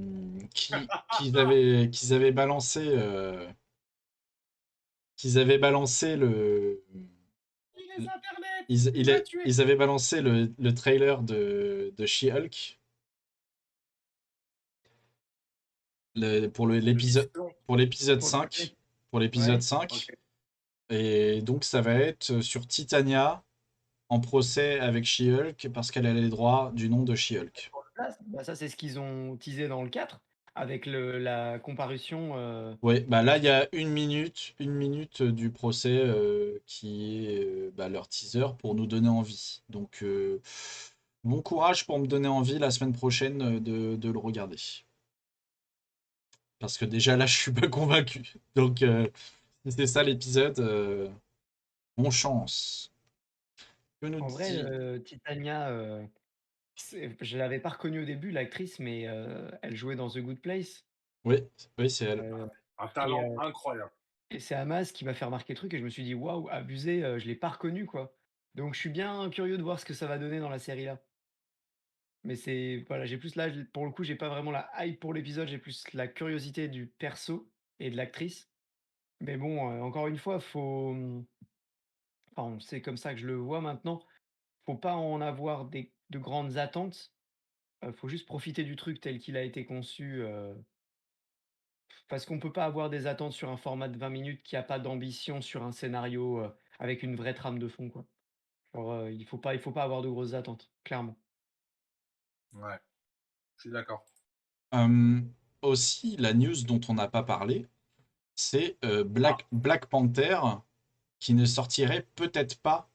qu'ils avaient balancé, le. Les internets, Ils avaient balancé le trailer de She-Hulk l'épisode saison. pour l'épisode Pour le 5. côté, Pour l'épisode ouais. 5. Ok. Et donc, ça va être sur Titania en procès avec She-Hulk parce qu'elle a les droits du nom de She-Hulk. Bah, ça, c'est ce qu'ils ont teasé dans le 4 avec la comparution. Ouais, bah là, il y a une minute du procès qui est bah, leur teaser pour nous donner envie. Donc, bon courage pour me donner envie la semaine prochaine de le regarder. Parce que déjà là, je suis pas convaincu. Donc, si c'est ça l'épisode, bon chance. Que nous En vrai, dit... Titania, je l'avais pas reconnue au début, l'actrice, mais elle jouait dans The Good Place. Oui, oui, c'est elle. euh, Un et, talent incroyable. et c'est Hamas qui m'a fait remarquer le truc et je me suis dit, waouh, abusé, je l'ai pas reconnue, quoi. Donc je suis bien curieux de voir ce que ça va donner dans la série là. Mais c'est, voilà, j'ai plus là, pour le coup, j'ai pas vraiment la hype pour l'épisode, j'ai plus la curiosité du perso et de l'actrice. Mais bon, encore une fois, enfin, c'est comme ça que je le vois maintenant. Faut pas en avoir de grandes attentes. Faut juste profiter du truc tel qu'il a été conçu, parce qu'on peut pas avoir des attentes sur un format de 20 minutes qui a pas d'ambition sur un scénario, avec une vraie trame de fond, quoi. Genre, il faut pas avoir de grosses attentes, clairement. Ouais, je suis d'accord. Euh, aussi, la news dont on n'a pas parlé, c'est Ah, Black Panther qui ne sortirait peut-être pas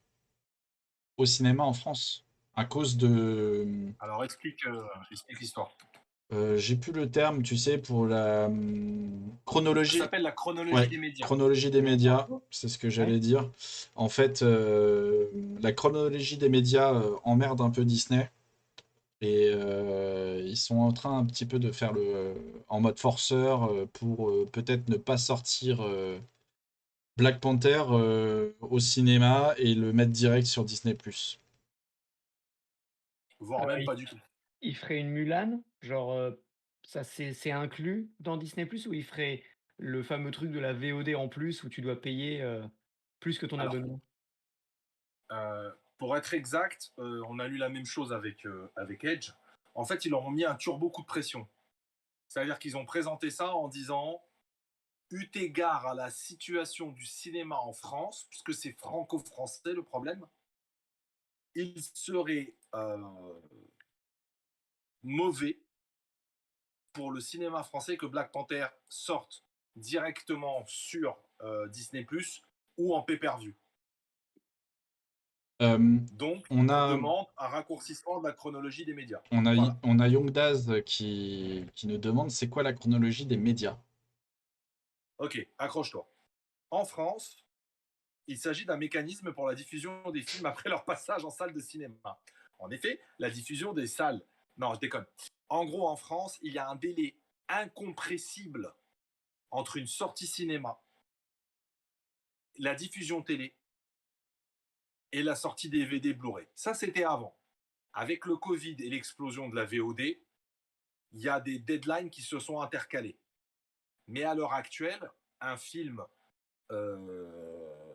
au cinéma en France à cause de... alors explique l'histoire. J'ai plus le terme, tu sais, pour la Ça chronologie. s'appelle la chronologie Ouais, des médias. chronologie des médias, c'est ce que Ouais. j'allais dire. En fait, la chronologie des médias emmerde un peu Disney. Et ils sont en train un petit peu de faire en mode forceur pour peut-être ne pas sortir Black Panther au cinéma et le mettre direct sur Disney+. Voire même Il pas du tout. il ferait une Mulan, genre, ça c'est inclus dans Disney+ ou il ferait le fameux truc de la VOD en plus où tu dois payer, plus que ton Alors, abonnement? pour être exact, on a lu la même chose avec Edge. En fait, ils leur ont mis un turbo coup de pression. C'est-à-dire qu'ils ont présenté ça en disant, eu égard à la situation du cinéma en France, puisque c'est franco-français le problème, il serait mauvais pour le cinéma français que Black Panther sorte directement sur Disney Plus ou en pay-per-view. Donc, On on a, demande un raccourcissement de la chronologie des médias. on a, Voilà. on a Young Daz qui nous demande c'est quoi la chronologie des médias. Ok, accroche-toi. En France, il s'agit d'un mécanisme pour la diffusion des films après leur passage en salle de cinéma. En effet, la diffusion des salles. Non, je déconne. En gros, en France, il y a un délai incompressible entre une sortie cinéma, la diffusion télé et la sortie DVD Blu-ray. Ça, c'était avant. Avec le Covid et l'explosion de la VOD, il y a des deadlines qui se sont intercalés. Mais à l'heure actuelle, un film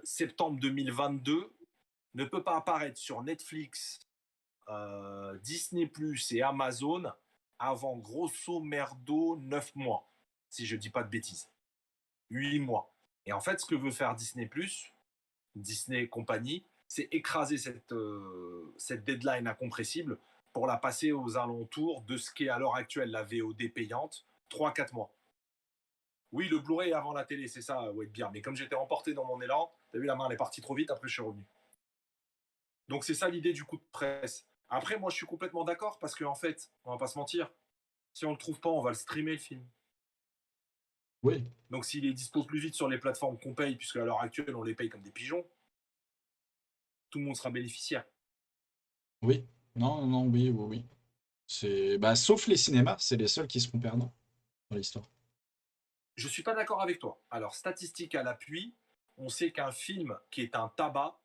septembre 2022 ne peut pas apparaître sur Netflix, Disney Plus et Amazon avant grosso merdo 9 mois, si je ne dis pas de bêtises. 8 mois. Et en fait, ce que veut faire Disney Plus, Disney et compagnie, c'est écraser cette deadline incompressible pour la passer aux alentours de ce qu'est à l'heure actuelle la VOD payante, 3-4 mois. Oui, le Blu-ray avant la télé, c'est ça, Wade Beer. Mais comme j'étais emporté dans mon élan, t'as vu, la main elle est partie trop vite, après je suis revenu. Donc c'est ça l'idée du coup de presse. Après, moi je suis complètement d'accord parce qu'en fait, on va pas se mentir, si on le trouve pas, on va le streamer le film. Oui, Donc s'il est dispo plus vite sur les plateformes qu'on paye, puisque à l'heure actuelle on les paye comme des pigeons, tout le monde sera bénéficiaire. oui. Non, non, oui, oui, oui. Sauf les cinémas, c'est les seuls qui seront perdants dans l'histoire. Je suis pas d'accord avec toi. Alors, statistique à l'appui, on sait qu'un film qui est un tabac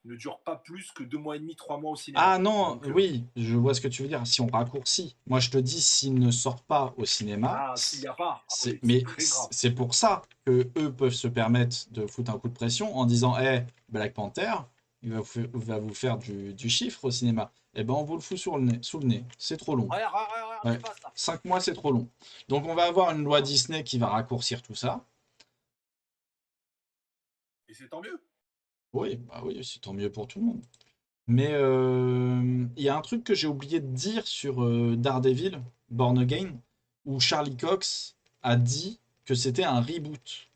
ne dure pas plus que 2 mois et demi, 3 mois au cinéma. Ah non, Donc, oui, je vois ce que tu veux dire. Si on raccourcit, moi je te dis s'il ne sort pas au cinéma, s'il n'y a pas, oui, mais c'est très grave. c'est pour ça que eux peuvent se permettre de foutre un coup de pression en disant, Black Panther, il va vous faire du chiffre au cinéma. Eh ben on vous le fout sous le nez. C'est trop long. Regarde, Ouais. c'est pas ça. 5 mois, c'est trop long. Donc on va avoir une loi Disney qui va raccourcir tout ça. Et c'est tant mieux. Oui, bah oui, c'est tant mieux pour tout le monde. Mais il y a un truc que j'ai oublié de dire sur Daredevil, Born Again, où Charlie Cox a dit que c'était un reboot.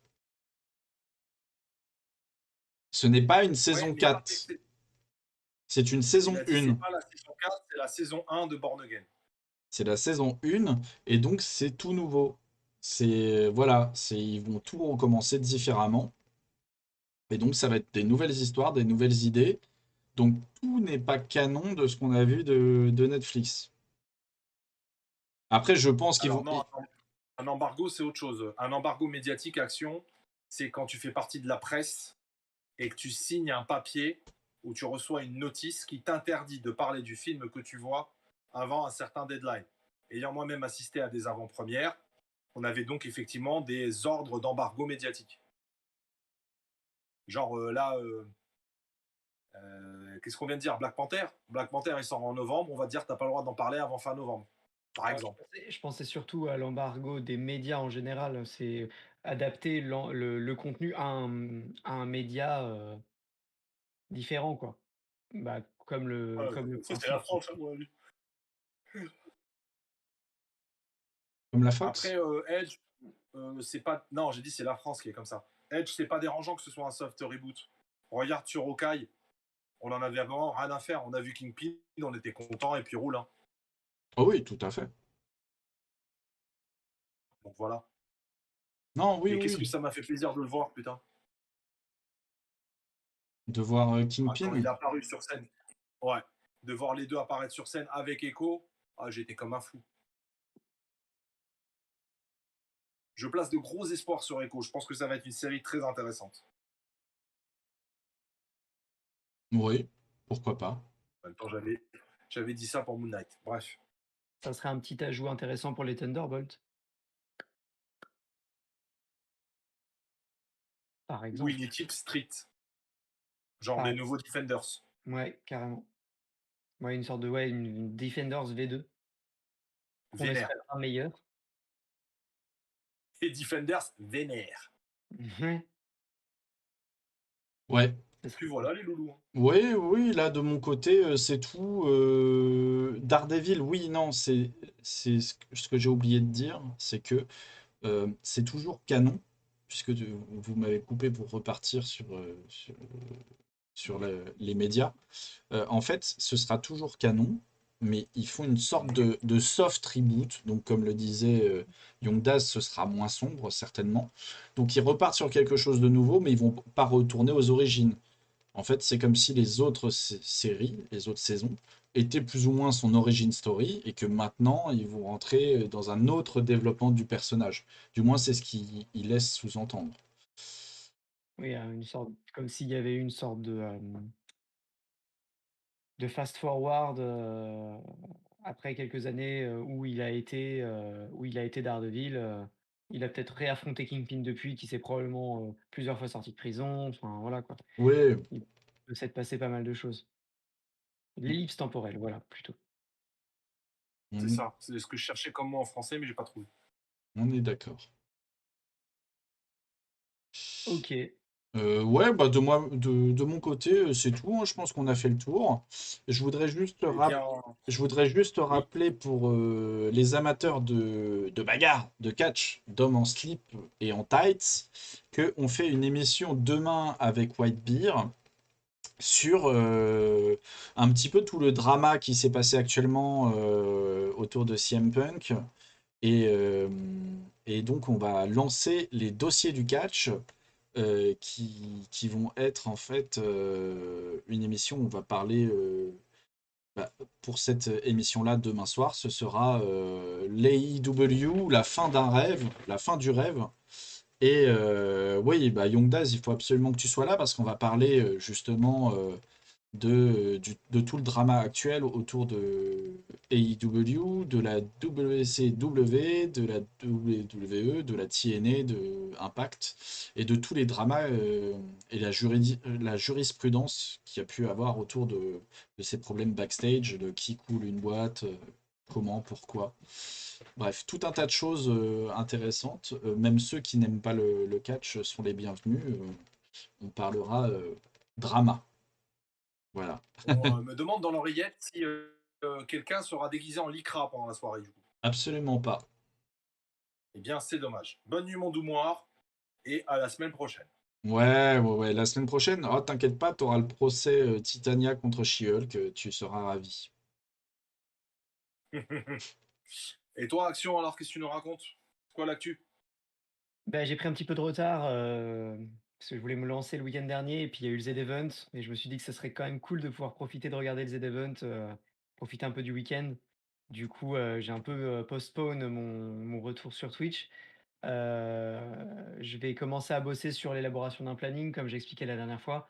Ce n'est pas une saison Ouais, mais il a 4, c'est une saison il a dit 1. c'est pas la saison 4, c'est la saison 1 de Born Again. C'est la saison 1, et donc c'est tout nouveau. Ils vont tout recommencer différemment. Et donc ça va être des nouvelles histoires, des nouvelles idées. Donc tout n'est pas canon de ce qu'on a vu de Netflix. Après, je pense qu'ils Alors vont. non, un embargo, c'est autre chose. Un embargo médiatique action, c'est quand tu fais partie de la presse et que tu signes un papier où tu reçois une notice qui t'interdit de parler du film que tu vois avant un certain deadline. Ayant moi-même assisté à des avant-premières, on avait donc effectivement des ordres d'embargo médiatique. Genre qu'est-ce qu'on vient de dire? Black Panther. Black Panther, il sort en novembre. On va te dire, t'as pas le droit d'en parler avant fin novembre, par Ouais, exemple. je pensais surtout à l'embargo des médias en général. C'est adapter le contenu à un média, différent, quoi. Bah, comme le Ça, c'est la principe, quoi. France, à mon avis. Comme la Fox. Après, Edge, c'est pas. Non, j'ai dit c'est la France qui est comme ça. Edge, c'est pas dérangeant que ce soit un soft reboot. Regarde sur Hawkeye, on en avait vraiment rien à faire. On a vu Kingpin, on était content et puis roule. Hein. Oh oui, tout à fait. Donc voilà. Non, oui, Et qu'est-ce que oui. ça m'a fait plaisir de le voir, putain. De voir Quand Kingpin. il est apparu sur scène. Ouais. De voir les deux apparaître sur scène avec Echo, j'étais comme un fou. Je place de gros espoirs sur Echo. Je pense que ça va être une série très intéressante. Oui, pourquoi pas. En même temps, j'avais dit ça pour Moon Knight. Bref. Ça serait un petit ajout intéressant pour les Thunderbolts. par Ou exemple. une équipe street, genre Par les exemple. nouveaux Defenders. Ouais, carrément. Ouais, une sorte de une Defenders V2 qu'on Vénère. espérera meilleure. Et Defenders vénère. Ouais, Ouais. ce serait Puis voilà les loulous. Oui, oui, là de mon côté, c'est tout. Daredevil, oui, non, c'est ce que j'ai oublié de dire, c'est que c'est toujours canon, puisque vous m'avez coupé pour repartir sur les médias. En fait, ce sera toujours canon, mais ils font une sorte de soft reboot. Donc, comme le disait Young Daz, ce sera moins sombre, certainement. Donc, ils repartent sur quelque chose de nouveau, mais ils vont pas retourner aux origines. En fait, c'est comme si les autres séries, les autres saisons, étaient plus ou moins son origin story, et que maintenant, ils vont rentrer dans un autre développement du personnage. Du moins, c'est ce qu'il laisse sous-entendre. oui, une sorte comme s'il y avait eu une sorte de fast forward, après quelques années, où il a été Daredevil, il a peut-être réaffronté Kingpin depuis, qui s'est probablement, plusieurs fois sorti de prison, enfin voilà quoi. Oui, Il peut s'être passé pas mal de choses. L'ellipse temporelle, voilà, plutôt. C'est on, ça. C'est ce que je cherchais comme mot en français, mais j'ai pas trouvé. on est d'accord. OK. Ouais, bah de mon côté, c'est tout, hein. Je pense qu'on a fait le tour. Je voudrais juste, Eh bien, je voudrais juste oui. rappeler pour les amateurs de bagarre, de catch, d'hommes en slip et en tights, qu'on fait une émission demain avec Whitebeard sur un petit peu tout le drama qui s'est passé actuellement autour de CM Punk. Et, euh, et donc, on va lancer les dossiers du catch qui vont être en fait une émission où on va parler, bah, pour cette émission-là demain soir, ce sera l'AEW, la fin d'un rêve, la fin du rêve. Et oui, bah, Young Daz, il faut absolument que tu sois là parce qu'on va parler justement de tout le drama actuel autour de AEW, de la WCW, de la WWE, de la TNA, de Impact, et de tous les dramas et la jurisprudence qu'il y a pu avoir autour de ces problèmes backstage, de qui coule une boîte, comment, pourquoi. Bref, tout un tas de choses intéressantes. Même ceux qui n'aiment pas le catch sont les bienvenus. On parlera drama. Voilà. On me demande dans l'oreillette si quelqu'un sera déguisé en lycra pendant la soirée, du coup. Absolument pas. Eh bien, c'est dommage. Bonne nuit, mon doumoire, et à la semaine prochaine. Ouais, ouais, ouais. La semaine prochaine, oh, t'inquiète pas, t'auras le procès Titania contre She-Hulk, tu seras ravi. Et toi, Action, alors, qu'est-ce que tu nous racontes? Quoi l'actu? Bah, j'ai pris un petit peu de retard, parce que je voulais me lancer le week-end dernier et puis il y a eu le Z-Event et je me suis dit que ce serait quand même cool de pouvoir profiter de regarder le Z-Event, profiter un peu du week-end. Du coup, j'ai un peu, postpone mon retour sur Twitch. Heu, je vais commencer à bosser sur l'élaboration d'un planning comme j'expliquais la dernière fois,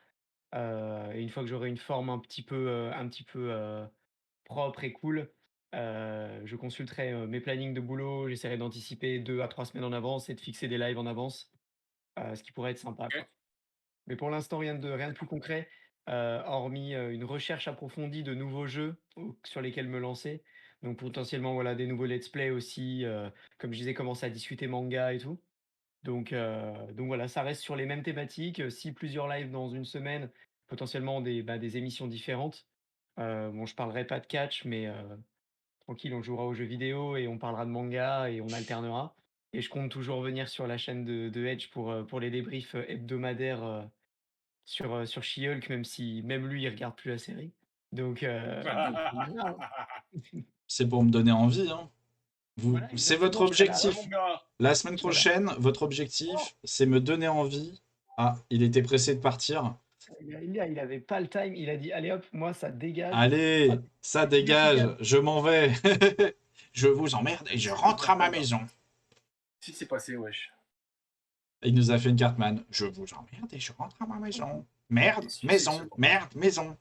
et une fois que j'aurai une forme un petit peu, propre et cool, je consulterai, mes plannings de boulot, j'essaierai d'anticiper 2 à 3 semaines en avance et de fixer des lives en avance, ce qui pourrait être sympa, Ok. quoi. Mais pour l'instant, rien de plus concret, hormis, une recherche approfondie de nouveaux jeux sur lesquels me lancer. Donc potentiellement, voilà, des nouveaux let's play aussi, comme je disais, commencer à discuter manga et tout. Donc voilà, ça reste sur les mêmes thématiques, si plusieurs lives dans une semaine, potentiellement des émissions différentes. Bon, je parlerai pas de catch, mais tranquille, on jouera aux jeux vidéo et on parlera de manga et on alternera. Et je compte toujours venir sur la chaîne de Edge pour les débriefs, hebdomadaires, sur She-Hulk, même si même lui, il regarde plus la série. Donc voilà, C'est pour me donner envie, hein. voilà C'est votre exactement, je serai là, Ouais, objectif. mon gars. La semaine je serai là. prochaine, votre Oh! objectif, c'est me donner envie. Ah, il était pressé de partir. Il avait pas le time, il a dit: «Allez hop, moi ça dégage». Allez, Hop, ça il est dégage, efficace. je m'en vais. Je vous emmerde et je Qu'est-ce qui se rentre à passe, ma mon gars? maison. Qu'est-ce qui s'est passé, wesh? Il nous a fait une Cartman. Je vous emmerde et je rentre à ma maison. Merde, Qu'est-ce que c'est que ce maison, bordel? merde, maison.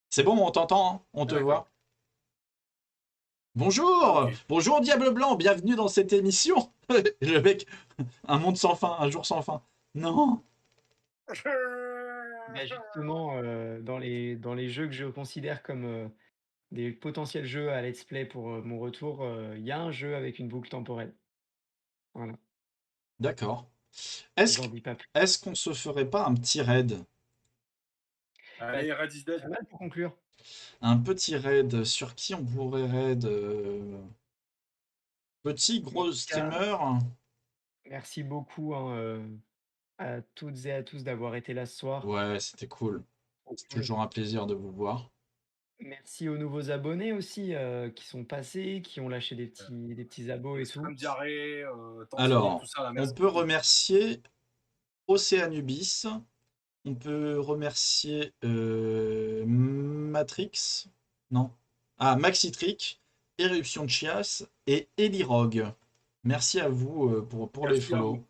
C'est bon, on t'entend, hein, on te Ah, d'accord. voit. Bonjour! Ok. Bonjour Diable Blanc, bienvenue dans cette émission! Le mec, un monde sans fin, un jour sans fin. Non! Bah, justement, dans les jeux que je considère comme, des potentiels jeux à let's play pour, mon retour, il y a un jeu avec une boucle temporelle. Voilà, D'accord. je Est-ce vous en que- dis pas plus. est-ce qu'on se ferait pas un petit raid? Bah, Allez, Red is pas dead. mal pour conclure. Un petit raid sur qui on pourrait raid petit, En gros tout cas, streamer? merci beaucoup, hein, à toutes et à tous d'avoir été là ce soir. Ouais, c'était cool. C'est toujours un plaisir de vous voir. Merci aux nouveaux abonnés aussi, qui sont passés, qui ont lâché des petits abos et tout. Extrême diarrhée, Tanzanie, tout Alors, ça, là, on merci peut beaucoup. remercier Océanubis, on peut remercier Matrix, non, ah, Maxitrick, Éruption de Chias et Elirog. Merci à vous pour les Merci à follow. vous.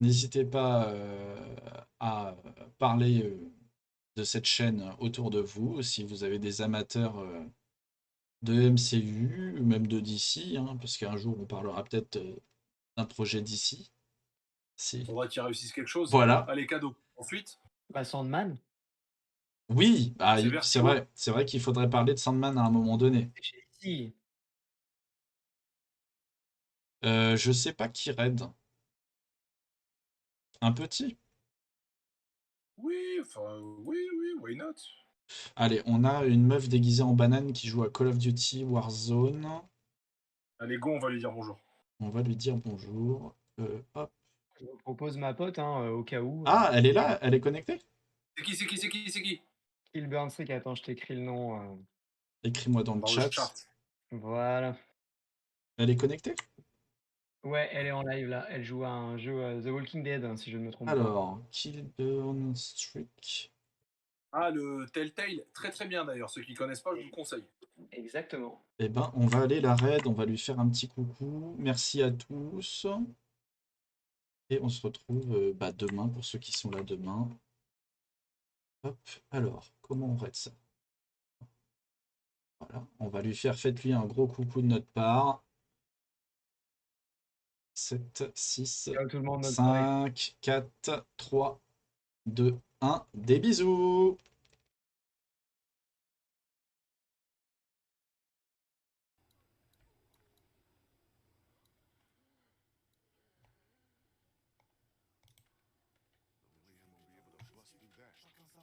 N'hésitez pas à parler de cette chaîne autour de vous si vous avez des amateurs de MCU, même de DC, hein, parce qu'un jour on parlera peut-être d'un projet DC. Si. Faudrait qu'il réussisse quelque chose. Voilà. Allez, cadeau. Ensuite, Bah, Sandman, Oui, bah, c'est c'est Vertigo. vrai. C'est vrai qu'il faudrait parler de Sandman à un moment donné. c'est chez DC. Je sais pas qui raid. Un petit. Oui, enfin, oui, why not? Allez, on a une meuf déguisée en banane qui joue à Call of Duty Warzone. Allez, go, on va lui dire bonjour. On va lui dire bonjour. Hop. Je vous propose ma pote, hein, au cas où. Ah, elle est là, elle est connectée? C'est qui? Kill Burnstrick, attends, je t'écris le nom. Écris-moi dans le Dans le chat. chat. Voilà. Elle est connectée? Ouais, elle est en live là. Elle joue à un jeu The Walking Dead, hein, si je ne me trompe pas. Alors, Killburn Streak. Ah, le Telltale, très très bien d'ailleurs. Ceux qui connaissent pas, je vous le conseille. Exactement. Eh ben, on va aller la raid, on va lui faire un petit coucou. Merci à tous. Et on se retrouve demain pour ceux qui sont là demain. Hop, alors, comment on raid ça? Voilà, on va lui faire, faites-lui un gros coucou de notre part. 7, 6, Ciao tout le monde, bonne soirée. 5, 4, 3, 2, 1. Des bisous!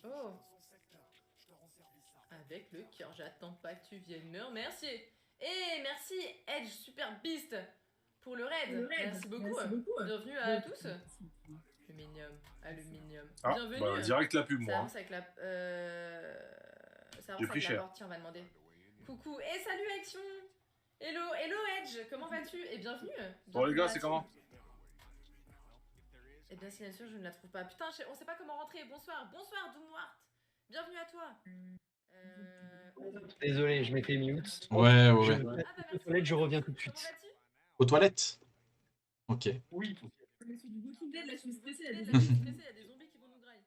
Oh. Avec le cœur, j'attends pas que tu viennes me remercier. Et merci Edge Super Beast pour le raid. Merci beaucoup. Bienvenue à tous. Aluminium. Ah, Bienvenue. bah, direct la pub, Ça moi. avance avec la. Ça avance J'ai pris avec la cher. porte, on va demander. Coucou et salut Action. Hello Edge, comment vas-tu? Et bienvenue. Bon, les Bienvenue gars, à c'est tous. comment? Eh bien, signature, je ne la trouve pas. Putain, on sait pas comment rentrer. Bonsoir Doomwart. Bienvenue à toi. Désolé, je m'étais mute. Ouais, ouais, Je ouais. vais Ah bah aux merci. toilettes, je reviens tout de Comment suite. vas-tu? Aux toilettes? Ok. Oui. Je suis du Walking Dead, là, je suis stressée. Il y a des zombies qui vont nous grailler.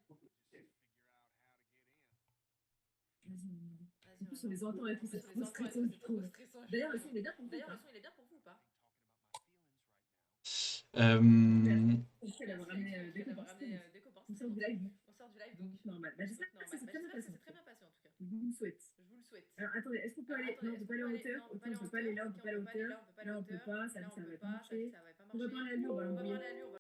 En plus, on les entend et tout, c'est trop stressant. D'ailleurs, le son, il est bien pour vous ou pas? Euh, J'essaie d'avoir ramené des copains. On sort du live, donc normal. Bah, j'espère que ça s'est très bien passé en tout cas. Je vous le souhaite. Alors attendez, est-ce qu'on peut aller... Non, on peut pas aller en hauteur. Ok, on peut pas aller là, on peut pas aller en hauteur. Là, on peut pas, ça va pas marcher. On va pas aller à Lure, on va l'envoyer.